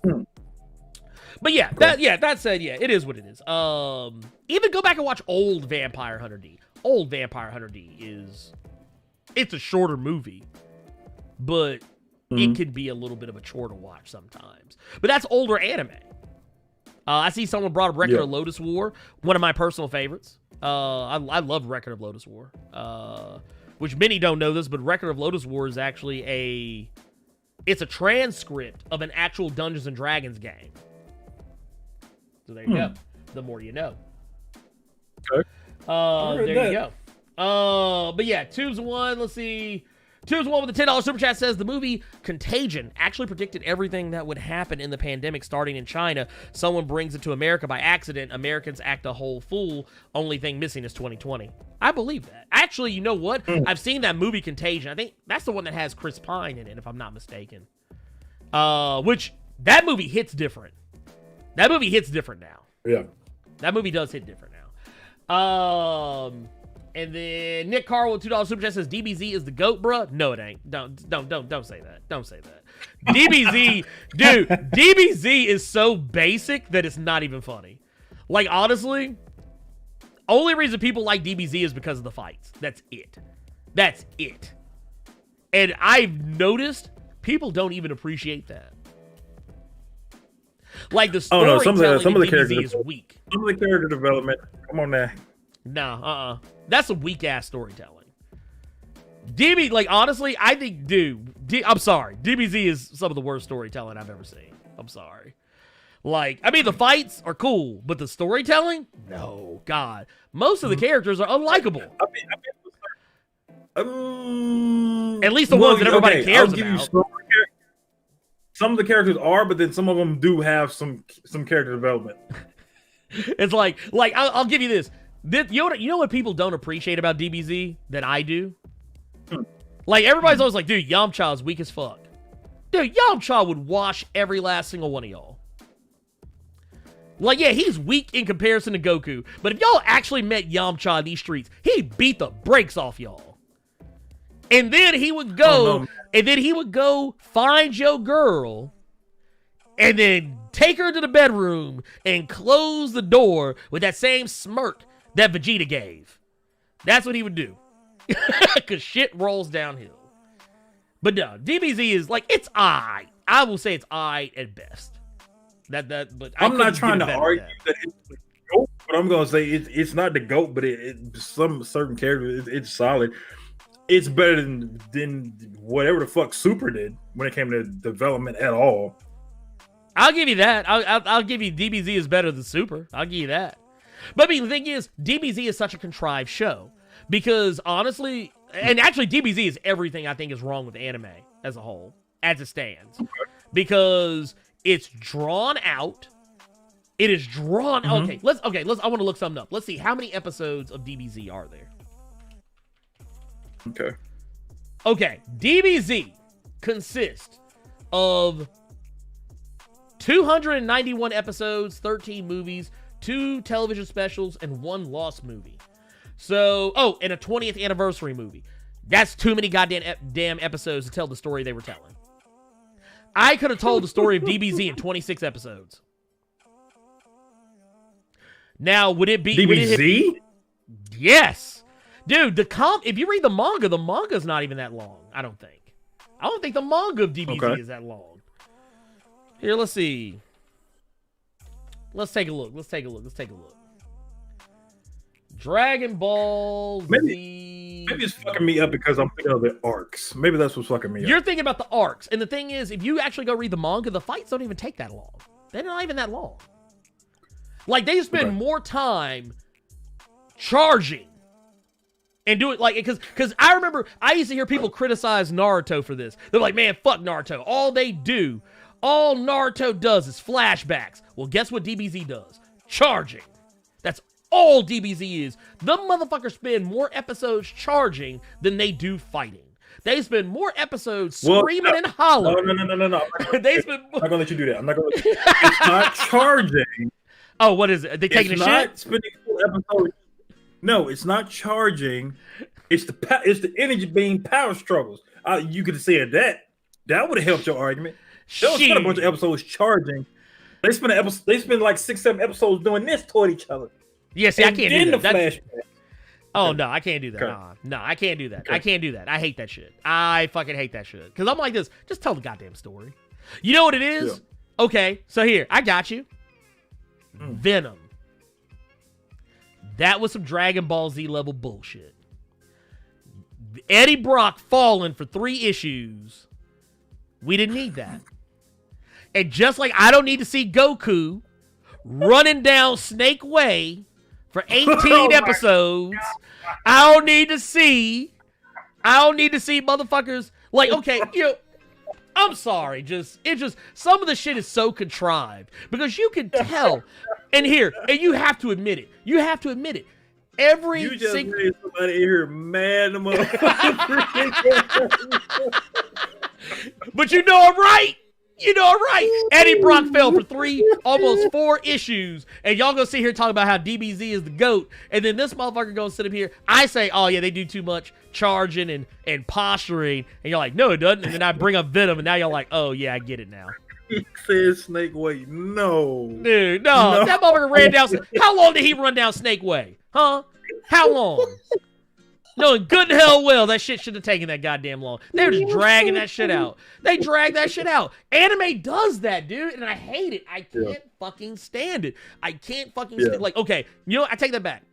But yeah, that said, it is what it is. Even go back and watch old Vampire Hunter D. Old Vampire Hunter D it's a shorter movie, but it could be a little bit of a chore to watch sometimes. But that's older anime. I see someone brought up Record of Lotus War, one of my personal favorites. I love Record of Lotus War, which many don't know this, but Record of Lotus War is actually it's a transcript of an actual Dungeons and Dragons game. So there you go. The more you know. Okay. There you go. But yeah, Tubes One. Let's see. Tubes One with the $10 super chat says the movie Contagion actually predicted everything that would happen in the pandemic starting in China. Someone brings it to America by accident. Americans act a whole fool. Only thing missing is 2020. I believe that. Actually, you know what? I've seen that movie Contagion. I think that's the one that has Chris Pine in it, if I'm not mistaken. Which that movie hits different. That movie hits different now. Yeah. That movie does hit different now. And then Nick Carl with $2 super chat says DBZ is the GOAT, bruh. No, it ain't. Don't say that. Don't say that. DBZ, dude, DBZ is so basic that it's not even funny. Like, honestly, only reason people like DBZ is because of the fights. That's it. That's it. And I've noticed people don't even appreciate that. Like, the storytelling some of the DBZ is weak. Some of the character development. Come on now. No, that's some weak ass storytelling. DB, like, honestly, I think, I'm sorry. DBZ is some of the worst storytelling I've ever seen. I'm sorry. Like, I mean, the fights are cool, but the storytelling, no, God, most of the characters are unlikable. At least the ones that everybody cares about. Some of the characters are, but then some of them do have some character development. It's like I'll give you this. You know what people don't appreciate about DBZ that I do? Like, everybody's always like, dude, Yamcha's weak as fuck. Dude, Yamcha would wash every last single one of y'all. Like, yeah, he's weak in comparison to Goku, but if y'all actually met Yamcha in these streets, he'd beat the brakes off y'all. And then he would go, find your girl, and then take her to the bedroom and close the door with that same smirk that Vegeta gave. That's what he would do. Because shit rolls downhill. But no, DBZ is like, it's I will say it's I at best. But I'm not trying to argue that it's the GOAT, but I'm gonna say it's not the GOAT, but some certain characters it's solid. It's better than whatever the fuck Super did when it came to development at all. I'll give you that. I'll give you DBZ is better than Super. I'll give you that. But I mean, the thing is, DBZ is such a contrived show because honestly, and actually DBZ is everything I think is wrong with anime as a whole, as it stands. Okay. Because it's drawn out. It is drawn. Mm-hmm. Let's. I want to look something up. Let's see how many episodes of DBZ are there. Okay. DBZ consists of 291 episodes, 13 movies, 2 television specials, and 1 lost movie. So, and a 20th anniversary movie. That's too many goddamn episodes to tell the story they were telling. I could have told the story of DBZ in 26 episodes. Now, would it be DBZ? Yes. Dude, if you read the manga's not even that long, I don't think. I don't think the manga of DBZ is that long. Here, let's see. Let's take a look. Dragon Ball Z. Maybe it's fucking me up because I'm thinking of the arcs. Maybe that's what's fucking me up. You're thinking about the arcs. And the thing is, if you actually go read the manga, the fights don't even take that long. They're not even that long. Like, they spend more time charging and do it like, because I remember I used to hear people criticize Naruto for this. They're like, man, fuck Naruto. All Naruto does is flashbacks. Well, guess what DBZ does? Charging. That's all DBZ is. The motherfuckers spend more episodes charging than they do fighting. They spend more episodes screaming and hollering. No. I'm not gonna let you do that. I'm not gonna let you. It's not charging. Oh, what is it? Are they taking a shit? It's not spending full episodes. No, it's not charging. It's the energy beam power struggles. You could have said that. That would have helped your argument. They don't spend a bunch of episodes charging. They spend like 6-7 episodes doing this toward each other. Yeah, see, I can't do that. Flashback. Oh, no, I can't do that. Okay. No, I can't do that. Okay. I can't do that. I hate that shit. I fucking hate that shit. Because I'm like this. Just tell the goddamn story. You know what it is? Yeah. Okay, so here, I got you. Venom. That was some Dragon Ball Z level bullshit. Eddie Brock falling for 3 issues. We didn't need that. And just like I don't need to see Goku running down Snake Way for 18 episodes, I don't need to see motherfuckers like, okay, I'm sorry, some of the shit is so contrived because you can tell. And you have to admit it. You just made somebody here mad. But you know I'm right. Eddie Brock fell for 3, almost 4 issues, and y'all gonna sit here talking about how DBZ is the GOAT, and then this motherfucker gonna sit up here. I say, oh yeah, they do too much charging and posturing, and you're like, no, it doesn't. And then I bring up Venom, and now y'all like, oh yeah, I get it now. He said Snake Way. No. Dude, no. That motherfucker ran down. How long did he run down Snake Way? Huh? How long? No, good and hell well, that shit should have taken that goddamn long. They were just dragging that shit out. They dragged that shit out. Anime does that, dude, and I hate it. I can't fucking stand it. I can't fucking stand it. Like, okay, I take that back.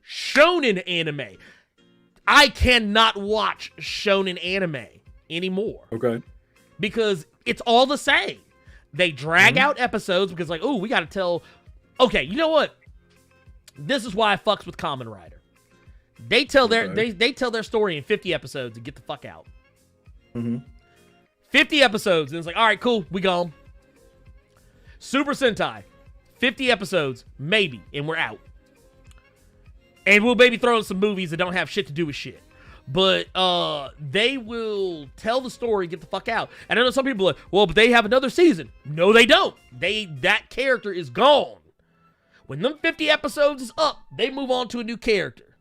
Shonen anime. I cannot watch shonen anime anymore. Okay. Because it's all the same. They drag out episodes because like, oh, we got to tell. Okay, you know what? This is why I fucks with Kamen Rider. They tell they tell their story in 50 episodes and get the fuck out. 50 episodes and it's like, all right, cool, we gone. Super Sentai, 50 episodes, maybe, and we're out. And we'll maybe throw in some movies that don't have shit to do with shit. But they will tell the story, get the fuck out. And I know some people are like, well, but they have another season. No, they don't. That character is gone. When them 50 episodes is up, they move on to a new character.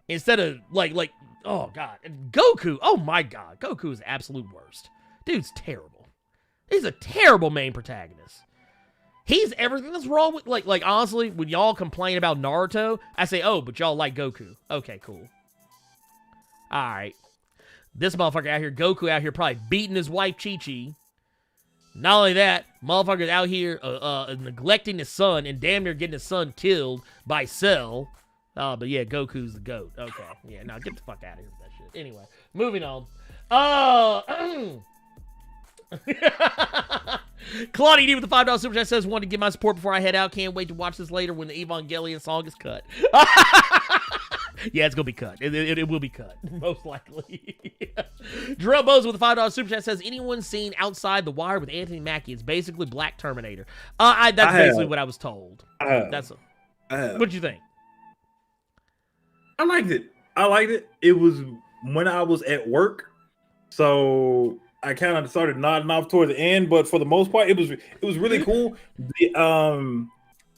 Instead of, like, oh, God. And Goku, oh, my God. Goku is the absolute worst. Dude's terrible. He's a terrible main protagonist. He's everything that's wrong with, like honestly, when y'all complain about Naruto, I say, oh, but y'all like Goku. Okay, cool. All right. This motherfucker out here, Goku out here probably beating his wife Chi-Chi. Not only that, motherfucker's out here neglecting his son and damn near getting his son killed by Cell. But yeah, Goku's the GOAT. Okay. Yeah, now get the fuck out of here with that shit. Anyway, moving on. Claudia D with the $5 super chat says, wanted to give my support before I head out. Can't wait to watch this later when the Evangelion song is cut. Yeah, it's going to be cut. It will be cut, most likely. Jarrell Bose with the $5 super chat says, anyone seen Outside the Wire with Anthony Mackie? It's basically Black Terminator. That's basically what I was told. What'd you think? I liked it. It was when I was at work, so I kind of started nodding off toward the end, but for the most part, it was really cool.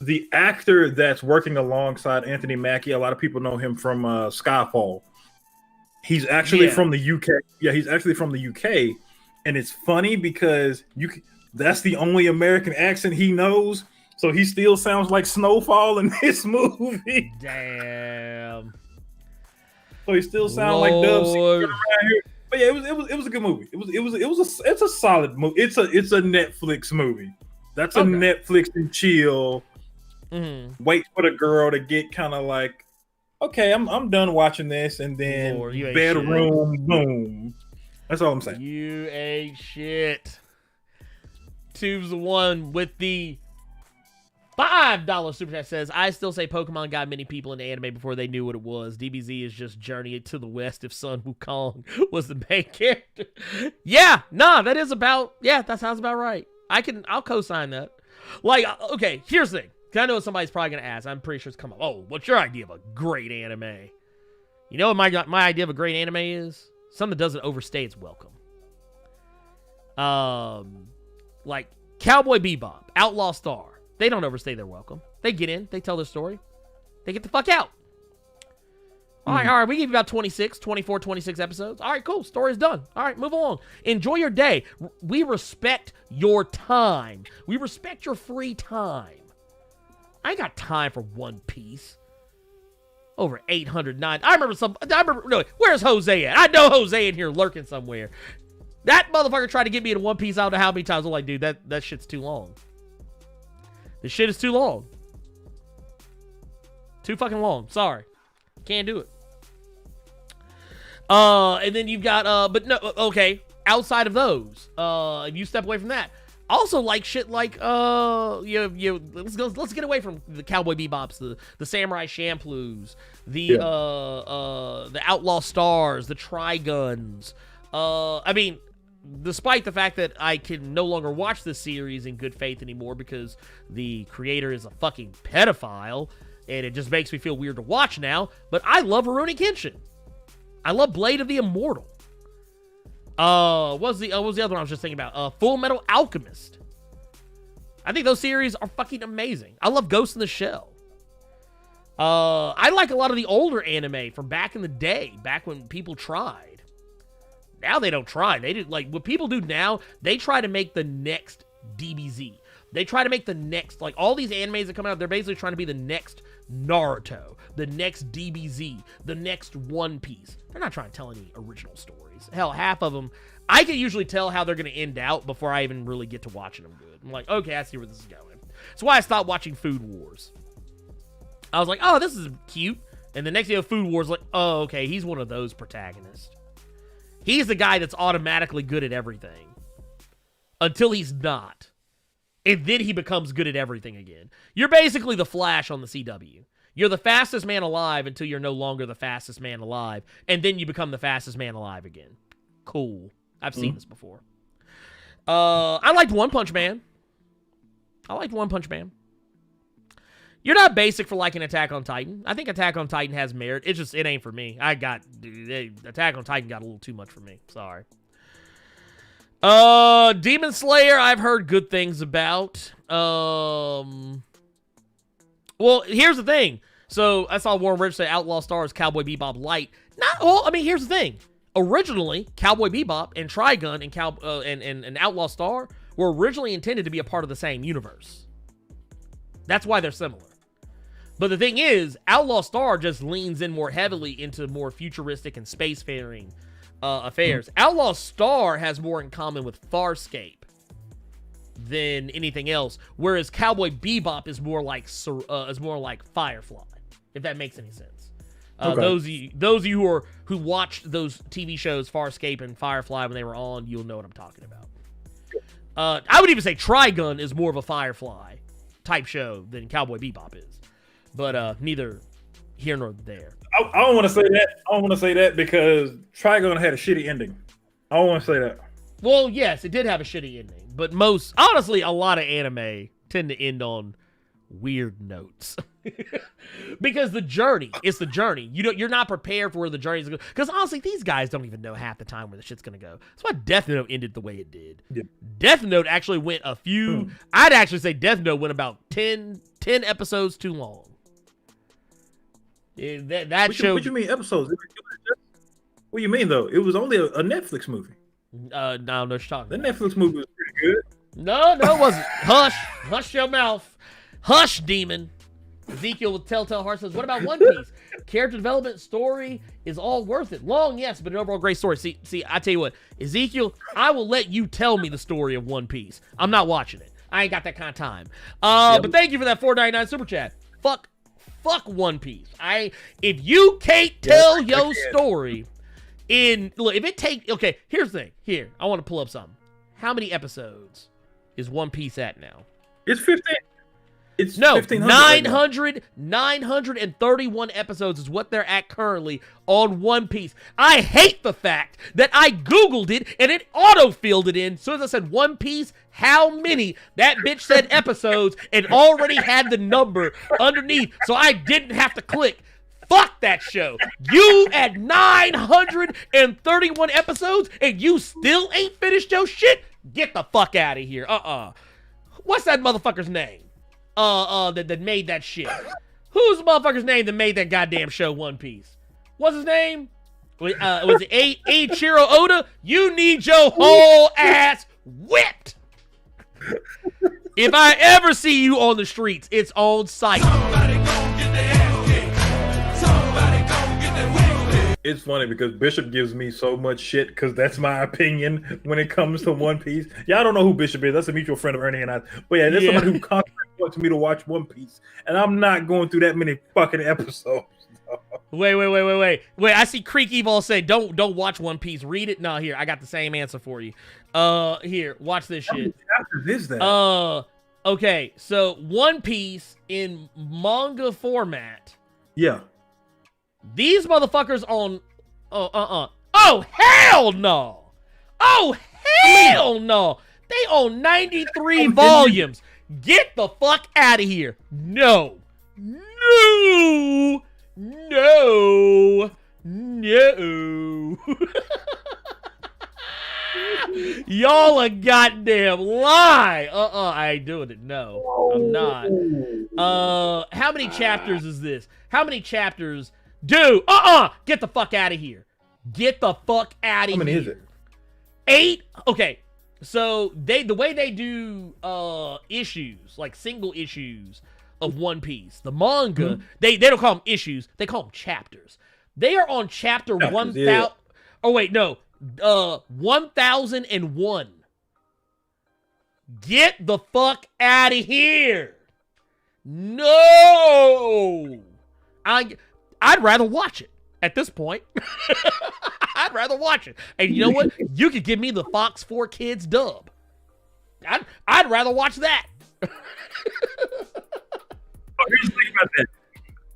The actor that's working alongside Anthony Mackie, a lot of people know him from Skyfall. He's actually from the UK. Yeah, he's actually from the UK, and it's funny because that's the only American accent he knows, so he still sounds like Snowfall in this movie. Damn. So he still sounds like Dubs around here. But yeah, it was a good movie. It's a solid movie. It's a Netflix movie. That's a Netflix and chill. Wait for the girl to get kind of like, okay, I'm done watching this, and then bedroom, boom. That's all I'm saying. You ain't shit. Tube's the one with the $5 super chat says, I still say Pokemon got many people into anime before they knew what it was. DBZ is just Journey to the West if Sun Wukong was the main character. That sounds about right. I'll co-sign that. Like, okay, here's the thing. I know somebody's probably going to ask. I'm pretty sure it's coming up. Oh, what's your idea of a great anime? You know what my idea of a great anime is? Something that doesn't overstay its welcome. Like Cowboy Bebop, Outlaw Star. They don't overstay their welcome. They get in, they tell their story, they get the fuck out. All right, we give you about 24, 26 episodes. All right, cool, story's done. All right, move along. Enjoy your day. We respect your time. We respect your free time. I ain't got time for One Piece. Over 809. Where's Jose at? I know Jose in here lurking somewhere. That motherfucker tried to get me into One Piece. I don't know how many times. I'm like, dude, that shit's too long. This shit is too long. Too fucking long. Sorry. Can't do it. And then you've got, but no, okay. Outside of those, if you step away from that, also like shit like, let's get away from the Cowboy Bebops, the Samurai Champlooos, the Outlaw Stars, the Triguns. I mean, despite the fact that I can no longer watch this series in good faith anymore because the creator is a fucking pedophile, and it just makes me feel weird to watch now, but I love Rurouni Kenshin. I love Blade of the Immortal. What was the other one I was just thinking about? Full Metal Alchemist. I think those series are fucking amazing. I love Ghost in the Shell. I like a lot of the older anime from back in the day, back when people tried. Now they don't try. They do, like, what people do now, they try to make the next DBZ. They try to make the next, like, all these animes that come out, they're basically trying to be the next Naruto, the next DBZ, the next One Piece. They're not trying to tell any original stories. Hell, half of them, I can usually tell how they're going to end out before I even really get to watching them good. I'm like, okay, I see where this is going. That's why I stopped watching Food Wars. I was like, oh, this is cute. And the next day of Food Wars, like, oh, okay, he's one of those protagonists. He's the guy that's automatically good at everything. Until he's not. And then he becomes good at everything again. You're basically the Flash on the CW. You're the fastest man alive until you're no longer the fastest man alive, and then you become the fastest man alive again. Cool. I've seen this before. I liked One Punch Man. You're not basic for liking Attack on Titan. I think Attack on Titan has merit. It ain't for me. Attack on Titan got a little too much for me. Sorry. Demon Slayer, I've heard good things about. Well, here's the thing. So I saw Warren Rich say Outlaw Star is Cowboy Bebop light. Here's the thing. Originally, Cowboy Bebop and Trigun and Outlaw Star were originally intended to be a part of the same universe. That's why they're similar. But the thing is, Outlaw Star just leans in more heavily into more futuristic and spacefaring affairs. Outlaw Star has more in common with Farscape than anything else, whereas Cowboy Bebop is more like Firefly, if that makes any sense. Okay. Those of you who watched those TV shows Farscape and Firefly when they were on, you'll know what I'm talking about. I would even say Trigun is more of a Firefly type show than Cowboy Bebop is, but neither here nor there. I don't want to say that. I don't want to say that because Trigun had a shitty ending. I don't want to say that. Well, yes, it did have a shitty ending, but honestly, a lot of anime tend to end on weird notes. Because it's the journey. You're not prepared for where the journey is going. Because honestly, these guys don't even know half the time where the shit's going to go. That's why Death Note ended the way it did. Yeah. Death Note actually went a few. I'd actually say Death Note went about 10 episodes too long. What you mean episodes? What do you mean though? It was only a Netflix movie. No, no, you're talking. The Netflix movie was pretty good. No, it wasn't. Hush your mouth. Hush, demon. Ezekiel with Telltale Heart says, what about One Piece? Character development story is all worth it. Long, yes, but an overall great story. See, I tell you what, Ezekiel, I will let you tell me the story of One Piece. I'm not watching it. I ain't got that kind of time. But thank you for that $4.99 super chat. Fuck One Piece. If you can't tell your story here's the thing. Here, I want to pull up something. How many episodes is One Piece at now? It's 15. It's 931 episodes is what they're at currently on One Piece. I hate the fact that I Googled it and it auto-filled it in. As soon as I said One Piece, how many? That bitch said episodes and already had the number underneath, so I didn't have to click. Fuck that show. You at 931 episodes and you still ain't finished your shit? Get the fuck out of here. What's that motherfucker's name? That made that shit. Who's the motherfucker's name that made that goddamn show One Piece? What's his name? Was it Eiichiro Oda? You need your whole ass whipped. If I ever see you on the streets, it's on sight. It's funny because Bishop gives me so much shit because that's my opinion when it comes to One Piece. Yeah, I don't know who Bishop is. That's a mutual friend of Ernie and I. But yeah, there's somebody who constantly wants me to watch One Piece. And I'm not going through that many fucking episodes. Wait. I see Creek Evil say, don't watch One Piece. Read it. No, here, I got the same answer for you. Here, watch this shit. How is that? Okay, so One Piece in manga format. Yeah. These motherfuckers on oh hell no. Oh hell no. They own 93 volumes. Get the fuck out of here. No. Y'all a goddamn lie. I ain't doing it. No, I'm not. How many chapters is this? How many chapters? Dude, get the fuck out of here. Get the fuck out of here. How many is it? 8? Okay, so the way they do issues, like single issues of One Piece, the manga, they don't call them issues, they call them chapters. They are on chapter 1000. Yeah. Oh wait, no. 1001. Get the fuck out of here. No. I'd rather watch it at this point. I'd rather watch it. And you know what? You could give me the Fox 4 Kids dub. I'd rather watch that. here's the thing about that.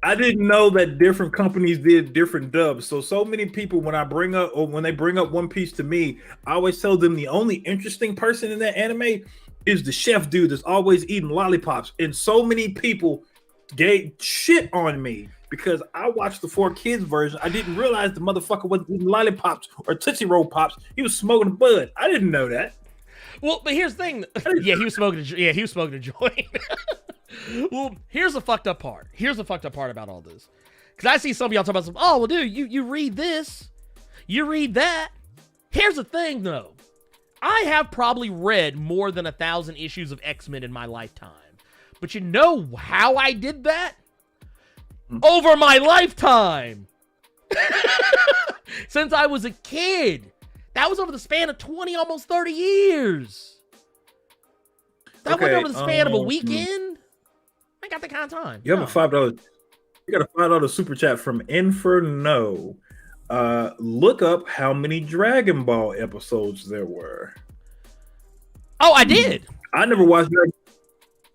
I didn't know that different companies did different dubs. So many people, when they bring up One Piece to me, I always tell them the only interesting person in that anime is the chef dude that's always eating lollipops. And so many people gave shit on me because I watched the 4Kids version. I didn't realize the motherfucker wasn't eating lollipops or Tootsie Roll Pops. He was smoking a bud. I didn't know that. Well, but here's the thing. Yeah, he was smoking a joint. Well, here's the fucked up part. Here's the fuckk up part about all this. Because I see some of y'all talking about, oh, well, dude, you read this. You read that. Here's the thing, though. I have probably read more than 1,000 issues of X-Men in my lifetime. But you know how I did that? Over my lifetime. Since I was a kid. That was over the span of 20, almost 30 years. That went over the span of a weekend. I got that kind of time. You have a $5. You got a $5 super chat from Inferno. Look up how many Dragon Ball episodes there were. Oh, I did. I never watched Dragon.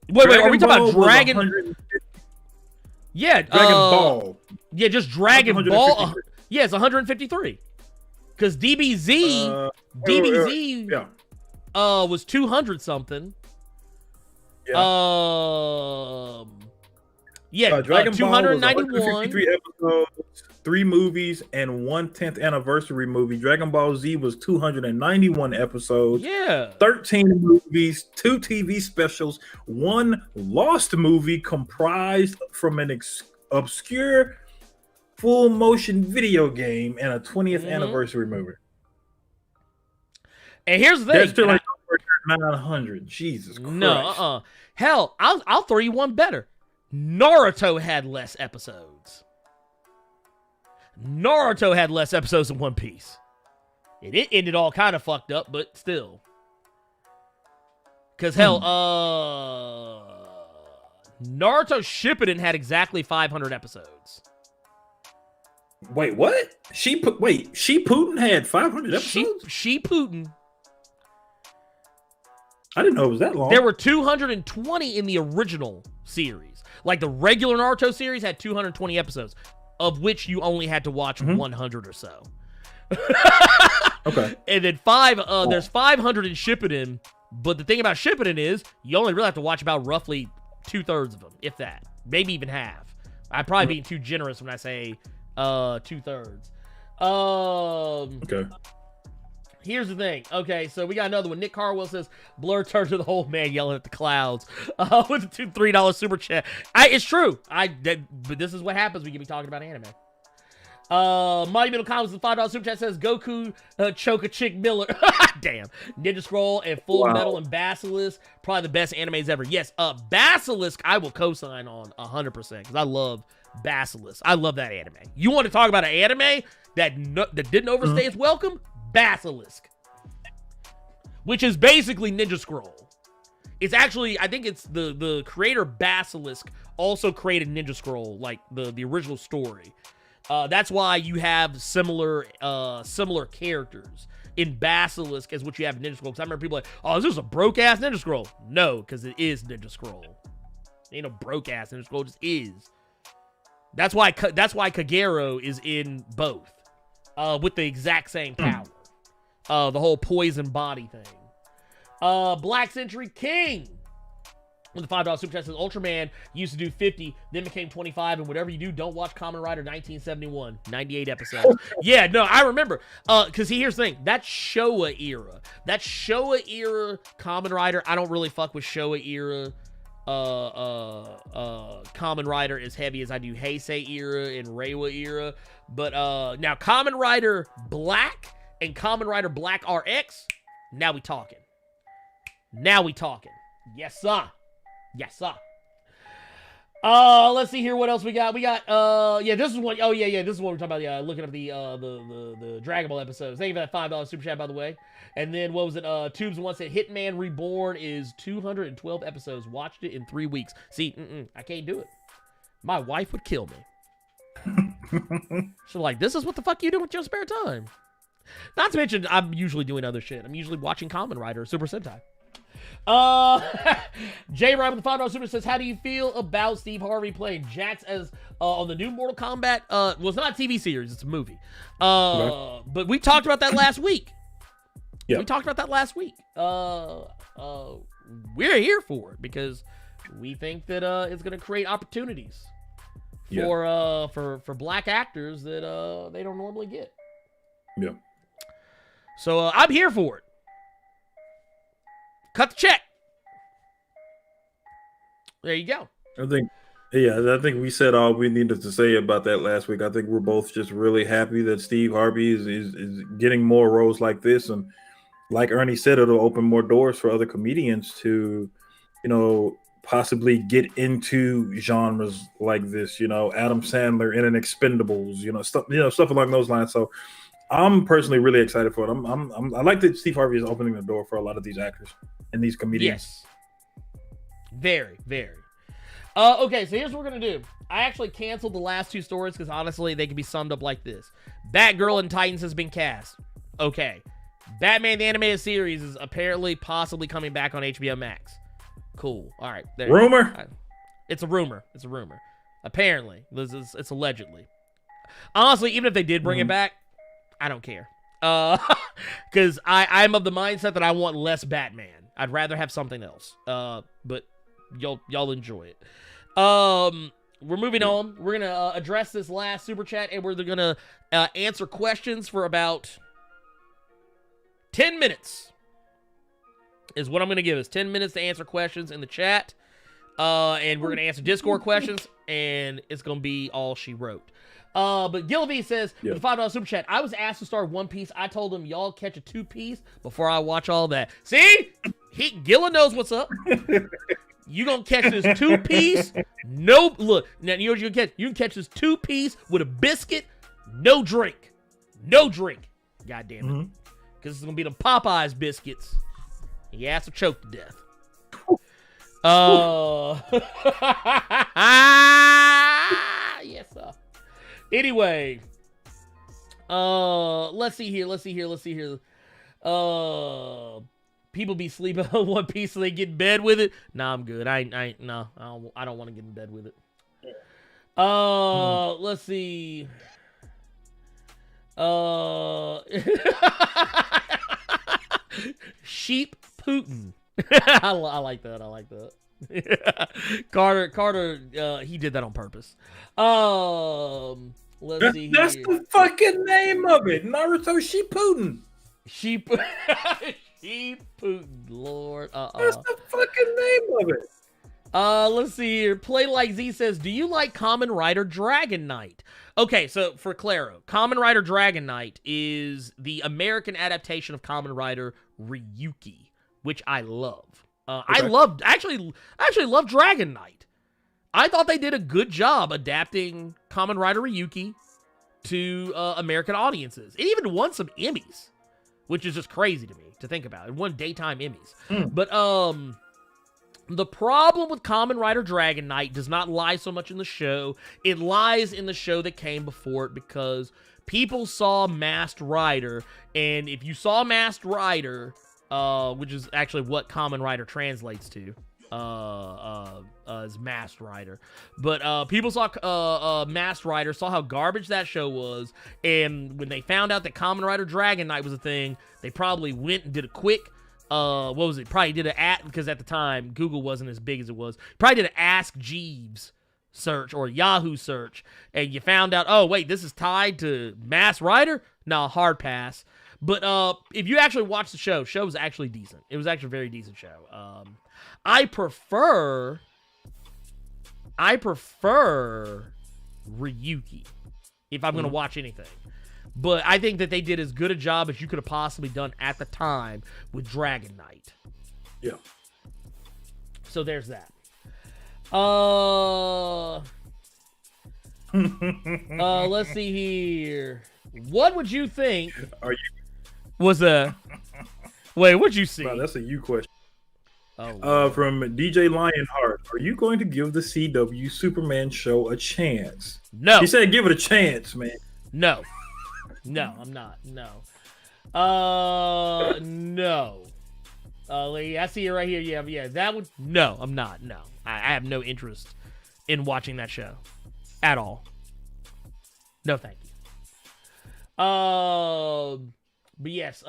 Wait, are we talking about Dragon? Yeah, Dragon Ball. Yeah, just Dragon Ball. Yeah, it's 153. Because DBZ was 200 something. Dragon 291. Ball was 153 episodes, 3 movies, and 1 10th anniversary movie. Dragon Ball Z was 291 episodes. Yeah. 13 movies, 2 TV specials, 1 lost movie comprised from an obscure full motion video game and a 20th anniversary movie. And here's the thing. That's still like 900. Jesus Christ. No, Hell, I'll throw you one better. Naruto had less episodes. Naruto had less episodes than One Piece. It ended all kind of fucked up, but still. Because hell, Naruto Shippuden had exactly 500 episodes. Wait, what? Shippuden had 500 episodes? Shippuden. I didn't know it was that long. There were 220 in the original series. Like the regular Naruto series had 220 episodes, of which you only had to watch 100 or so. Okay. And then there's 500 in Shippuden, but the thing about Shippuden is you only really have to watch about roughly 2/3 of them, if that. Maybe even half. I'm probably being too generous when I say 2/3. Okay. Here's the thing. Okay, so we got another one. Nick Carwell says, Blerd turned to the old man yelling at the clouds with a $3 super chat. It's true. But this is what happens when you get me talking about anime. Mighty Middle Comics with $5 super chat says, Goku choke a chick Miller. Damn. Ninja Scroll and Full Metal and Basilisk. Probably the best animes ever. Yes, Basilisk I will co-sign on 100% because I love Basilisk. I love that anime. You want to talk about an anime that didn't overstay its welcome? Basilisk, which is basically Ninja Scroll. It's actually, I think it's the creator Basilisk also created Ninja Scroll, like the original story. That's why you have similar characters in Basilisk as what you have in Ninja Scroll. Because I remember people like, oh, is this a broke ass Ninja Scroll? No, because it is Ninja Scroll. It ain't a broke ass Ninja Scroll, it just is. That's why Kagero is in both, with the exact same power. The whole poison body thing. Black Century King with the $5 super chat says Ultraman used to do 50, then became 25, and whatever you do, don't watch Kamen Rider 1971. 98 episodes. Yeah, no, I remember. Because here's the thing. That's Showa era. Kamen Rider, I don't really fuck with Showa era. Kamen Rider as heavy as I do Heisei era and Reiwa era. But now Kamen Rider Black and Kamen Rider Black RX, now we talking. Yes, sir. Let's see here what else we got. This is one. Oh, yeah, this is what we're talking about. Yeah, looking up the Dragon Ball episodes. Thank you for that $5 super chat, by the way. And then, what was it? Tubes once said Hitman Reborn is 212 episodes. Watched it in 3 weeks. See, I can't do it. My wife would kill me. She's like, this is what the fuck you do with your spare time. Not to mention, I'm usually doing other shit. I'm usually watching Kamen Rider, Super Sentai. J. Ryan with the $5 super says, how do you feel about Steve Harvey playing Jax as on the new Mortal Kombat? Well, it's not a TV series, it's a movie. But we talked about that last week. Yeah. We talked about that last week. We're here for it because we think that it's going to create opportunities for black actors that they don't normally get. Yeah. So I'm here for it. Cut the check. There you go. I think we said all we needed to say about that last week. I think we're both just really happy that Steve Harvey is getting more roles like this, and like Ernie said, it'll open more doors for other comedians to, possibly get into genres like this. Adam Sandler in an Expendables, stuff along those lines. So I'm personally really excited for it. I like that Steve Harvey is opening the door for a lot of these actors and these comedians. Yes. Very, very. Okay, so here's what we're going to do. I actually canceled the last two stories because honestly, they can be summed up like this. Batgirl and Titans has been cast. Okay. Batman the Animated Series is apparently possibly coming back on HBO Max. Cool. All right. Rumor? It's a rumor. It's a rumor. Apparently. It's allegedly. Honestly, even if they did bring it back, I don't care. Because I'm of the mindset that I want less Batman. I'd rather have something else. But y'all enjoy it. We're moving on. We're gonna address this last super chat, and we're gonna answer questions for about 10 minutes. Is what I'm gonna give us. 10 minutes to answer questions in the chat, and we're gonna answer Discord questions, and it's gonna be all she wrote. But Gilvey says, with the $5 super chat, I was asked to start One Piece. I told him y'all catch a 2-piece before I watch all that. See? Gilla knows what's up. You gonna catch this 2-piece? No, look. Now you know what you can catch? You can catch this 2-piece with a biscuit, no drink. No drink. God damn it. Because it's gonna be the Popeyes biscuits. Your ass will choke to death. Yes, sir. Anyway, let's see here. People be sleeping on One Piece so they get in bed with it. Nah, I'm good. I don't want to get in bed with it. Let's see. Sheep Putin. I like that. Carter, he did that on purpose. Let's see. That's the fucking name of it. Naruto Shippuden. Sheep Putin, Lord. That's the fucking name of it. Let's see here. Play Like Z says, do you like Kamen Rider Dragon Knight? Okay, so for Claro, Kamen Rider Dragon Knight is the American adaptation of Kamen Rider Ryuki, which I love. I actually love Dragon Knight. I thought they did a good job adapting Kamen Rider Ryuki to American audiences. It even won some Emmys, which is just crazy to me to think about. It won daytime Emmys. But the problem with Kamen Rider Dragon Knight does not lie so much in the show. It lies in the show that came before it, because people saw Masked Rider, and if you saw Masked Rider, which is actually what Kamen Rider translates to, as Masked Rider. But people saw Masked Rider, saw how garbage that show was, and when they found out that Kamen Rider Dragon Knight was a thing, they probably went and did a quick, what was it? Probably did because at the time, Google wasn't as big as it was. Probably did an Ask Jeeves search or Yahoo search, and you found out, oh, wait, this is tied to Masked Rider? No, hard pass. But if you actually watch the show was actually decent. It was actually a very decent show. I prefer Ryuki if I'm going to watch anything. But I think that they did as good a job as you could have possibly done at the time with Dragon Knight. Yeah. So there's that. Let's see here. What would you think? Was a wait? What'd you see? Wow, that's a you question. Oh, from DJ Lionheart. Are you going to give the CW Superman show a chance? No. He said give it a chance, man. No, I'm not. No. No. I see it right here. Yeah. That would no, I'm not. No, I have no interest in watching that show at all. No, thank you. But yes,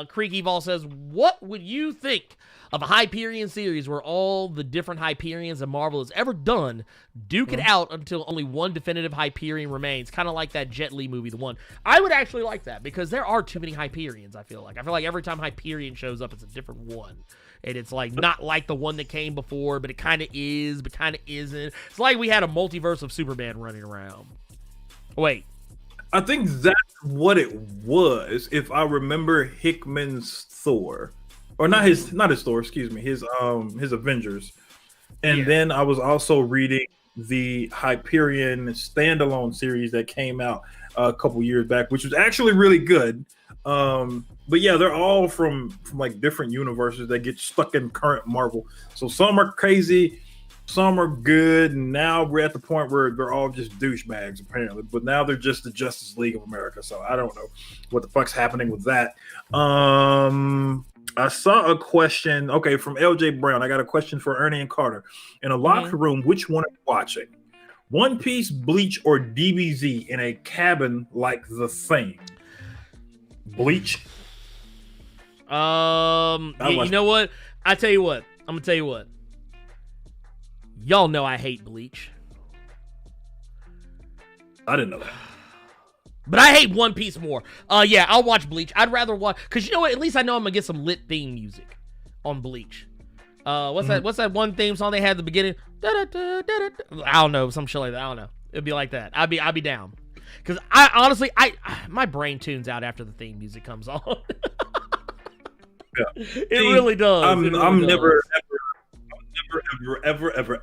Creaky Vol says, what would you think of a Hyperion series where all the different Hyperions that Marvel has ever done duke it out until only one definitive Hyperion remains? Kind of like that Jet Li movie, the one. I would actually like that because there are too many Hyperions, I feel like. I feel like every time Hyperion shows up, it's a different one. And it's like not like the one that came before, but it kind of is, but kind of isn't. It's like we had a multiverse of Superman running around. Wait. I think that's what it was, if I remember Hickman's Thor, or not his Thor, excuse me, his Avengers. And then I was also reading the Hyperion standalone series that came out a couple years back, which was actually really good. But yeah, they're all from like different universes that get stuck in current Marvel. So some are crazy, some are good, and now we're at the point where they're all just douchebags, apparently. But now they're just the Justice League of America, so I don't know what the fuck's happening with that. I saw a question, from LJ Brown. I got a question for Ernie and Carter. In a locker room, which one are you watching? One Piece, Bleach, or DBZ in a cabin like The Thing? Bleach? You know what? I tell you what. I'm gonna tell you what. Y'all know I hate Bleach. I didn't know that. But I hate One Piece more. Yeah, I'll watch Bleach. I'd rather watch, because you know what? At least I know I'm gonna get some lit theme music on Bleach. What's that one theme song they had at the beginning? I don't know, some shit like that. I don't know. It'd be like that. I'd be down. Because I honestly, my brain tunes out after the theme music comes on. It really does. I'm never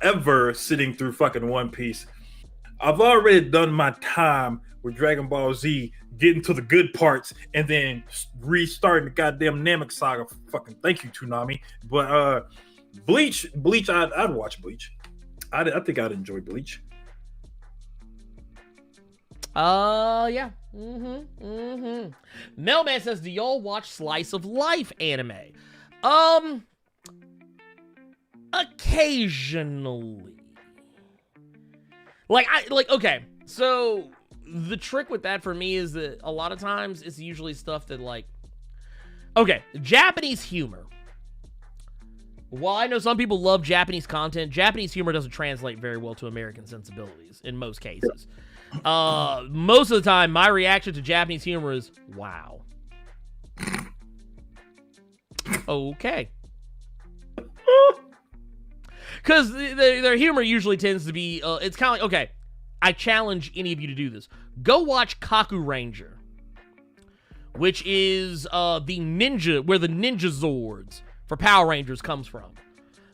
ever sitting through fucking One Piece. I've already done my time with Dragon Ball Z, getting to the good parts and then restarting the goddamn Namek saga. Fucking thank you, Toonami. But Bleach, I'd watch Bleach. I think I'd enjoy Bleach. Yeah. Melman says, do y'all watch slice of life anime? Occasionally. Okay, so the trick with that for me is that a lot of times it's usually stuff that Japanese humor. While I know some people love Japanese content, Japanese humor doesn't translate very well to American sensibilities in most cases. Most of the time, my reaction to Japanese humor is, wow. Okay. Because their humor usually tends to be, it's kind of like, okay, I challenge any of you to do this. Go watch Kaku Ranger, which is the ninja, where the Ninja Zords for Power Rangers comes from.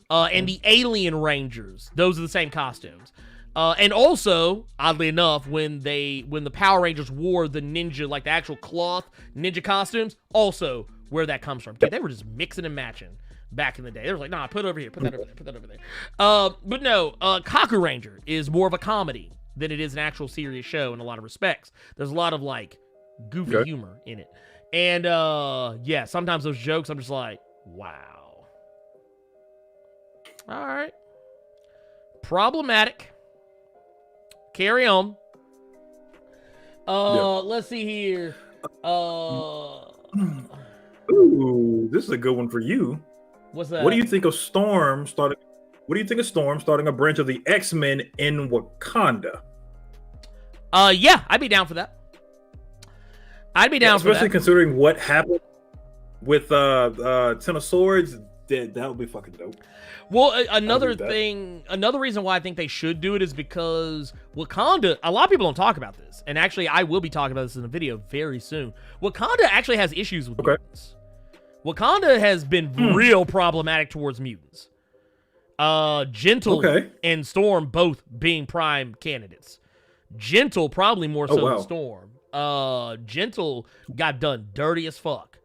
And the Alien Rangers, those are the same costumes. And also, oddly enough, when the Power Rangers wore the ninja, like the actual cloth ninja costumes, also where that comes from. Dude, they were just mixing and matching back in the day. They were like, nah, put it over here, put that over there, put that over there. But no, Kaku Ranger is more of a comedy than it is an actual serious show in a lot of respects. There's a lot of goofy humor in it. And yeah, sometimes those jokes, I'm just like, wow. All right. Problematic. Carry on. Let's see here. Ooh, this is a good one for you. What's that? What do you think of Storm starting a branch of the X-Men in Wakanda? Yeah, I'd be down for that. I'd be down for that. Especially considering what happened with Ten of Swords. That would be fucking dope. Well, another reason why I think they should do it is because Wakanda, a lot of people don't talk about this, and actually I will be talking about this in a video very soon. Wakanda actually has issues with mutants. Wakanda has been real problematic towards mutants. Gentle and Storm both being prime candidates. Gentle probably more so than Storm. Gentle got done dirty as fuck.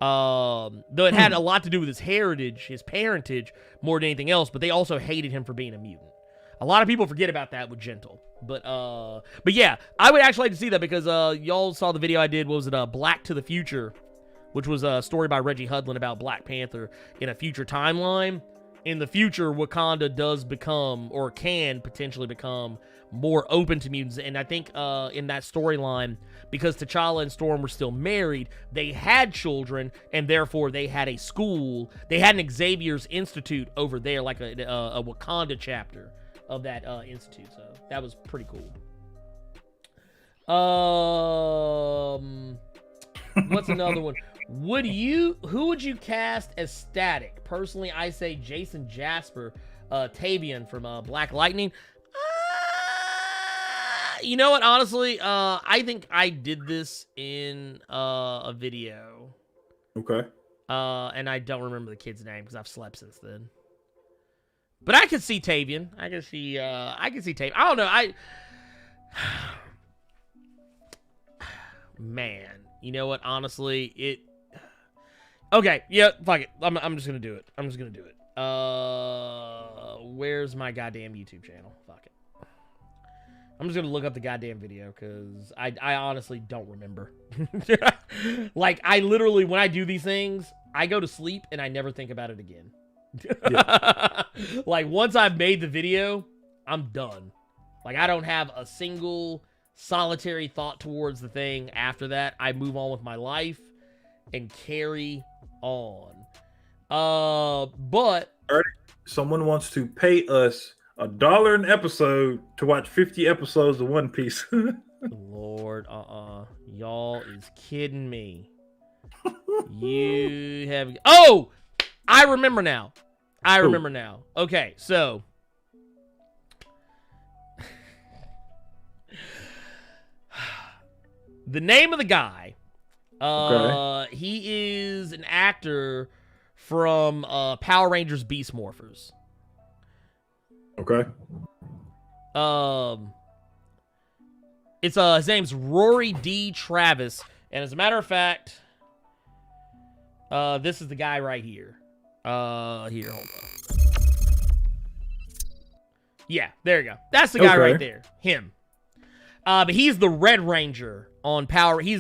Though it had a lot to do with his heritage, his parentage, more than anything else, but they also hated him for being a mutant. A lot of people forget about that with Gentle. But yeah, I would actually like to see that because y'all saw the video I did, what was it, Black to the Future, which was a story by Reggie Hudlin about Black Panther in a future timeline. In the future, Wakanda does become, or can potentially become, more open to mutants. And I think in that storyline, because T'Challa and Storm were still married, they had children, and therefore they had a school. They had an Xavier's Institute over there, like a Wakanda chapter of that institute. So that was pretty cool. What's another one? Who would you cast as Static? Personally, I say Jason Jasper, Tavian from Black Lightning. You know what? Honestly, I think I did this in a video. Okay. And I don't remember the kid's name because I've slept since then. But I could see Tavian. I can see Tavian. I don't know. Man, you know what? Honestly, okay, yeah, fuck it. I'm just gonna do it. Where's my goddamn YouTube channel? Fuck it. I'm just gonna look up the goddamn video because I honestly don't remember. Like, I literally, when I do these things, I go to sleep and I never think about it again. Yeah. Like, once I've made the video, I'm done. Like, I don't have a single solitary thought towards the thing after that. I move on with my life and carry on. But someone wants to pay us $1 an episode to watch 50 episodes of One Piece. Lord, y'all is kidding me. You have... Oh! I remember now. Okay, so... The name of the guy, he is an actor from Power Rangers Beast Morphers. Okay. His name's Rory D. Travis, and as a matter of fact, this is the guy right here. Here, hold on. Yeah, there you go. That's the guy right there. Him. But he's the Red Ranger on Power. He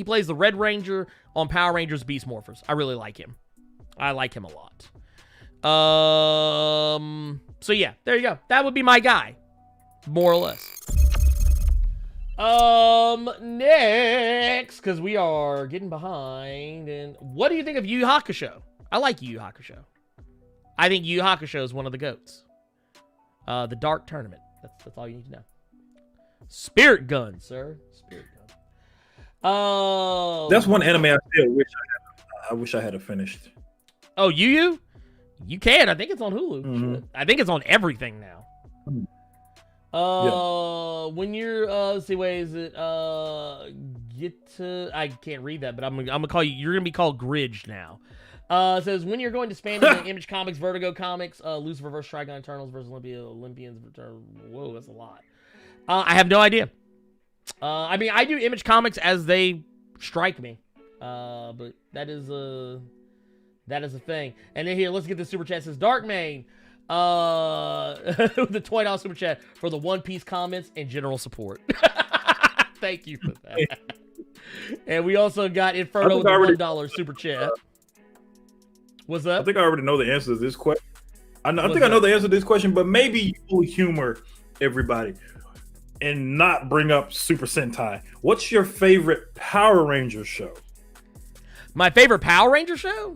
plays the Red Ranger on Power Rangers Beast Morphers. I really like him. I like him a lot. So yeah, there you go. That would be my guy, more or less. Next, because we are getting behind. And what do you think of Yu Yu Hakusho? I like Yu Yu Hakusho. I think Yu Yu Hakusho is one of the GOATs. The Dark Tournament. That's all you need to know. Spirit Gun, sir. Spirit Gun. That's one anime I still wish I had finished. Oh, Yu Yu? You can. I think it's on Hulu. Mm-hmm. I think it's on everything now. Yeah. When you're let's see, wait, is it I can't read that, but I'm gonna call you. You're gonna be called Gridge now. It says when you're going to span into Image Comics, Vertigo Comics, Lucifer vs. Trigon Eternals versus Olympians. Whoa, that's a lot. I have no idea. I mean, I do Image Comics as they strike me. But that is a thing. And then here, let's get the super chat. It says Darkmane, with the $20 super chat for the One Piece comments and general support. Thank you for that. And we also got Inferno with the $1 super chat. What's up? I think I already know the answer to this question. I think I know the answer to this question, but maybe you'll humor everybody and not bring up Super Sentai. What's your favorite Power Rangers show? My favorite Power Ranger show?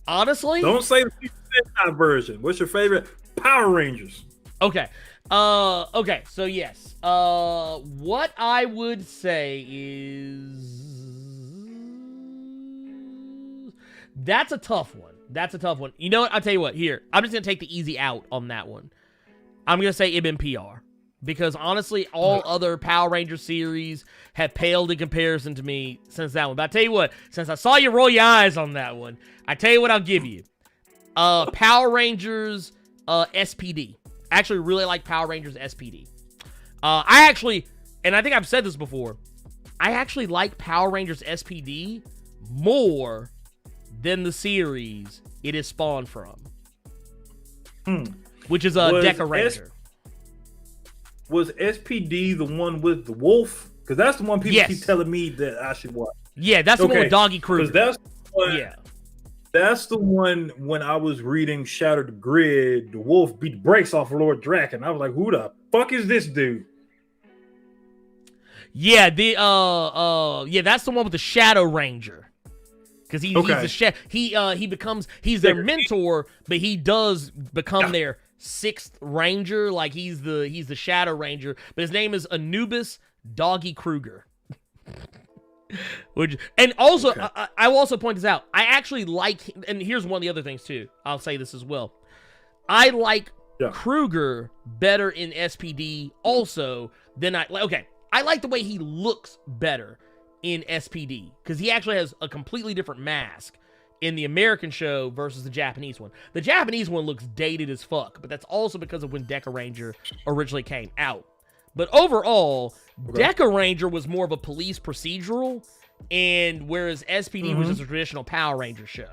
Honestly, don't say the Super Sentai version. What's your favorite Power Rangers? Okay. Okay. So yes. What I would say is that's a tough one. You know what? I'll tell you what. Here, I'm just gonna take the easy out on that one. I'm gonna say MMPR. Because honestly, all other Power Ranger series have paled in comparison to me since that one. But I tell you what, since I saw you roll your eyes on that one, I tell you what I'll give you. Power Rangers SPD. I actually really like Power Rangers SPD. I think I've said this before, I actually like Power Rangers SPD more than the series it is spawned from. Which is Deca Ranger. Was SPD the one with the wolf Because that's the one people Yes. keep telling me that I should watch. Yeah, that's the one with Doggy Kruger. Because Yeah. that's the one when I was reading Shattered Grid, the wolf beat the brakes off of Lord Draken. I was like, who the fuck is this dude? Yeah, that's the one with the Shadow Ranger. Because he's their mentor, but he does become their 6th Ranger. Like he's the Shadow Ranger, but his name is Anubis Doggy Kruger. I will also point this out. I actually like, and here's one of the other things too. I'll say this as well. I like Kruger better in SPD also than I like the way he looks better in SPD because he actually has a completely different mask in the American show versus the Japanese one. The Japanese one looks dated as fuck, but that's also because of when Deca Ranger originally came out. But overall, Deca Ranger was more of a police procedural, and whereas SPD was just a traditional Power Ranger show.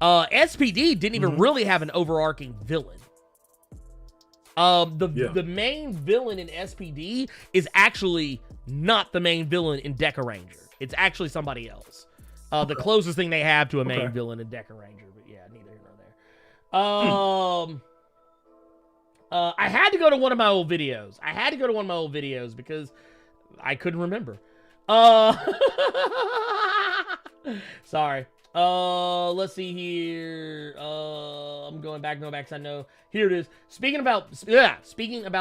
SPD didn't even really have an overarching villain. The main villain in SPD is actually not the main villain in Deca Ranger. It's actually somebody else. The closest thing they have to a main villain in Deca Ranger, but yeah, neither here nor there. I had to go to one of my old videos. Because I couldn't remember. Sorry. Let's see here. I'm going back because I know. Here it is. Speaking about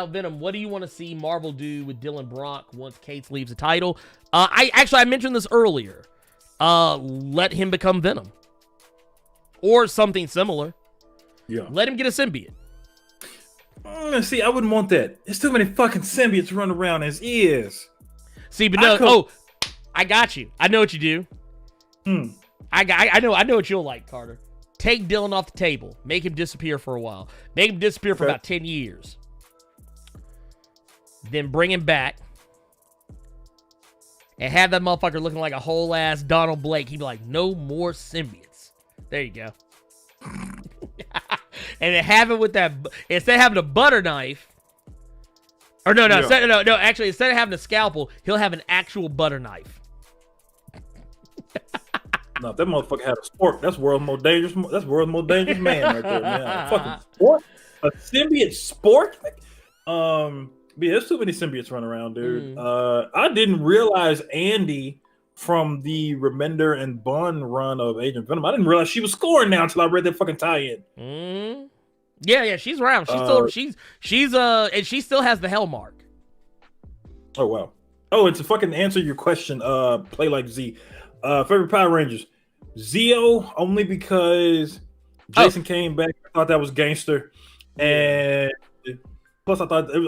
Venom, what do you want to see Marvel do with Dylan Brock once Cate leaves the title? I mentioned this earlier. Let him become Venom. Or something similar. Yeah. Let him get a symbiote. See, I wouldn't want that. There's too many fucking symbiotes running around as is. See, but no. I got you. I know what you do. I know what you'll like, Carter. Take Dylan off the table. Make him disappear for a while. Make him disappear for about 10 years. Then bring him back. And have that motherfucker looking like a whole ass Donald Blake. He'd be like, no more symbiotes. There you go. And then have it with that, instead of having a butter knife, or instead of having a scalpel, he'll have an actual butter knife. No, if that motherfucker had a spork, that's world's most dangerous man right there, man. A fucking spork? A symbiote spork? There's too many symbiotes running around, dude. I didn't realize Andy from the Remender and Bond run of Agent Venom. I didn't realize she was scoring now until I read that fucking tie-in. Yeah, she's around. She's and she still has the hell mark. Oh wow. Oh, and to fucking answer your question, play like Z. Favorite Power Rangers, Zeo, only because Jason came back. I thought that was gangster, and plus I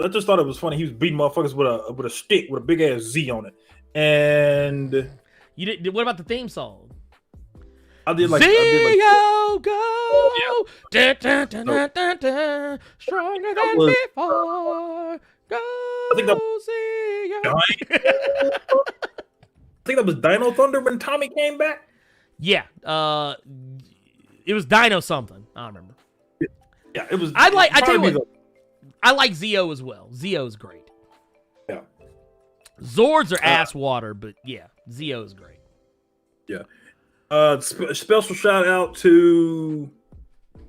just thought it was funny. He was beating motherfuckers with a stick with a big ass Z on it. And you did. What about the theme song? I did like Zeo, go, da, da, da, da, da, da, stronger than before. Go, I think Zeo. I think that was Dino Thunder when Tommy came back. Yeah, it was Dino something. I don't remember. Yeah, it was. I tell you what, I like Zeo as well. Zeo is great. Yeah. Zords are ass water, but yeah, Zeo is great. Yeah. Special shout out to.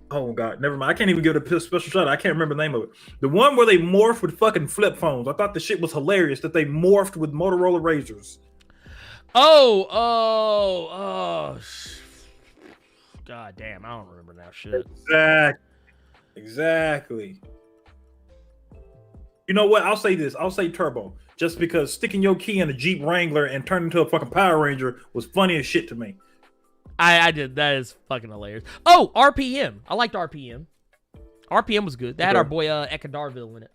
Oh god, never mind. I can't even give it a special shout out. I can't remember the name of it. The one where they morphed with fucking flip phones. I thought the shit was hilarious that they morphed with Motorola razors. God damn, I don't remember now. Shit. Exactly. You know what? I'll say this. I'll say Turbo. Just because sticking your key in a Jeep Wrangler and turning into a fucking Power Ranger was funny as shit to me. I did. That is fucking hilarious. Oh, RPM. I liked RPM. RPM was good. That had our boy Eka Darville in it.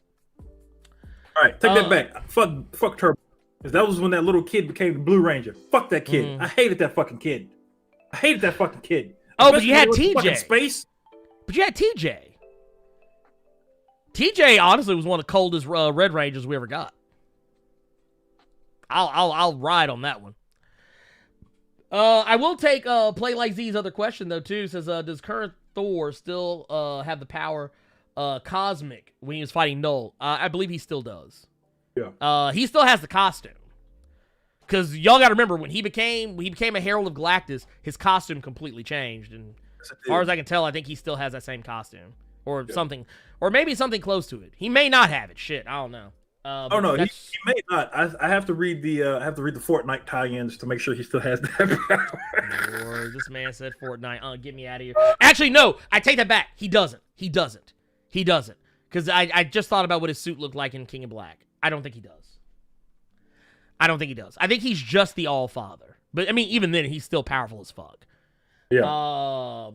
All right, take that back. Fuck Turbo. Because that was when that little kid became the Blue Ranger. Fuck that kid. I hated that fucking kid. Oh, but you had TJ. Space. But you had TJ. TJ honestly was one of the coldest Red Rangers we ever got. I'll ride on that one. I will take Play Like Z's other question though too. It says, does current Thor still have the power cosmic when he was fighting Null? I believe he still does. Yeah. He still has the costume. Because y'all got to remember, when he became a Herald of Galactus, his costume completely changed. And as far as I can tell, I think he still has that same costume. Or something. Or maybe something close to it. He may not have it. Shit, I don't know. Oh no, he may not. I have to read the Fortnite tie-ins to make sure he still has that power. Lord, this man said Fortnite. Get me out of here. Actually, no, I take that back. He doesn't. Because I just thought about what his suit looked like in King of Black. I don't think he does. I think he's just the All-Father. But, I mean, even then, he's still powerful as fuck. Yeah.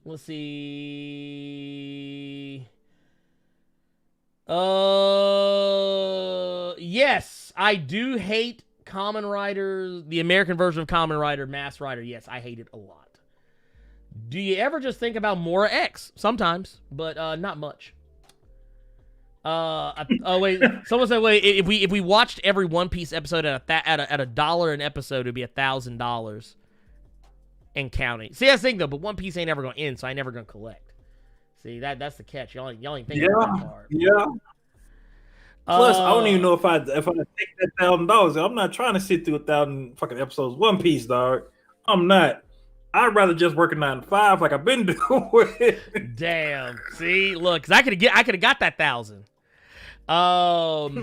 Let's see. Yes, I do hate Kamen Rider, the American version of Kamen Rider, Masked Rider. Yes, I hate it a lot. Do you ever just think about Mora X? Sometimes, but not much. Wait. Someone said, wait. If we watched every One Piece episode at $1 an episode, it'd be $1,000 and counting. See, that's the thing though. But One Piece ain't ever gonna end, so I ain't never gonna collect. See, that's the catch. Y'all ain't thinking about that part. Yeah. Plus, I don't even know if I take that $1,000. I'm not trying to sit through 1,000 fucking episodes of One Piece, dog. I'm not. I'd rather just work a 9 to 5 like I've been doing. Damn. See, look, because I could have got that 1,000. Conway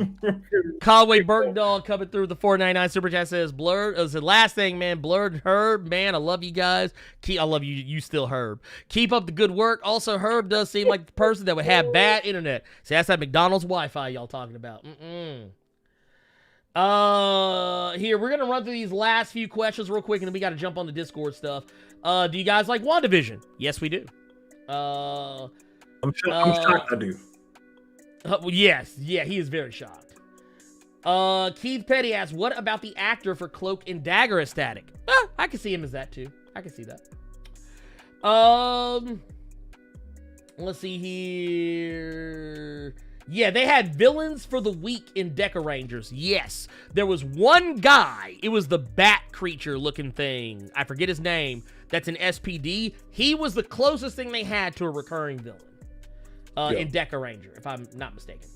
Burtendall coming through the $4.99 super chat says, Blerd, as the last thing, man, Blerd, Herb, man, I love you guys. I love you still, Herb. Keep up the good work. Also, Herb does seem like the person that would have bad internet. See, that's that McDonald's Wi-Fi y'all talking about. Here, we're gonna run through these last few questions real quick, and then we gotta jump on the Discord stuff. Do you guys like WandaVision? Yes, we do. I'm shocked I do. Yes, yeah, he is very shocked. Keith Petty asks, what about the actor for Cloak and Dagger aesthetic? I can see him as that too. I can see that. Let's see here. Yeah, they had villains for the week in Deca Rangers. Yes, there was one guy. It was the bat creature looking thing. I forget his name. That's an SPD. He was the closest thing they had to a recurring villain. In Deca Ranger, if I'm not mistaken.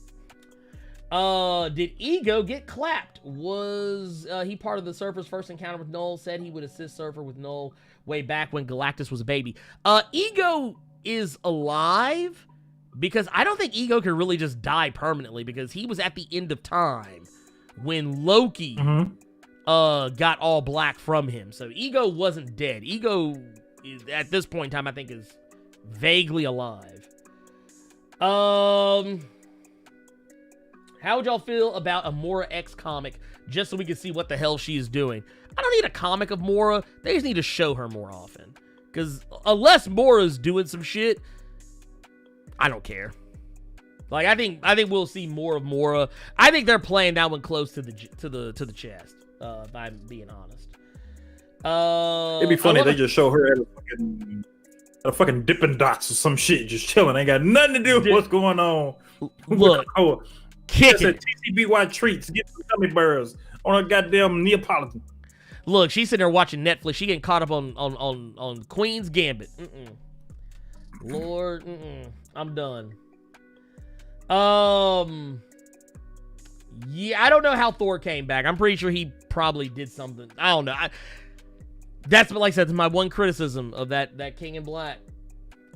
Did Ego get clapped? Was he part of the Surfer's first encounter with Null? Said he would assist Surfer with Null way back when Galactus was a baby. Ego is alive because I don't think Ego can really just die permanently because he was at the end of time when Loki got all black from him. So Ego wasn't dead. Ego is, at this point in time, I think is vaguely alive. How would y'all feel about a Mora X comic just so we can see what the hell she is doing? I don't need a comic of Mora. They just need to show her more often. Because unless Mora's doing some shit, I don't care. Like I think we'll see more of Mora. I think they're playing that one close to the chest. If I'm being honest. It'd be funny if they just show her at a fucking Dippin' Dots or some shit, just chilling. Ain't got nothing to do with what's going on. Look, kicking it. TCBY treats, get some gummy bears on a goddamn Neapolitan. Look, she's sitting there watching Netflix. She getting caught up on Queen's Gambit. Lord, I'm done. Yeah, I don't know how Thor came back. I'm pretty sure he probably did something. I don't know. That's, like I said, my one criticism of that King in Black.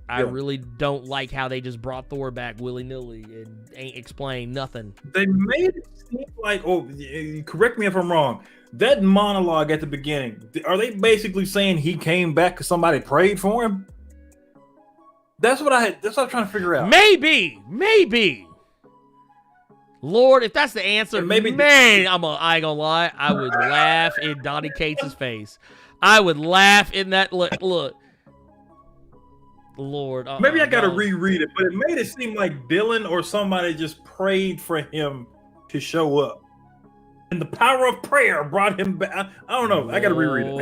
I really don't like how they just brought Thor back willy-nilly and ain't explained nothing. They made it seem like, correct me if I'm wrong, that monologue at the beginning, are they basically saying he came back because somebody prayed for him? That's what I'm trying to figure out. Maybe. Lord, if that's the answer, maybe man, I ain't gonna lie, I would laugh in Donny Cates' face. I would laugh in that look. Lord. Maybe I gotta reread it, but it made it seem like Dylan or somebody just prayed for him to show up. And the power of prayer brought him back. I don't know. I gotta reread it.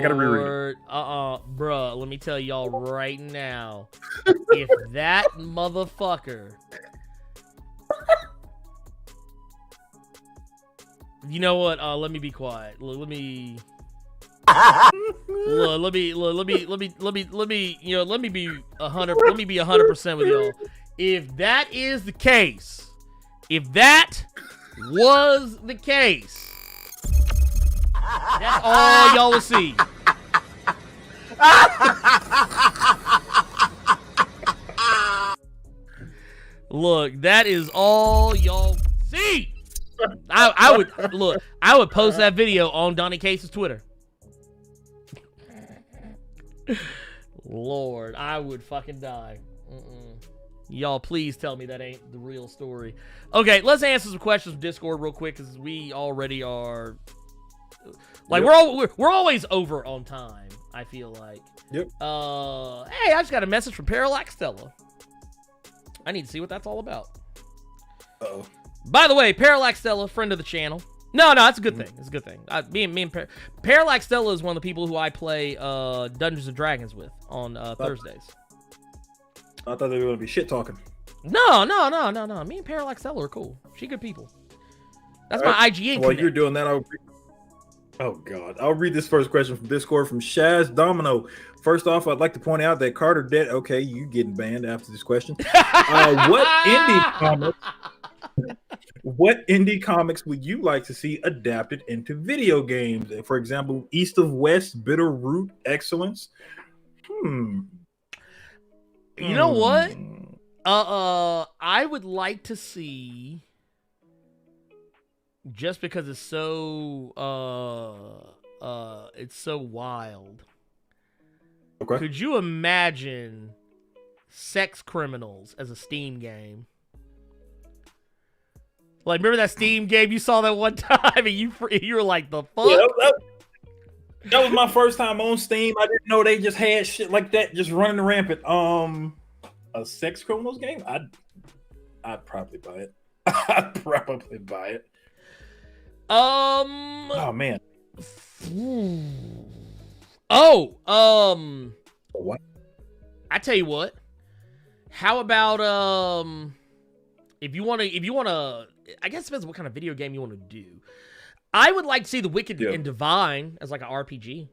Bruh, let me tell y'all right now. If that motherfucker... You know what? Let me be quiet. Let me be 100% with y'all. If that is the case, if that was the case, That's all y'all will see. Look, that is all y'all see. I would post that video on Donny Cates' Twitter. Lord, I would fucking die. Y'all, please tell me that ain't the real story. Okay, let's answer some questions from Discord real quick because we already are. Like we're always over on time. I feel like. Yep. Hey, I just got a message from Parallax Stella. I need to see what that's all about. Uh-oh. By the way, Parallax Stella, friend of the channel. No, it's a good thing. It's a good thing. Me and Parallax Stella is one of the people who I play Dungeons and Dragons with on Thursdays. I thought they were going to be shit talking. No. Me and Parallax Stella are cool. She good people. That's my IGN. While you're doing that, I'll read this first question from Discord from Shaz Domino. First off, I'd like to point out that Carter Dead. Okay, you getting banned after this question. What indie comics would you like to see adapted into video games? For example, East of West, Bitter Root, Excellence. You know what? I would like to see, just because it's so wild. Okay. Could you imagine Sex Criminals as a Steam game? Like, remember that Steam game you saw that one time and you were like, the fuck? Yeah, that was my first time on Steam. I didn't know they just had shit like that just running rampant. A Sex Criminals game? I'd probably buy it. I'd probably buy it. Oh man. What? I tell you what. How about if you wanna I guess it depends what kind of video game you want to do. I would like to see The Wicked and Divine as like an RPG.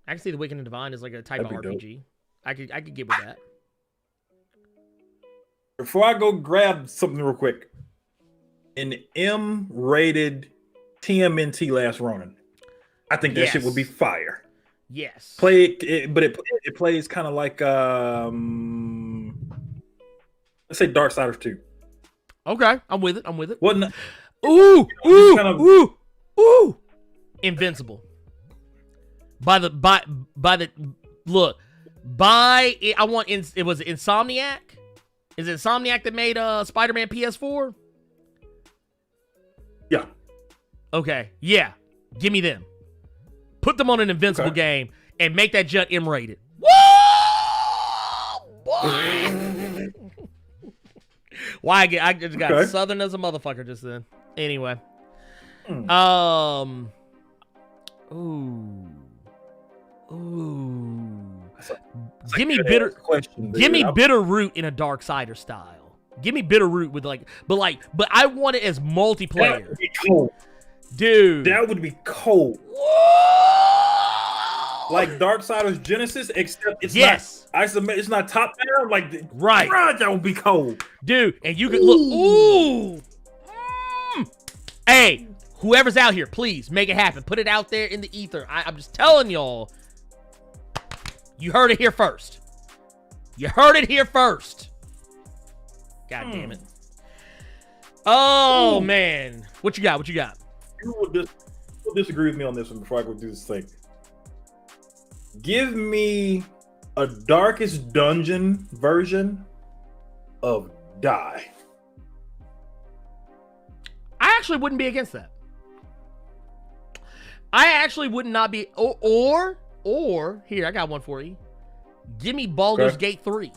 I can see The Wicked and Divine as like a type of RPG. Dope. I could get with that. Before I go grab something real quick, an M-rated TMNT Last Ronin. I think that shit would be fire. Yes. But it plays kind of like let's say Darksiders 2. Okay, I'm with it. Wasn't ooh. Invincible. By it was Insomniac. Is it Insomniac that made Spider-Man PS4? Yeah. Okay. Yeah. Give me them. Put them on an Invincible game and make that jut M-rated. Whoa! Why I just got Southern as a motherfucker just then. Anyway. Give me Bitter Root in a Darksider style. Give me Bitter Root with but I want it as multiplayer. That would be cold. Dude. That would be cold. Whoa! Like Darksiders Genesis, except it's it's not top down. Like that would be cold. Dude, and you could look. Hey, whoever's out here, please make it happen. Put it out there in the ether. I'm just telling y'all. You heard it here first. God damn it. Oh, man. What you got? You will disagree with me on this one before I go do this thing. Give me a Darkest Dungeon version of Die. I actually wouldn't be against that. I actually would not be. Or here, I got one for you. Give me Baldur's Gate 3.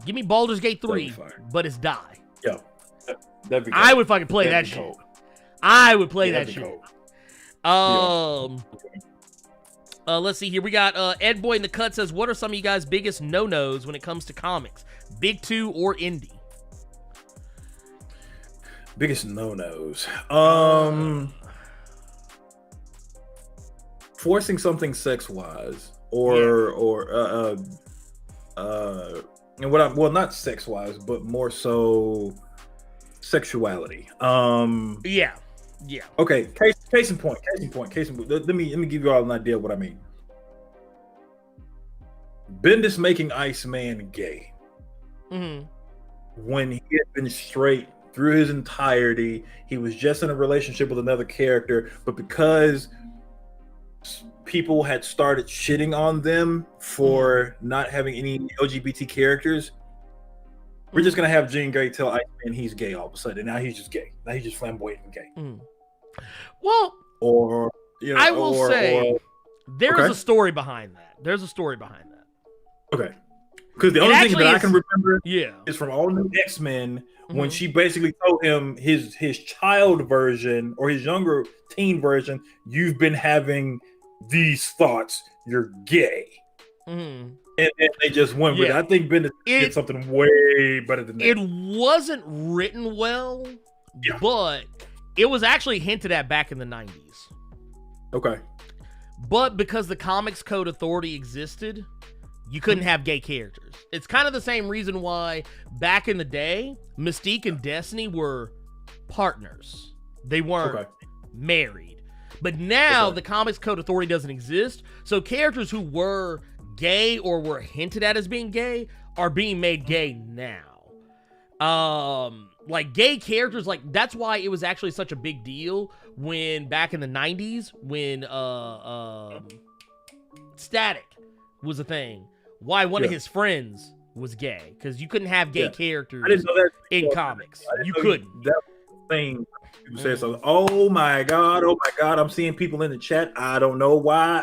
Give me Baldur's Gate 3, but it's Die. Yeah. That'd be cold. I would fucking play that shit. Cold. I would play that shit. Cold. Let's see here. We got Ed Boy in the cut says, what are some of you guys' biggest no-nos when it comes to comics? Big 2 or indie? Biggest no-nos. Forcing something sex-wise not sex-wise, but more so sexuality. Yeah. Okay, case in point. Let me give you all an idea of what I mean. Bendis making Iceman gay. Mm-hmm. When he had been straight through his entirety, he was just in a relationship with another character, but because people had started shitting on them for not having any LGBT characters, we're just gonna have Jean Grey tell Iceman he's gay all of a sudden. Now he's just gay. Now he's just flamboyant and gay. Well, or I will say there is okay. a story behind that. There's a story behind that. Okay. Because the only thing that I can remember is from All New X-Men when she basically told him his child version or his younger teen version, you've been having these thoughts, you're gay. And then they just went with it. I think Bendis did something way better than that. It wasn't written well, but it was actually hinted at back in the 90s. Okay. But because the Comics Code Authority existed, you couldn't have gay characters. It's kind of the same reason why back in the day, Mystique and Destiny were partners. They weren't married. But now the Comics Code Authority doesn't exist, so characters who were gay or were hinted at as being gay are being made gay now. Like gay characters, like that's why it was actually such a big deal when back in the 90s when Static was a thing. Why one of his friends was gay, because you couldn't have gay characters I didn't know that in comics. You couldn't. That thing you said so. Oh my god! I'm seeing people in the chat. I don't know why.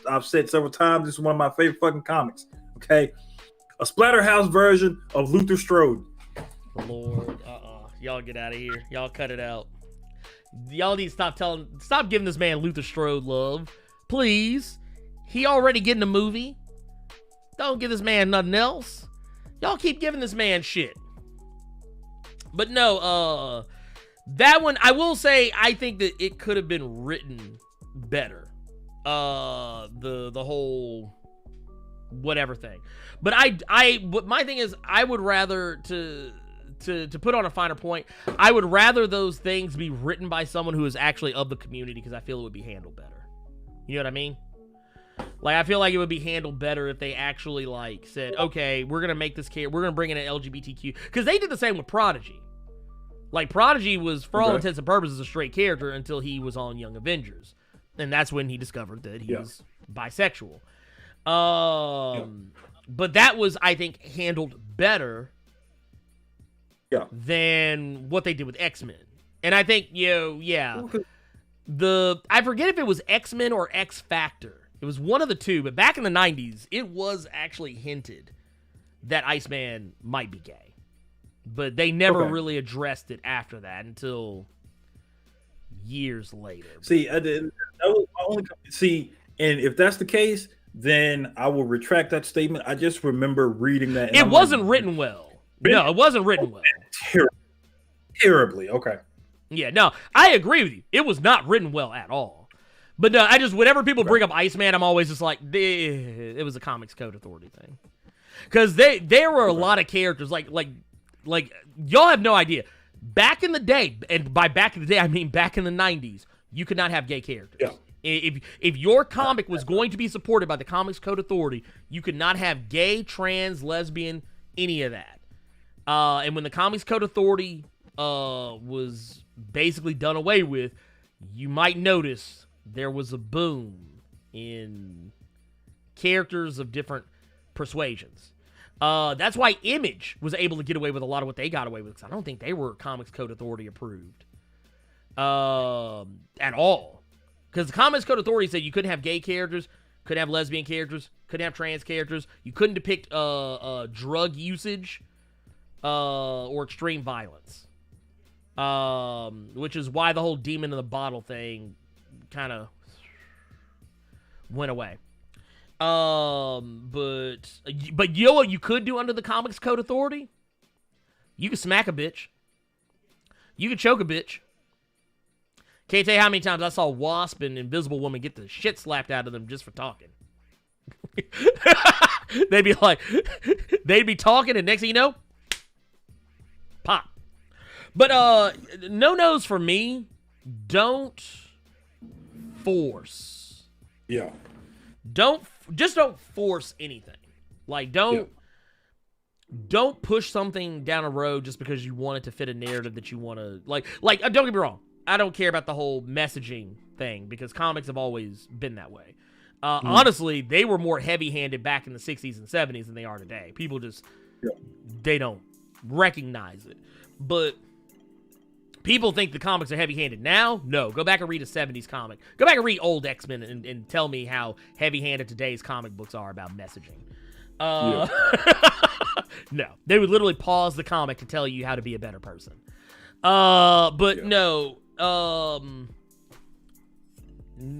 I've said several times this is one of my favorite fucking comics. Okay, a Splatterhouse version of Luther Strode. Lord, y'all get out of here. Y'all cut it out. Y'all need to stop giving this man Luther Strode love, please. He already getting a movie. Don't give this man nothing else. Y'all keep giving this man shit. But no, that one, I will say, I think that it could have been written better. The whole whatever thing. But but my thing is, I would rather to put on a finer point, I would rather those things be written by someone who is actually of the community, because I feel it would be handled better. You know what I mean? Like, I feel like it would be handled better if they actually, like, said, okay, we're going to make this character, we're going to bring in an LGBTQ. Because they did the same with Prodigy. Like, Prodigy was, for all intents and purposes, a straight character until he was on Young Avengers. And that's when he discovered that he was bisexual. But that was, I think, handled better than what they did with X-Men. And I think, I forget if it was X-Men or X-Factor. It was one of the two, but back in the 90s, it was actually hinted that Iceman might be gay. But they never really addressed it after that until years later. See, and if that's the case, then I will retract that statement. I just remember reading that. It wasn't written well. No, it wasn't written well. Terribly. Okay. Yeah, no, I agree with you. It was not written well at all. But no, whenever people bring up Iceman, I'm always just like, it was a Comics Code Authority thing. Because there were a lot of characters, like y'all have no idea. Back in the day, and by back in the day, I mean back in the 90s, you could not have gay characters. Yeah. If your comic was going to be supported by the Comics Code Authority, you could not have gay, trans, lesbian, any of that. And when the Comics Code Authority was basically done away with, you might notice there was a boom in characters of different persuasions. That's why Image was able to get away with a lot of what they got away with, because I don't think they were Comics Code Authority approved at all. Because the Comics Code Authority said you couldn't have gay characters, couldn't have lesbian characters, couldn't have trans characters, you couldn't depict drug usage or extreme violence. Which is why the whole demon in the bottle thing kind of went away. But you know what you could do under the Comics Code Authority? You could smack a bitch. You could choke a bitch. Can't tell you how many times I saw Wasp and Invisible Woman get the shit slapped out of them just for talking. They'd be talking, and next thing you know, pop. But no-nos for me don't force. Yeah. Don't force anything. Like, don't push something down a road just because you want it to fit a narrative that you want to, like, don't get me wrong. I don't care about the whole messaging thing because comics have always been that way. Honestly, they were more heavy-handed back in the 60s and 70s than they are today. People just, they don't recognize it. But people think the comics are heavy-handed now. No, go back and read a 70s comic. Go back and read old X-Men and tell me how heavy-handed today's comic books are about messaging. No, they would literally pause the comic to tell you how to be a better person. No.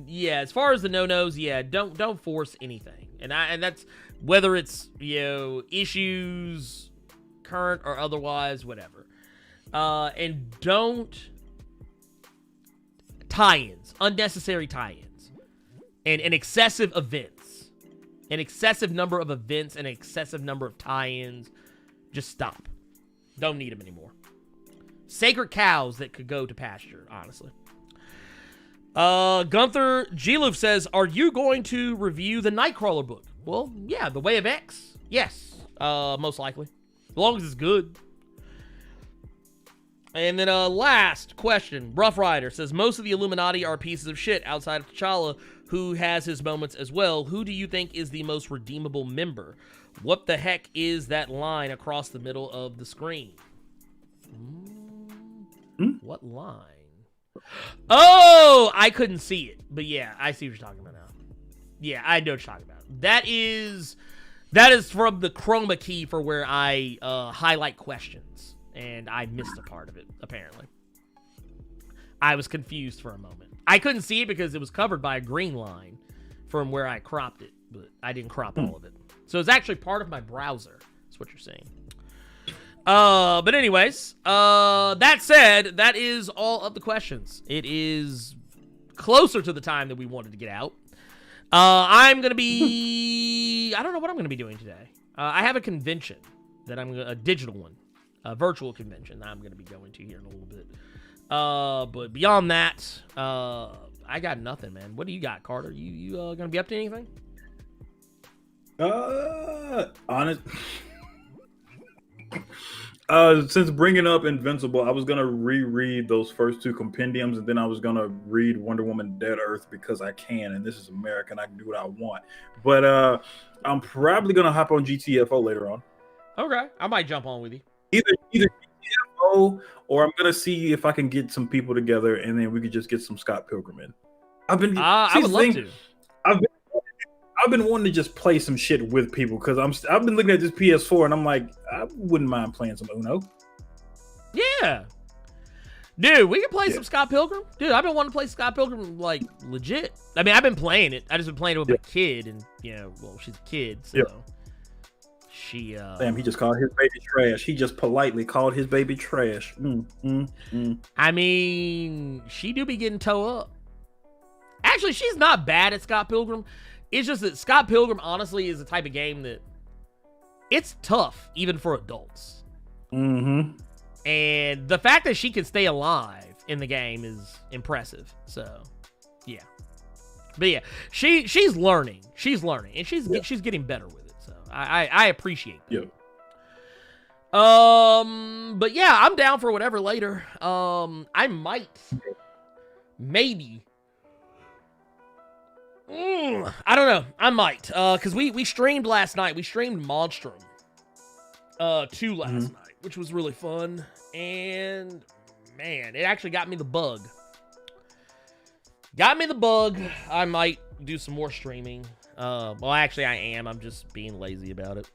Yeah, as far as the no-nos, don't force anything. And that's whether it's, issues, current or otherwise, whatever. And don't tie-ins, unnecessary tie-ins, and excessive events, an excessive number of events, and an excessive number of tie-ins. Just stop. Don't need them anymore. Sacred cows that could go to pasture, honestly. Gunther Giluf says, are you going to review the Nightcrawler book? Well, yeah, The Way of X. Yes, most likely. As long as it's good. And then last question. Rough Rider says, most of the Illuminati are pieces of shit outside of T'Challa, who has his moments as well. Who do you think is the most redeemable member? What the heck is that line across the middle of the screen? What line? Oh, I couldn't see it. But yeah, I see what you're talking about now. Yeah, I know what you're talking about. That is from the chroma key for where I highlight questions. And I missed a part of it, apparently. I was confused for a moment. I couldn't see it because it was covered by a green line from where I cropped it. But I didn't crop all of it. So it's actually part of my browser. That's what you're saying. But anyways, that said, that is all of the questions. It is closer to the time that we wanted to get out. I'm going to be, I don't know what I'm going to be doing today. I have a convention that a digital one, a virtual convention that I'm going to be going to here in a little bit. But beyond that, I got nothing, man. What do you got, Carter? You going to be up to anything? Honest. Since bringing up Invincible, I was gonna reread those first two compendiums, and then I was gonna read Wonder Woman: Dead Earth because I can, and this is America, and I can do what I want. But I'm probably gonna hop on GTFO later on. Okay, I might jump on with you. Either GTFO, or I'm gonna see if I can get some people together, and then we could just get some Scott Pilgrim in. I would love to. I've been wanting to just play some shit with people because I've been looking at this PS4 and I'm like, I wouldn't mind playing some Uno. Yeah. Dude, we can play some Scott Pilgrim. Dude, I've been wanting to play Scott Pilgrim like legit. I mean, I've been playing it. I just been playing it with my kid and, well, she's a kid, so she Damn, he just called his baby trash. He just politely called his baby trash. I mean, she do be getting toe up. Actually, she's not bad at Scott Pilgrim. It's just that Scott Pilgrim, honestly, is the type of game that it's tough, even for adults. Mm-hmm. And the fact that she can stay alive in the game is impressive. So, yeah. But yeah, she's learning. She's learning, and she's getting better with it. So I appreciate that. Yeah. But yeah, I'm down for whatever later. I might, maybe. I don't know. I might. Because we streamed last night. We streamed Monstrum 2 last night, which was really fun. And, man, it actually got me the bug. I might do some more streaming. Well, actually, I am. I'm just being lazy about it.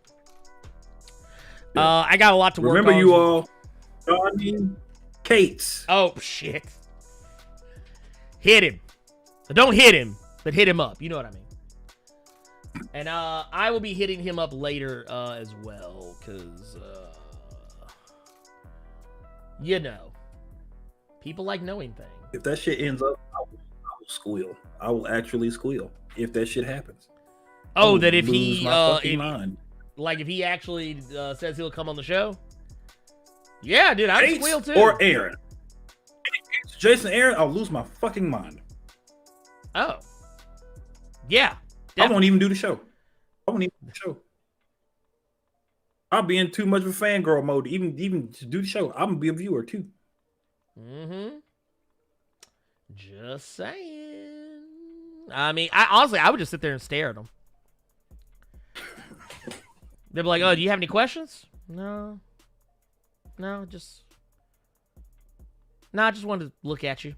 I got a lot to work on. Remember you all, Donny Cates. Oh, shit. Hit him. Don't hit him. But hit him up, you know what I mean. And I will be hitting him up later as well, because, people like knowing things. If that shit ends up, I will squeal. I will actually squeal if that shit happens. Oh, that if he, mind. Like if he actually says he'll come on the show? Yeah, dude, I'd squeal too. Or Aaron. Jason Aaron, I'll lose my fucking mind. Oh. Yeah. I won't even do the show. I won't even do the show. I'll be in too much of a fangirl mode. Even to do the show, I'm gonna be a viewer too. Mm-hmm. Just saying. I mean, I would just sit there and stare at them. They'd be like, "Oh, do you have any questions?" No, I just wanted to look at you.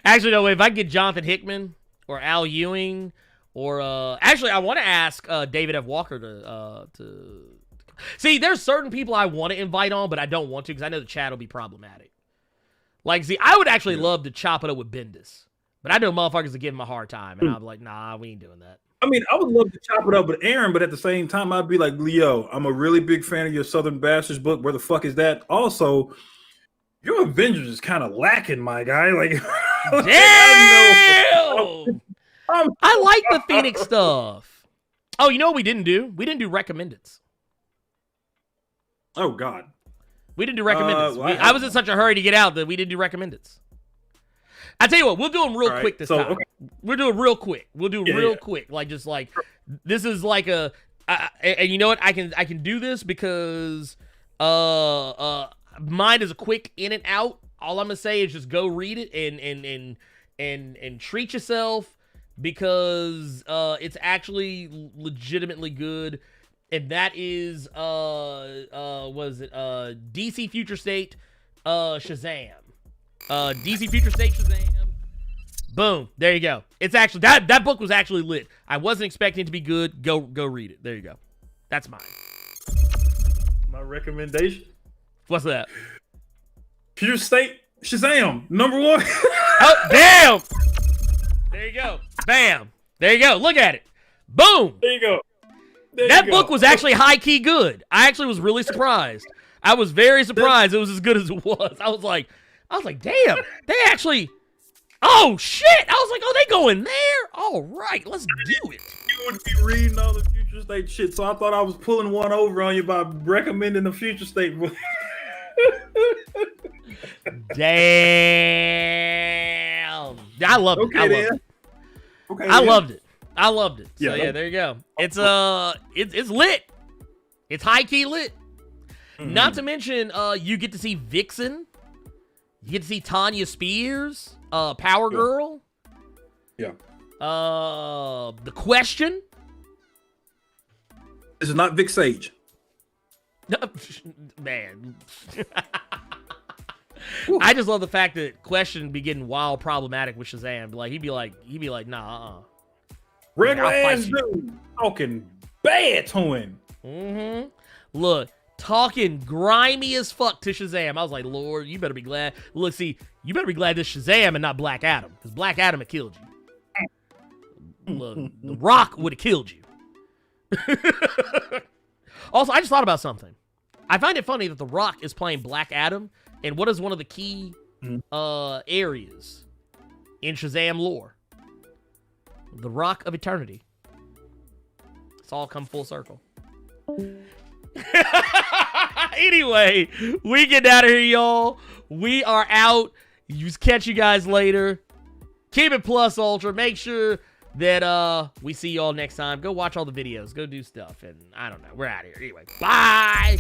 Actually, no, if I can get Jonathan Hickman or Al Ewing or actually, I want to ask David F. Walker to see. There's certain people I want to invite on, but I don't want to because I know the chat will be problematic. Like, see, I would actually love to chop it up with Bendis, but I know motherfuckers will give him a hard time, and I'll be like, nah, we ain't doing that. I mean, I would love to chop it up with Aaron, but at the same time, I'd be like, Leo, I'm a really big fan of your Southern Bastards book. Where the fuck is that? Also, your Avengers is kind of lacking, my guy. Like, damn! I like the Phoenix stuff. Oh, you know what we didn't do? We didn't do recommendeds. Oh, God. We didn't do recommendeds. I was in such a hurry to get out that we didn't do recommendeds. I tell you what, we'll do them real quick this time. Okay. We'll do it real quick. We'll do real quick. Like, just like, this is like and you know what? I can do this because mine is a quick in and out. All I'm gonna say is just go read it and treat yourself because it's actually legitimately good. And that is DC Future State Shazam. DC Future State Shazam. Boom. There you go. It's actually that book was actually lit. I wasn't expecting it to be good. Go read it. There you go. That's mine. My recommendation. What's that? Future State Shazam, #1. Oh, damn. There you go. Bam. There you go. Look at it. Boom. There you go. That book was actually high-key good. I actually was really surprised. I was very surprised it was as good as it was. I was like, damn, they actually, oh, shit. I was like, oh, they going there? All right, let's do it. You would be reading all the Future State shit, so I thought I was pulling one over on you by recommending the Future State book. Damn. I loved it. Okay, I loved it. Okay, I loved it. I loved it. So, yeah, there you go. It's lit. It's high-key lit. Mm-hmm. Not to mention, you get to see Vixen. You get to see Tanya Spears, Power Girl. Yeah. The Question. This is not Vic Sage. Man. I just love the fact that Question be getting wild problematic with Shazam. Like he'd be like, nah. Regular ass dude talking bad to him. Mm-hmm. Look, talking grimy as fuck to Shazam. I was like, Lord, you better be glad. Look, see, you better be glad this Shazam and not Black Adam, because Black Adam had killed you. Look, The Rock would have killed you. Also, I just thought about something. I find it funny that The Rock is playing Black Adam, and what is one of the key areas in Shazam lore? The Rock of Eternity. It's all come full circle. Anyway, we get out of here, y'all. We are out. Catch you guys later. Keep it plus ultra. Make sure that we see y'all next time. Go watch all the videos. Go do stuff. And I don't know. We're out of here. Anyway, bye.